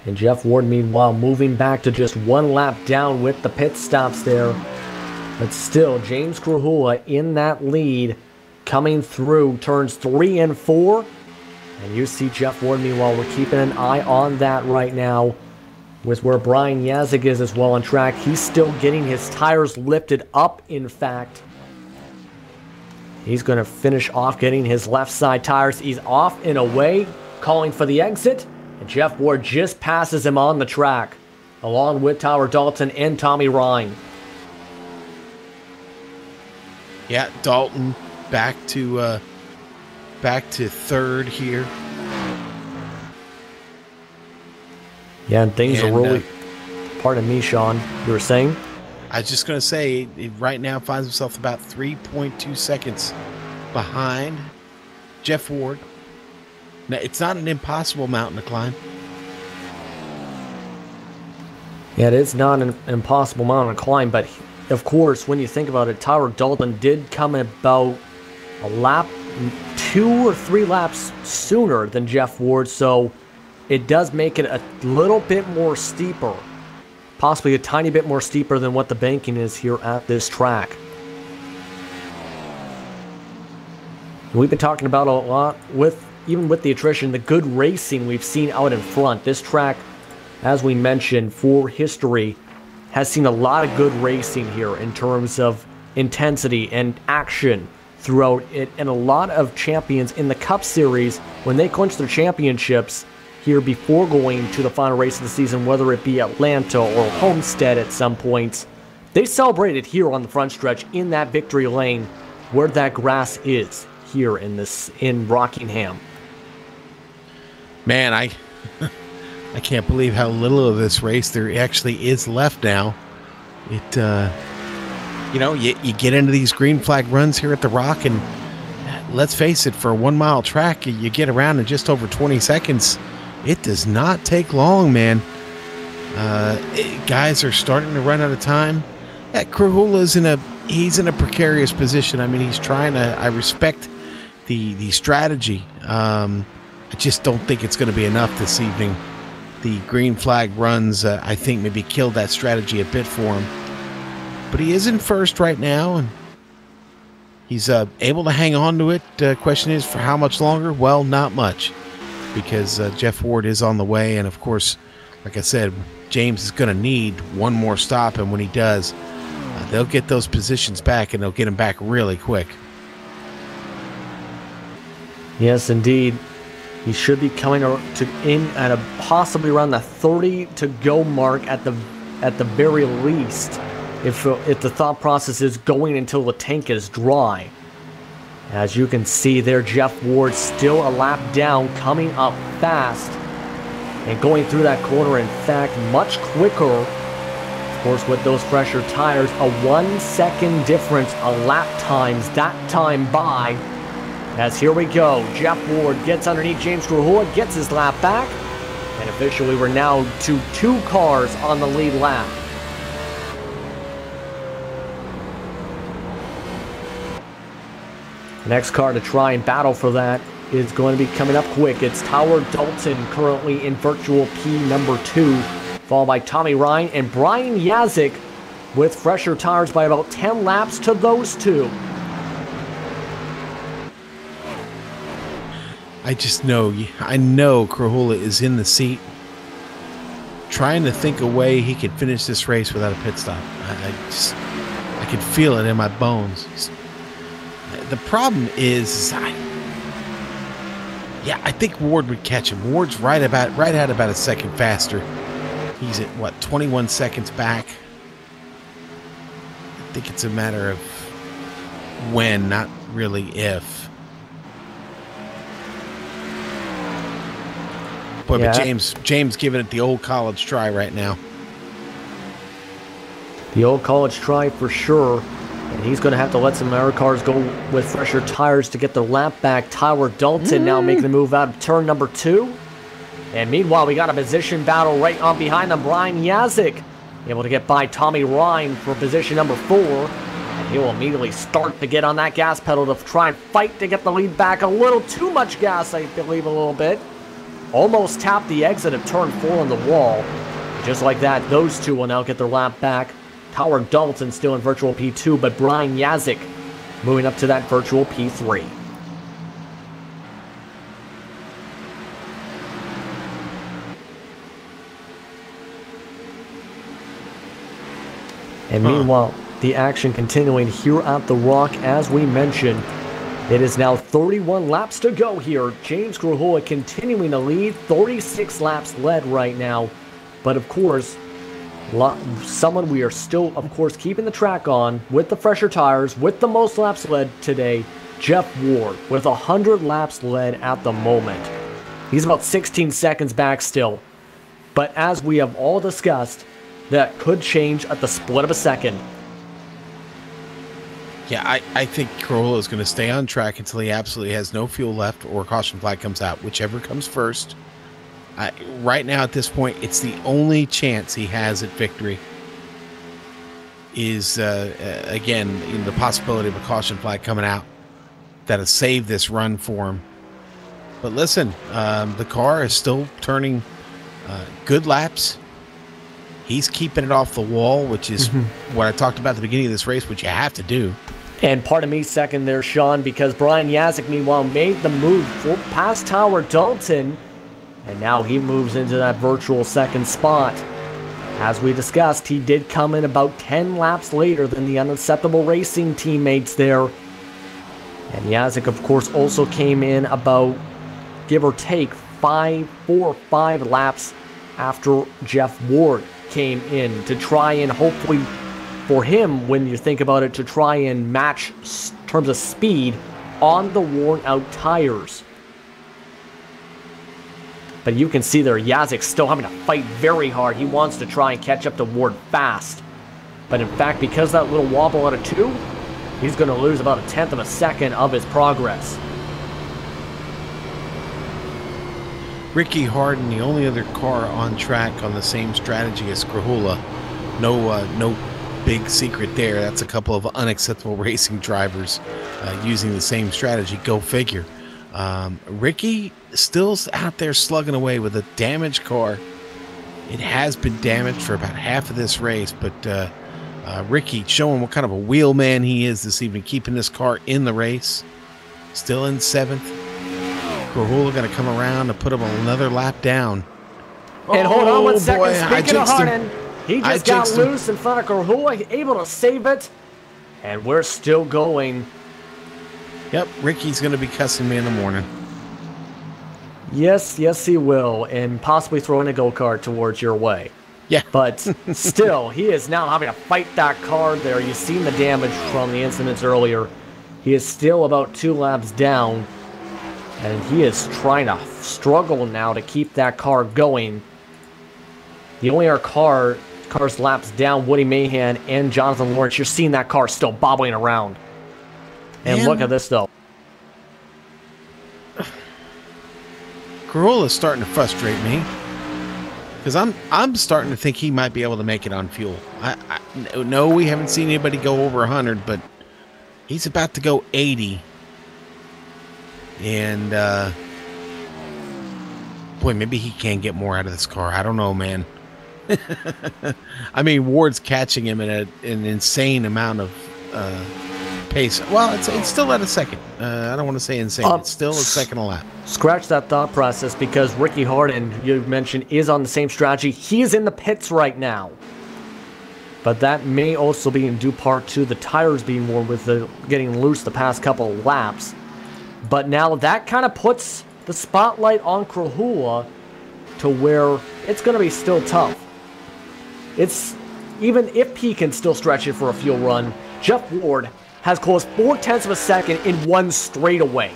And Jeff Ward, meanwhile, moving back to just 1 lap down with the pit stops there. But still, James Krahula in that lead, coming through turns 3 and 4. And you see Jeff Ward, meanwhile, we're keeping an eye on that right now with where Brian Yazik is as well on track. He's still getting his tires lifted up, in fact. He's going to finish off getting his left side tires. He's off and away, calling for the exit. And Jeff Ward just passes him on the track, along with Tyler Dalton and Tommy Ryan. Yeah, Dalton back to third here. Yeah, and things are really... Pardon me, Sean. You were saying? I was just going to say, he right now finds himself about 3.2 seconds behind Jeff Ward. Now, it's not an impossible mountain to climb. Yeah, it is not an impossible mountain to climb, but of course, when you think about it, Tyler Dalton did come about a lap, 2 or 3 laps sooner than Jeff Ward, so it does make it a little bit more steeper, possibly a tiny bit more steeper than what the banking is here at this track. We've been talking about a lot even with the attrition, the good racing we've seen out in front. This track, as we mentioned, for history, has seen a lot of good racing here in terms of intensity and action throughout it, and a lot of champions in the Cup Series, when they clinch their championships here before going to the final race of the season, whether it be Atlanta or Homestead at some points, they celebrated here on the front stretch in that victory lane where that grass is here in Rockingham. Man, I can't believe how little of this race there actually is left now. You get into these green flag runs here at the Rock, and let's face it, for a 1 mile track, you get around in just over 20 seconds. It does not take long, man. Guys are starting to run out of time. Krahula's he's in a precarious position. I mean, he's trying to. I respect the strategy. I just don't think it's going to be enough this evening. The green flag runs, I think, maybe killed that strategy a bit for him. But he is in first right now, and he's able to hang on to it. Question is, for how much longer? Well, not much, because Jeff Ward is on the way, and of course, like I said, James is going to need one more stop, and when he does, they'll get those positions back, and they'll get him back really quick. Yes, indeed. He should be coming in at possibly around the 30 to go mark at the very least, if the thought process is going until the tank is dry. As you can see there, Jeff Ward still a lap down, coming up fast and going through that corner, in fact, much quicker. Of course, with those fresher tires, a 1 second difference, a lap times that time by. As here we go, Jeff Ward gets underneath James Krahula, gets his lap back, and officially we're now to 2 cars on the lead lap. The next car to try and battle for that is going to be coming up quick. It's Tyler Dalton, currently in virtual P number 2, followed by Tommy Ryan and Brian Yazik with fresher tires by about 10 laps to those two. I know Krahula is in the seat, trying to think a way he could finish this race without a pit stop. I could feel it in my bones. The problem is, I think Ward would catch him. Ward's right at about a second faster. He's at, 21 seconds back. I think it's a matter of when, not really if. Boy, yeah. But James giving it the old college try right now. The old college try for sure. And he's going to have to let some other cars go with fresher tires to get the lap back. Tyler Dalton now making the move out of turn number 2. And meanwhile, we got a position battle right on behind them. Brian Yazik able to get by Tommy Ryan for position number 4. And he will immediately start to get on that gas pedal to try and fight to get the lead back. A little too much gas, I believe, a little bit. Almost tapped the exit of turn 4 on the wall. Just like that, those two will now get their lap back. Tyler Dalton still in virtual P2, but Brian Yazik moving up to that virtual P3. And meanwhile, the action continuing here at the Rock, as we mentioned. It is now 31 laps to go here. James Krahula continuing to lead, 36 laps led right now. But of course, someone we are still, of course, keeping the track on with the fresher tires, with the most laps led today, Jeff Ward, with 100 laps led at the moment. He's about 16 seconds back still. But as we have all discussed, that could change at the split of a second. Yeah, I think Corolla is going to stay on track until he absolutely has no fuel left or caution flag comes out, whichever comes first. Right now, at this point, it's the only chance he has at victory is, again, in the possibility of a caution flag coming out that'll save this run for him. But listen, the car is still turning good laps. He's keeping it off the wall, which is what I talked about at the beginning of this race, which you have to do. And pardon me second there, Sean, because Brian Yazik, meanwhile, made the move past Tower Dalton, and now he moves into that virtual second spot. As we discussed, he did come in about 10 laps later than the Unacceptable Racing teammates there. And Yazik, of course, also came in about, give or take, 4 or 5 laps after Jeff Ward came in to try and hopefully, for him, when you think about it, to try and match in terms of speed on the worn-out tires. But you can see there, Yazik still having to fight very hard. He wants to try and catch up to Ward fast. But in fact, because that little wobble out of 2, he's going to lose about 1/10 of a second of his progress. Ricky Harden, the only other car on track on the same strategy as Krahula. No big secret there. That's a couple of Unacceptable Racing drivers using the same strategy. Go figure. Ricky still out there slugging away with a damaged car. It has been damaged for about half of this race, but Ricky showing what kind of a wheelman he is this evening, keeping this car in the race. Still in 7th. Krahula going to come around and put him another lap down. And hold on 1 second. Boy, Speaking of Harden, he just got loose in front of Krahula, able to save it. And we're still going. Yep, Ricky's going to be cussing me in the morning. Yes, he will, and possibly throwing a go-kart towards your way. Yeah. But still, he is now having to fight that car there. You've seen the damage from the incidents earlier. He is still about 2 laps down, and he is trying to struggle now to keep that car going. The only other cars laps down, Woody Mahan and Jonathan Lawrence. You're seeing that car still bobbling around. And look at this, though. Corolla's starting to frustrate me because I'm starting to think he might be able to make it on fuel. No, we haven't seen anybody go over 100, but he's about to go 80. And boy, maybe he can get more out of this car. I don't know, man. I mean, Ward's catching him at an insane amount of pace. Well, it's still at a second. I don't want to say insane. It's still a second a lap. Scratch that thought process, because Ricky Harden, you mentioned, is on the same strategy. He is in the pits right now. But that may also be in due part to the tires being worn with the getting loose the past couple of laps. But now that kind of puts the spotlight on Krahula to where it's going to be still tough. It's even if he can still stretch it for a fuel run, Jeff Ward has closed 0.4 of a second in one straightaway.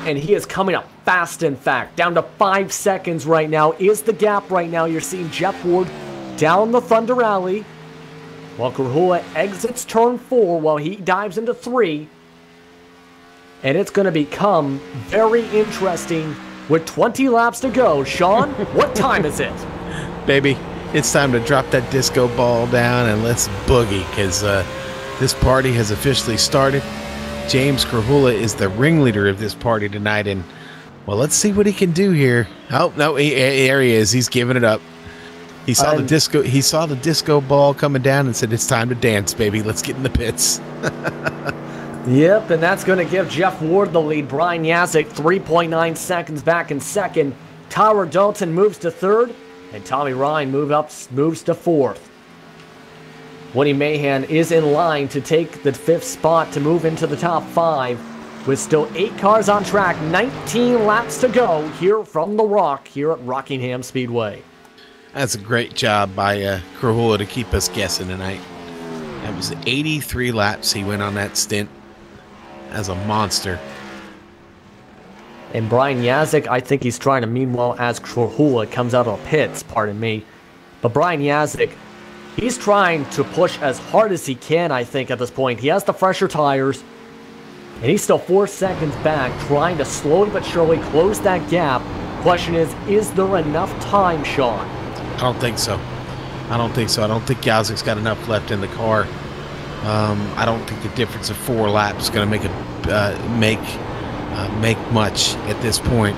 And he is coming up fast, in fact. Down to 5 seconds right now is the gap right now. You're seeing Jeff Ward down the Thunder Alley, while Krahula exits turn 4 while he dives into 3. And it's going to become very interesting with 20 laps to go. Sean, what time is it? Baby, it's time to drop that disco ball down and let's boogie, because this party has officially started. James Krahula is the ringleader of this party tonight, and well, let's see what he can do here. Oh no, there he is. He's giving it up. He saw the disco. He saw the disco ball coming down and said, "It's time to dance, baby. Let's get in the pits." Yep, and that's going to give Jeff Ward the lead. Brian Yazik 3.9 seconds back in second. Tyler Dalton moves to third, and Tommy Ryan moves to fourth. Woody Mahan is in line to take the 5th spot to move into the top 5, with still 8 cars on track, 19 laps to go here from the Rock here at Rockingham Speedway. That's a great job by Krahula to keep us guessing tonight. That was 83 laps he went on that stint as a monster. And Brian Yazik, I think he's trying to, meanwhile, as Krahula comes out of the pits, pardon me. But Brian Yazik, he's trying to push as hard as he can, I think, at this point. He has the fresher tires, and he's still 4 seconds back, trying to slowly but surely close that gap. Question is there enough time, Sean? I don't think so. I don't think Yazik's got enough left in the car. I don't think the difference of 4 laps is going to make much at this point.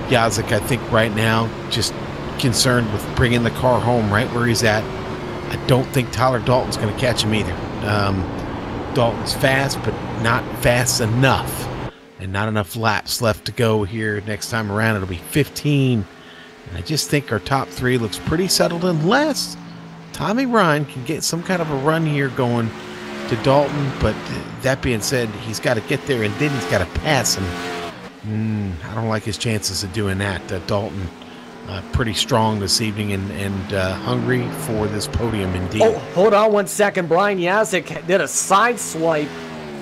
Yazik, I think right now, just concerned with bringing the car home right where he's at. I don't think Tyler Dalton's going to catch him either. Dalton's fast, but not fast enough, and not enough laps left to go here. Next time around, it'll be 15. And I just think our top 3 looks pretty settled, unless Tommy Ryan can get some kind of a run here going to Dalton. But that being said, he's got to get there, and then he's got to pass him. I don't like his chances of doing that. Dalton, pretty strong this evening and hungry for this podium indeed. Oh, hold on 1 second. Brian Yazik did a side swipe,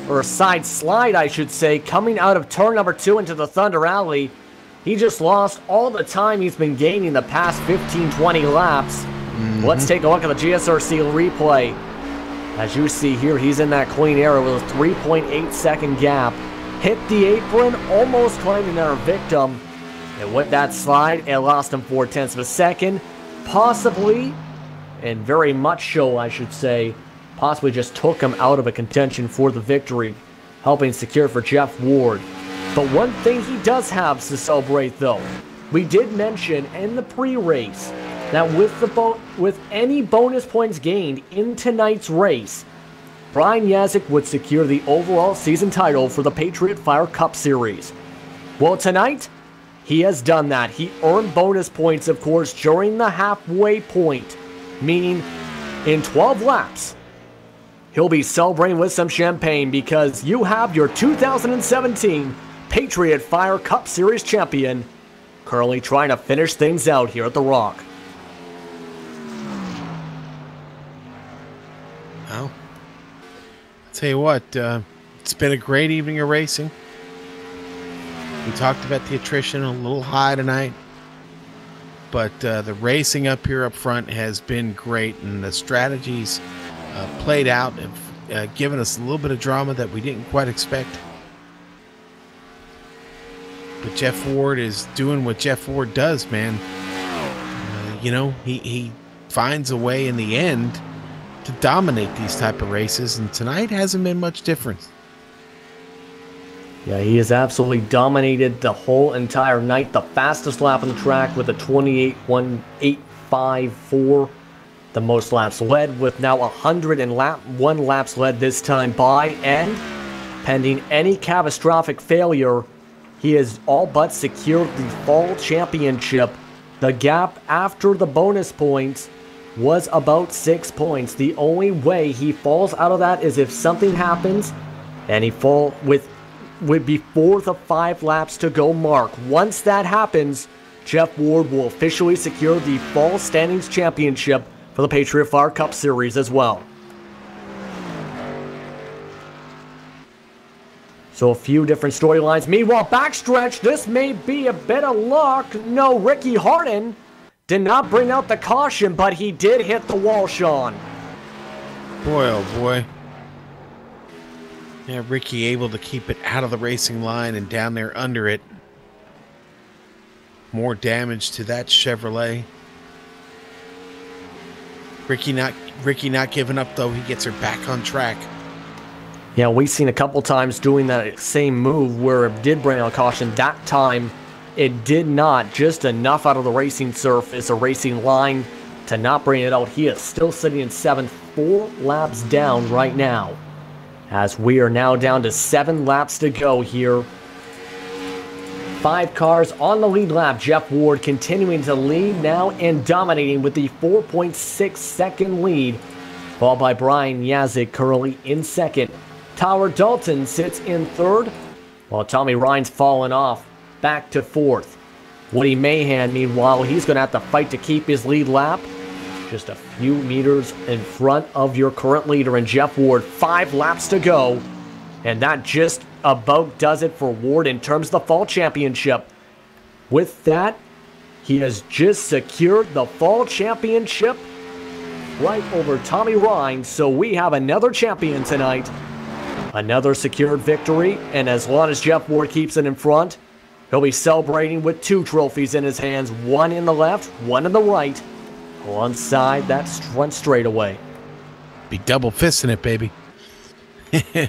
or a side slide, I should say, coming out of turn number 2 into the Thunder Alley. He just lost all the time he's been gaining the past 15-20 laps. Let's take a look at the GSRC replay. As you see here, he's in that clean area with a 3.8 second gap. Hit the apron, almost claiming our victim. And with that slide, it lost him 0.4 of a second. Possibly, and very much so, I should say, possibly just took him out of a contention for the victory, helping secure for Jeff Ward. But one thing he does have to celebrate, though, we did mention in the pre-race that with any bonus points gained in tonight's race, Brian Yazik would secure the overall season title for the Patriot Fire Cup Series. Well, tonight, he has done that. He earned bonus points, of course, during the halfway point, meaning in 12 laps, he'll be celebrating with some champagne because you have your 2017 Patriot Fire Cup Series champion currently trying to finish things out here at The Rock. Well, I'll tell you what, it's been a great evening of racing. We talked about the attrition a little high tonight, but the racing up here up front has been great, and the strategies played out have given us a little bit of drama that we didn't quite expect. But Jeff Ward is doing what Jeff Ward does, man. He finds a way in the end to dominate these type of races, and tonight hasn't been much different. Yeah, he has absolutely dominated the whole entire night. The fastest lap on the track with a 28.185.4. The most laps led with now 101 laps led this time by, and pending any catastrophic failure, he has all but secured the fall championship. The gap after the bonus points was about 6 points. The only way he falls out of that is if something happens and he fall with before the 5 laps to go mark. Once that happens, Jeff Ward will officially secure the fall standings championship for the Patriot Fire Cup Series as well. So a few different storylines. Meanwhile, backstretch, this may be a bit of luck. No, Ricky Harden did not bring out the caution, but he did hit the wall, Sean. Boy, oh boy. Yeah, Ricky able to keep it out of the racing line and down there under it. More damage to that Chevrolet. Ricky not giving up, though. He gets her back on track. Yeah, we've seen a couple times doing that same move where it did bring out caution. That time, it did not. Just enough out of the racing surface, a racing line, to not bring it out. He is still sitting in 7th, 4 laps down right now. As we are now down to 7 laps to go here. 5 cars on the lead lap. Jeff Ward continuing to lead now and dominating with the 4.6 second lead. Followed by Brian Yazik currently in 2nd. Tyler Dalton sits in 3rd, while Tommy Ryan's fallen off back to 4th. Woody Mahan, meanwhile, he's going to have to fight to keep his lead lap. Just a few meters in front of your current leader in Jeff Ward. 5 laps to go, and that just about does it for Ward in terms of the fall championship. With that, he has just secured the fall championship right over Tommy Ryan. So we have another champion tonight. Another secured victory. And as long as Jeff Ward keeps it in front, he'll be celebrating with 2 trophies in his hands. One in the left, one in the right. Alongside that front straightaway. Be double fisting it, baby.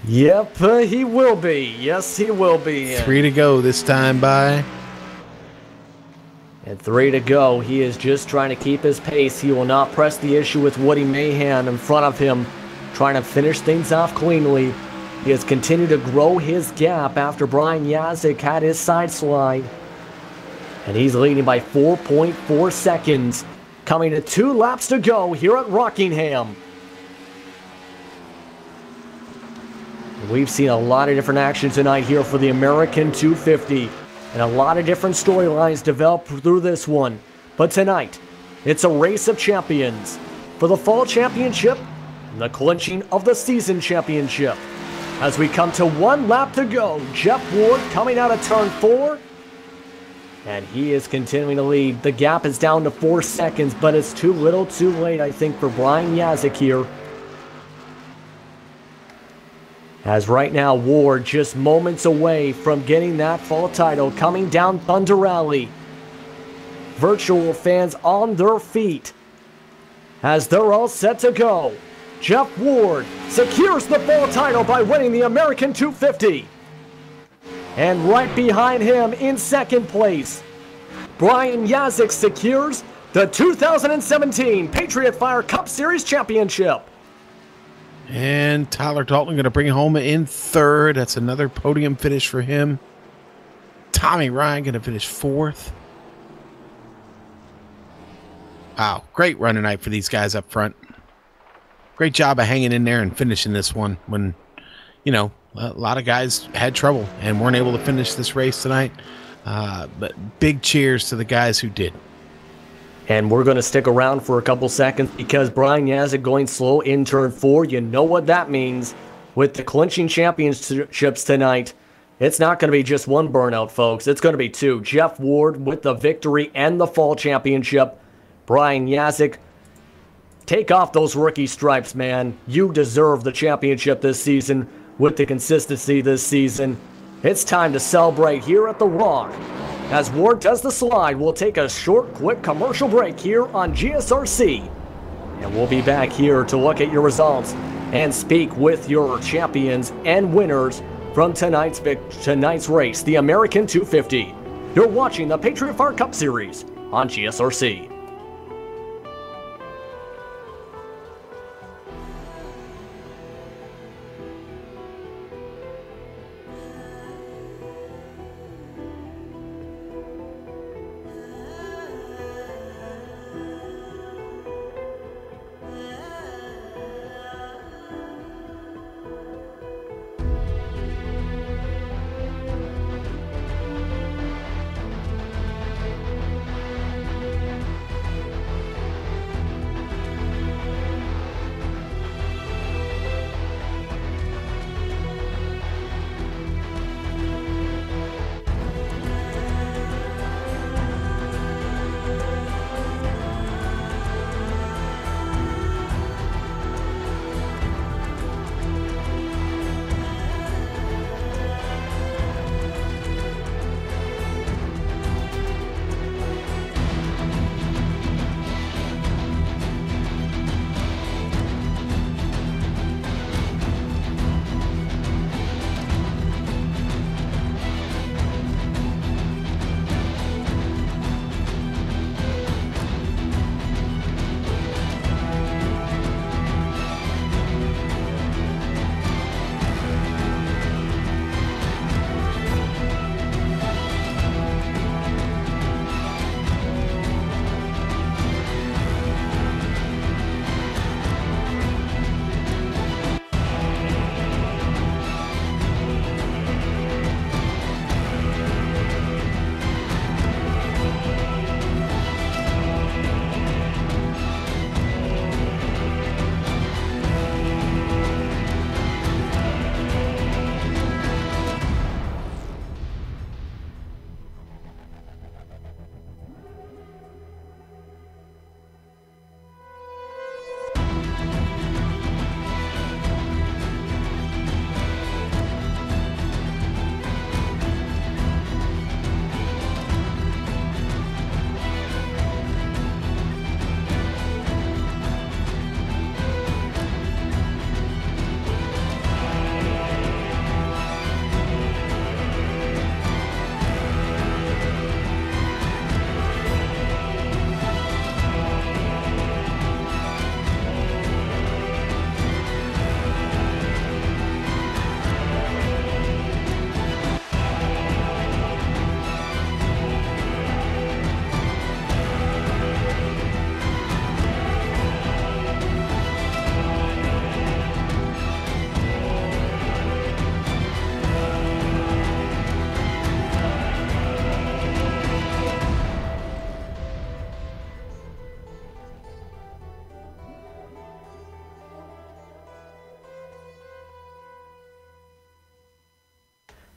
Yep, he will be. Yes, he will be. 3 to go this time by. And 3 to go. He is just trying to keep his pace. He will not press the issue with Woody Mahan in front of him, trying to finish things off cleanly. He has continued to grow his gap after Brian Yazik had his side slide. And he's leading by 4.4 seconds. Coming to 2 laps to go here at Rockingham. We've seen a lot of different action tonight here for the American 250. And a lot of different storylines develop through this one. But tonight, it's a race of champions for the fall championship and the clinching of the season championship. As we come to 1 lap to go, Jeff Ward coming out of turn 4. And he is continuing to lead. The gap is down to 4 seconds, but it's too little too late, I think, for Brian Yazik here. As right now, Ward just moments away from getting that fall title, coming down Thunder Alley. Virtual fans on their feet as they're all set to go. Jeff Ward secures the fall title by winning the American 250. And right behind him in second place, Brian Yazik secures the 2017 Patriot Fire Cup Series Championship. And Tyler Dalton going to bring it home in 3rd. That's another podium finish for him. Tommy Ryan going to finish 4th. Wow, great run tonight for these guys up front. Great job of hanging in there and finishing this one when, you know, a lot of guys had trouble and weren't able to finish this race tonight. But big cheers to the guys who did. And we're going to stick around for a couple seconds because Brian Yazik going slow in turn 4. You know what that means. With the clinching championships tonight, it's not going to be just 1 burnout, folks. It's going to be 2. Jeff Ward with the victory and the fall championship. Brian Yazik, take off those rookie stripes, man. You deserve the championship this season with the consistency this season. It's time to celebrate here at The Rock. As Ward does the slide, we'll take a short, quick commercial break here on GSRC. And we'll be back here to look at your results and speak with your champions and winners from tonight's race, the American 250. You're watching the Patriot Fire Cup Series on GSRC.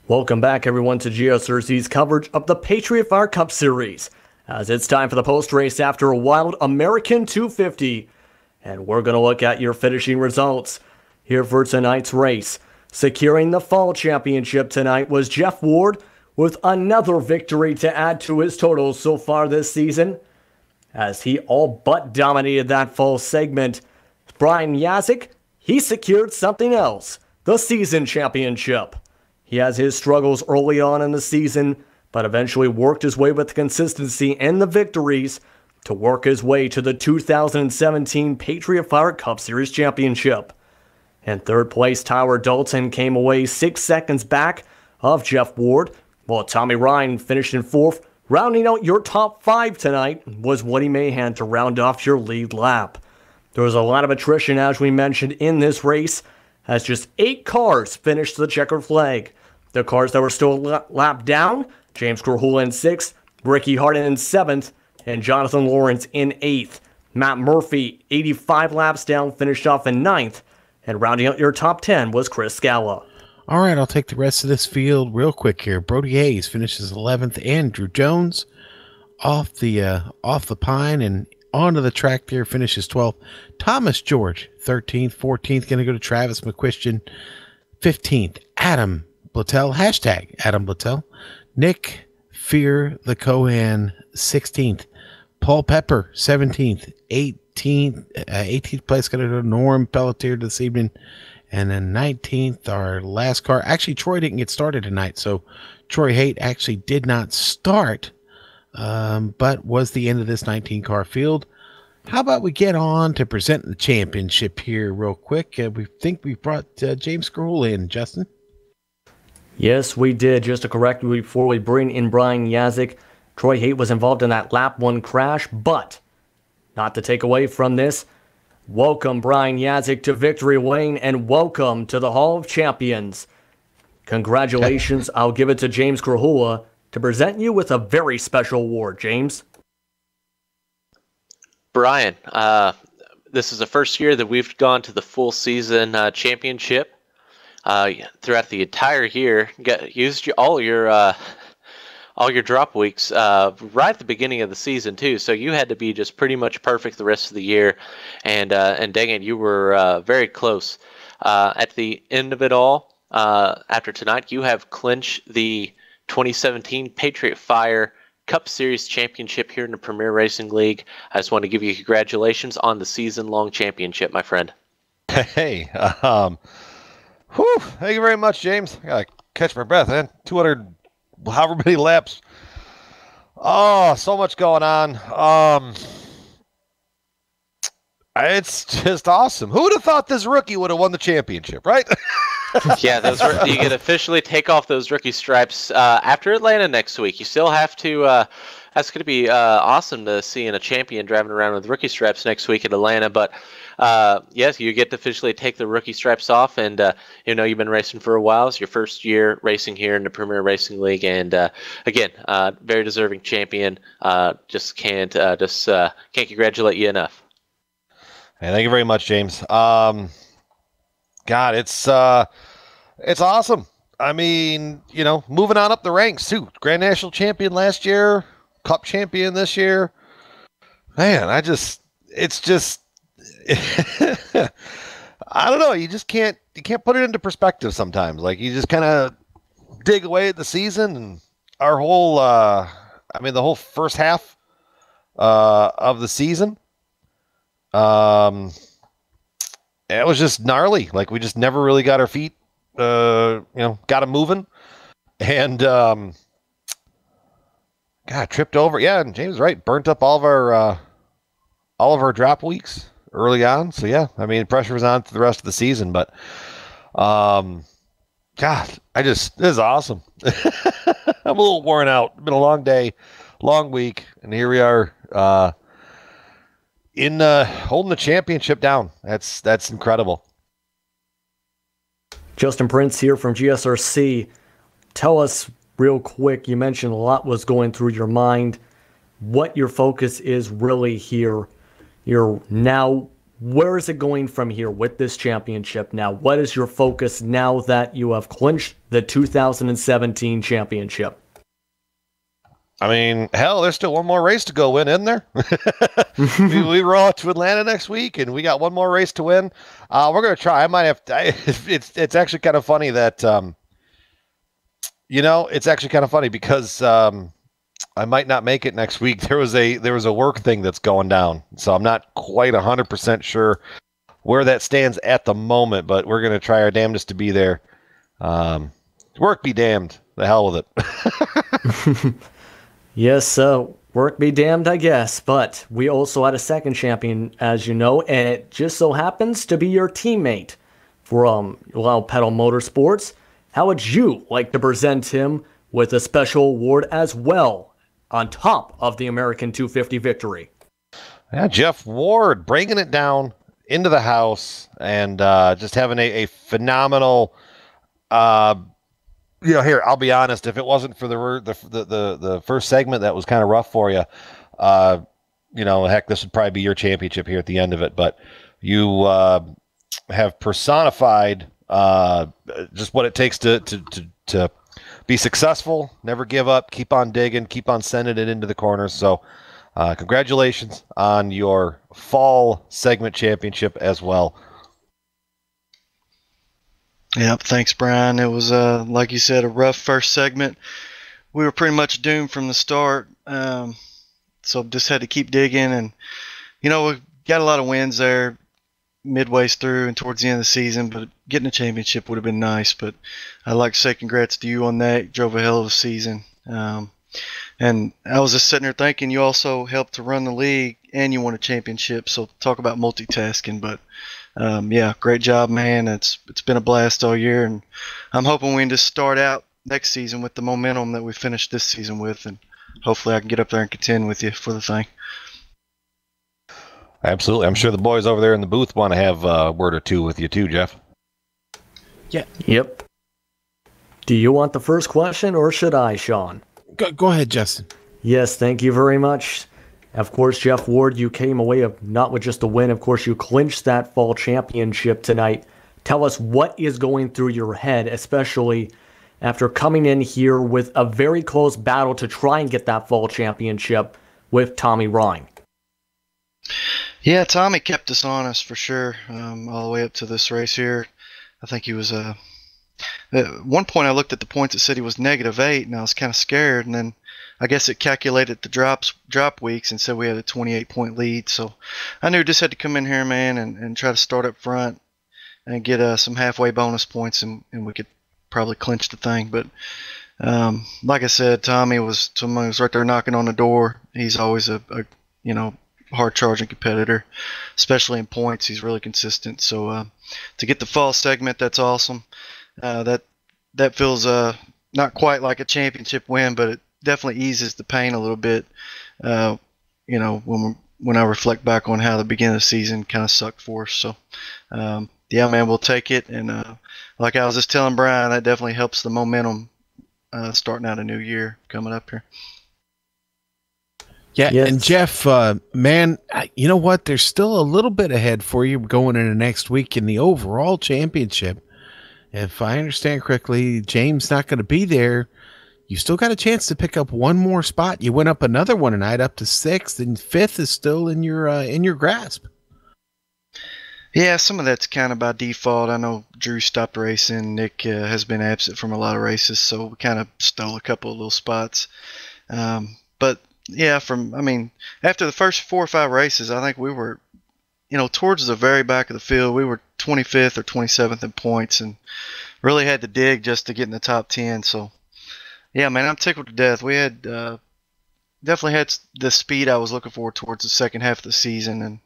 Welcome back, everyone, to GSRC's coverage of the Patriot Fire Cup Series, as it's time for the post-race after a wild American 250, and we're going to look at your finishing results here for tonight's race. Securing the fall championship tonight was Jeff Ward, with another victory to add to his totals so far this season, as he all but dominated that fall segment. Brian Yazik, he secured something else, the season championship. He has his struggles early on in the season, but eventually worked his way with consistency and the victories to work his way to the 2017 Patriot Fire Cup Series Championship. In third place, Tyler Dalton came away 6 seconds back of Jeff Ward, while Tommy Ryan finished in fourth. Rounding out your top 5 tonight was Woody Mahan to round off your lead lap. There was a lot of attrition, as we mentioned, in this race, as just 8 cars finished the checkered flag. The cars that were still lapped down, James Corhula in 6th, Ricky Harden in 7th, and Jonathan Lawrence in 8th. Matt Murphy, 85 laps down, finished off in 9th, and rounding out your top 10 was Chris Scala. All right, I'll take the rest of this field real quick here. Brody Hayes finishes 11th. Andrew Jones off the pine and onto the track there, finishes 12th. Thomas George, 13th. 14th, going to go to Travis McQuistion. 15th, Adam Blattell, hashtag Adam Blattell. Nick Fear the Cohan, 16th. Paul Pepper, 17th. 18th place going to go to Norm Pelletier this evening. And then 19th, our last car. Actually, Troy didn't get started tonight, so Troy Haight actually did not start, but was the end of this 19-car field. How about we get on to presenting the championship here real quick? We think we brought James Grohl in, Justin. Yes, we did. Just to correct you before we bring in Brian Yazik, Troy Haight was involved in that lap 1 crash, but not to take away from this, welcome Brian Yazik to Victory Lane, and welcome to the Hall of Champions. Congratulations. I'll give it to James Corhula to present you with a very special award. James? Brian, this is the first year that we've gone to the full season championship. Throughout the entire year, used all your drop weeks right at the beginning of the season too. So you had to be just pretty much perfect the rest of the year, and dang it, you were very close. At the end of it all, after tonight, you have clinched the 2017 Patriot Fire Cup Series Championship here in the Premier Racing League. I just want to give you congratulations on the season-long championship, my friend. Hey, thank you very much, James. I gotta catch my breath, man. 200, however many laps. Oh, so much going on. It's just awesome. Who would have thought this rookie would have won the championship, right? Yeah, you can officially take off those rookie stripes after Atlanta next week. You still have to. That's going to be awesome to see in a champion driving around with rookie stripes next week at Atlanta. But yes, you get to officially take the rookie stripes off, and you've been racing for a while. It's your first year racing here in the Premier Racing League, and again, very deserving champion. Just can't congratulate you enough. Hey, thank you very much, James. God, it's awesome. I mean, moving on up the ranks too. Grand National champion last year, Cup champion this year. Man, I don't know. You can't put it into perspective sometimes. Like, you just kind of dig away at the season, and our whole, the whole first half of the season. It was just gnarly. Like, we just never really got our feet, got them moving, and tripped over. Yeah, and James is right. Burnt up all of our drop weeks early on. So yeah, I mean, pressure was on to the rest of the season, but this is awesome. I'm a little worn out. It's been a long day, long week, and here we are. In holding the championship down. That's incredible. Justin Prince here from GSRC. Tell us real quick, you mentioned a lot was going through your mind, what your focus is really here. You're now where is it going from here with this championship now? What is your focus now that you have clinched the 2017 championship? I mean, hell, there's still one more race to go win, isn't there? we roll out to Atlanta next week, and we got one more race to win. We're going to try. I might have to, it's actually kind of funny that, it's actually kind of funny because I might not make it next week. There was a work thing that's going down, so I'm not quite 100% sure where that stands at the moment, but we're going to try our damnedest to be there. Work be damned. The hell with it. Yes, work be damned, I guess. But we also had a second champion, as you know, and it just so happens to be your teammate from Pedal Motorsports. How would you like to present him with a special award as well, on top of the American 250 victory? Yeah, Jeff Ward bringing it down into the house and just having a phenomenal. Here, I'll be honest. If it wasn't for the first segment that was kind of rough for you, heck, this would probably be your championship here at the end of it. But you have personified just what it takes to be successful, never give up, keep on digging, keep on sending it into the corners. So congratulations on your fall segment championship as well. Yep, thanks, Brian. It was, like you said, a rough first segment. We were pretty much doomed from the start, so just had to keep digging. And, we got a lot of wins there midway through and towards the end of the season, but getting a championship would have been nice. But I'd like to say congrats to you on that. You drove a hell of a season. And I was just sitting there thinking you also helped to run the league and you won a championship, so talk about multitasking. But yeah, great job, man. It's been a blast all year, and I'm hoping we can just start out next season with the momentum that we finished this season with, and hopefully I can get up there and contend with you for the thing. Absolutely. I'm sure the boys over there in the booth want to have a word or two with you too, Jeff. Yeah. Yep. Do you want the first question, or should I, Sean? Go ahead, Justin. Yes, thank you very much. Of course, Jeff Ward, you came away not with just a win. Of course, you clinched that fall championship tonight. Tell us what is going through your head, especially after coming in here with a very close battle to try and get that fall championship with Tommy Ryan. Yeah, Tommy kept us honest for sure, all the way up to this race here. I think he was at one point I looked at the points, it said he was -8, and I was kind of scared, and then I guess it calculated the drop weeks and said we had a 28-point lead. So I knew just had to come in here, man, and try to start up front and get some halfway bonus points, and we could probably clinch the thing. But like I said, Tommy was right there knocking on the door. He's always a hard-charging competitor, especially in points. He's really consistent. So to get the fall segment, that's awesome. That feels not quite like a championship win, but it definitely eases the pain a little bit. When I reflect back on how the beginning of the season kind of sucked for us. So yeah, man, we'll take it. And like I was just telling Brian, that definitely helps the momentum starting out a new year coming up here. Yeah, Yes. and Jeff, man, you know what? There's still a little bit ahead for you going into next week in the overall championship. If I understand correctly, James not going to be there. You still got a chance to pick up one more spot. You went up another one tonight, up to 6th, and 5th is still in your grasp. Yeah, some of that's kind of by default. I know Drew stopped racing. Nick has been absent from a lot of races, so we kind of stole a couple of little spots. But yeah, after the first 4 or 5 races, I think we were, towards the very back of the field. We were 25th or 27th in points, and really had to dig just to get in the top 10. So yeah, man, I'm tickled to death. We had definitely had the speed I was looking for towards the second half of the season,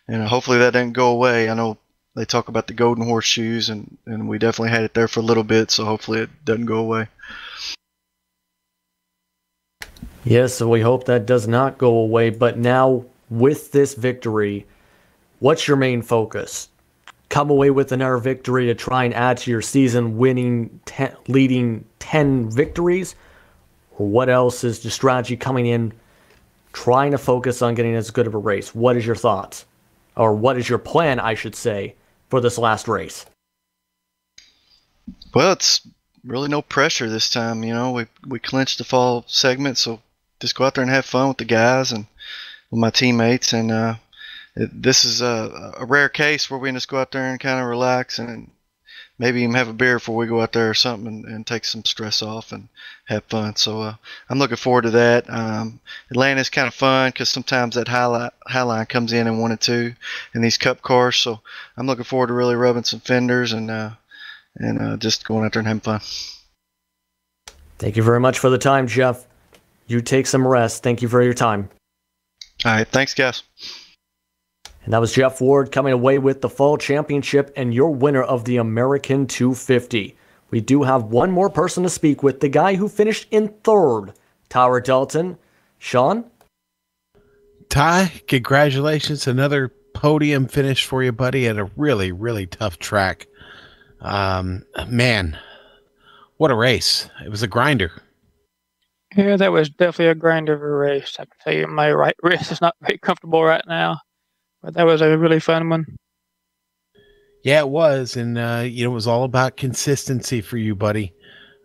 and hopefully that didn't go away. I know they talk about the golden horseshoes, and we definitely had it there for a little bit, so hopefully it doesn't go away. Yes, so we hope that does not go away. But now, with this victory, what's your main focus? Come away with another victory to try and add to your season, leading 10 victories? Or what else is the strategy coming in, trying to focus on getting as good of a race? What is your thoughts? or what is your plan, I should say, for this last race? Well, it's really no pressure this time. You know, we clinched the fall segment, so just go out there and have fun with the guys and with my teammates. And this is a rare case where we can just go out there and kind of relax and maybe even have a beer before we go out there or something and take some stress off and have fun. So I'm looking forward to that. Atlanta's kind of fun because sometimes that high line comes in 1 and 2 in these cup cars. So I'm looking forward to really rubbing some fenders and just going out there and having fun. Thank you very much for the time, Jeff. You take some rest. Thank you for your time. All right. Thanks, guys. And that was Jeff Ward coming away with the fall championship and your winner of the American 250. We do have one more person to speak with, the guy who finished in third, Tyler Dalton. Sean? Ty, congratulations. Another podium finish for you, buddy, at a really, really tough track. Man, what a race. It was a grinder. Yeah, that was definitely a grinder of a race. I can tell you my right wrist is not very comfortable right now, but that was a really fun one. Yeah, it was. And, it was all about consistency for you, buddy.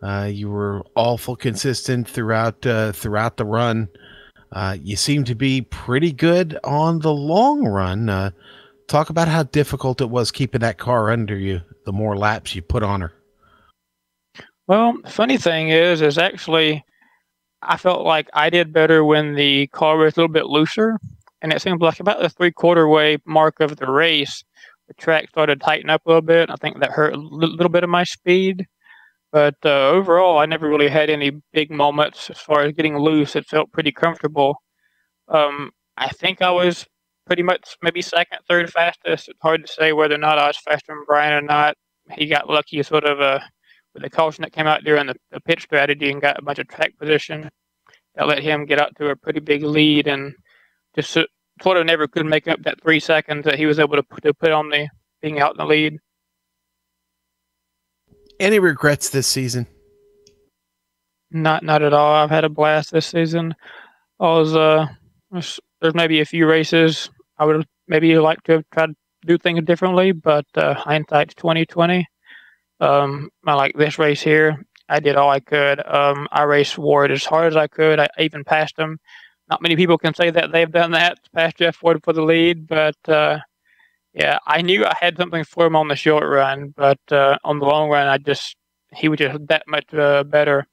You were awful consistent throughout the run. You seem to be pretty good on the long run. Talk about how difficult it was keeping that car under you the more laps you put on her. Well, the funny thing is actually I felt like I did better when the car was a little bit looser, and it seems like about the 3/4 way mark of the race, the track started to tighten up a little bit. I think that hurt a little bit of my speed, but overall, I never really had any big moments as far as getting loose. It felt pretty comfortable. I think I was pretty much maybe second, third fastest. It's hard to say whether or not I was faster than Brian or not. He got lucky sort of with the caution that came out during the pit strategy and got a bunch of track position that let him get out to a pretty big lead and just sort of never could make up that 3 seconds that he was able to put on the being out in the lead. Any regrets this season? Not at all. I've had a blast this season. There's maybe a few races I would maybe like to have tried to do things differently, but hindsight's 2020. I like this race here. I did all I could. I raced Ward as hard as I could. I even passed him. Not many people can say that they've done that, past Jeff Ward for the lead, but yeah, I knew I had something for him on the short run, but on the long run, he was just that much better.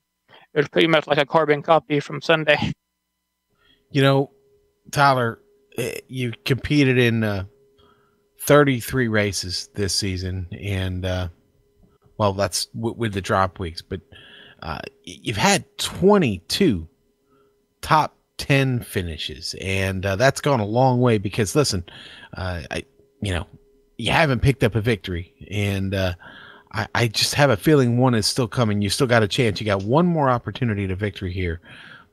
It was pretty much like a carbon copy from Sunday. Tyler, you competed in 33 races this season, and well, that's with the drop weeks, but you've had 22 top 10 finishes, and that's gone a long way because, listen, you haven't picked up a victory, and I just have a feeling one is still coming. You still got a chance. You got one more opportunity at a victory here,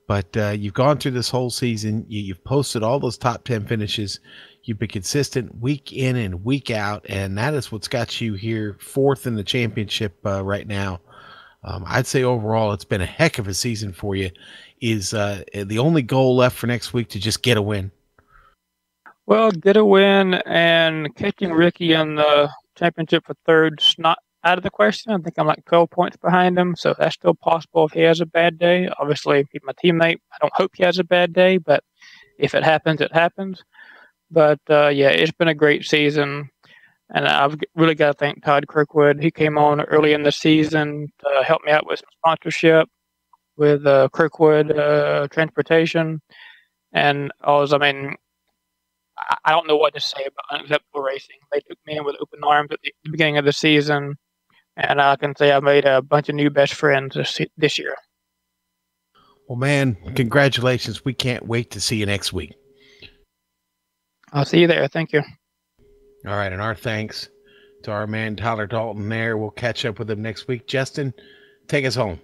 but you've gone through this whole season. You've posted all those top 10 finishes. You've been consistent week in and week out, and that is what's got you here fourth in the championship right now. I'd say overall it's been a heck of a season for you. Is the only goal left for next week to just get a win? Well, get a win and catching Ricky in the championship for third's not out of the question. I think I'm like 12 points behind him, so that's still possible if he has a bad day. Obviously, he's my teammate. I don't hope he has a bad day, but if it happens, it happens. But yeah, it's been a great season, and I've really got to thank Todd Kirkwood. He came on early in the season to help me out with some sponsorship with Kirkwood Transportation, and I don't know what to say about Unacceptable Racing. They took me in with open arms at the beginning of the season, and I can say I made a bunch of new best friends this year. Well, man, congratulations. We can't wait to see you next week. I'll see you there. Thank you. All right, and our thanks to our man Tyler Dalton there. We'll catch up with him next week. Justin, take us home.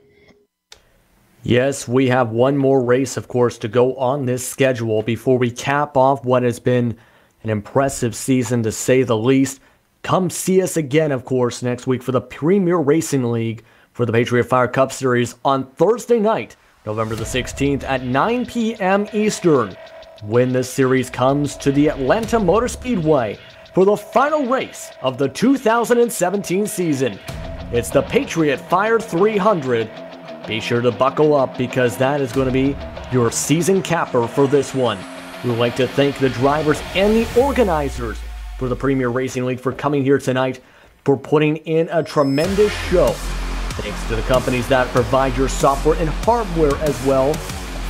Yes, we have one more race, of course, to go on this schedule before we cap off what has been an impressive season, to say the least. Come see us again, of course, next week for the Premier Racing League for the Patriot Fire Cup Series on Thursday night, November the 16th at 9 p.m. Eastern. when this series comes to the Atlanta Motor Speedway for the final race of the 2017 season. It's the Patriot Fire 300. Be sure to buckle up because that is going to be your season capper for this one. We would like to thank the drivers and the organizers for the Premier Racing League for coming here tonight, for putting in a tremendous show. Thanks to the companies that provide your software and hardware as well.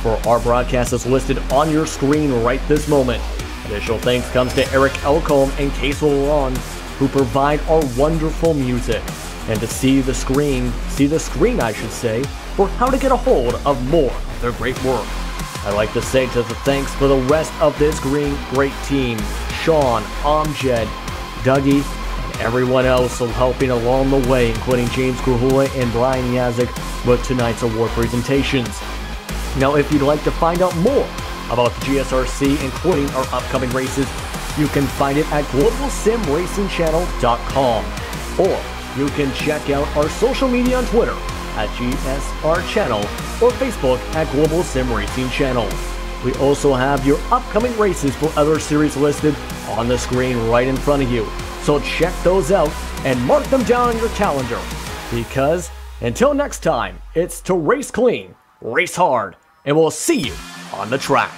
For our broadcast is listed on your screen right this moment. Additional thanks comes to Eric Elcombe and Case Lalonde, who provide our wonderful music. And to see the screen I should say, for how to get a hold of more of their great work. I'd like to say to the thanks for the rest of this great team, Sean, Amjad, Dougie, and everyone else helping along the way, including James Gruhula and Brian Yazik with tonight's award presentations. Now, if you'd like to find out more about the GSRC, including our upcoming races, you can find it at globalsimracingchannel.com, or you can check out our social media on Twitter at GSR Channel or Facebook at Global Sim Racing Channel. We also have your upcoming races for other series listed on the screen right in front of you. So check those out and mark them down on your calendar. Because until next time, it's to race clean, race hard, and we'll see you on the track.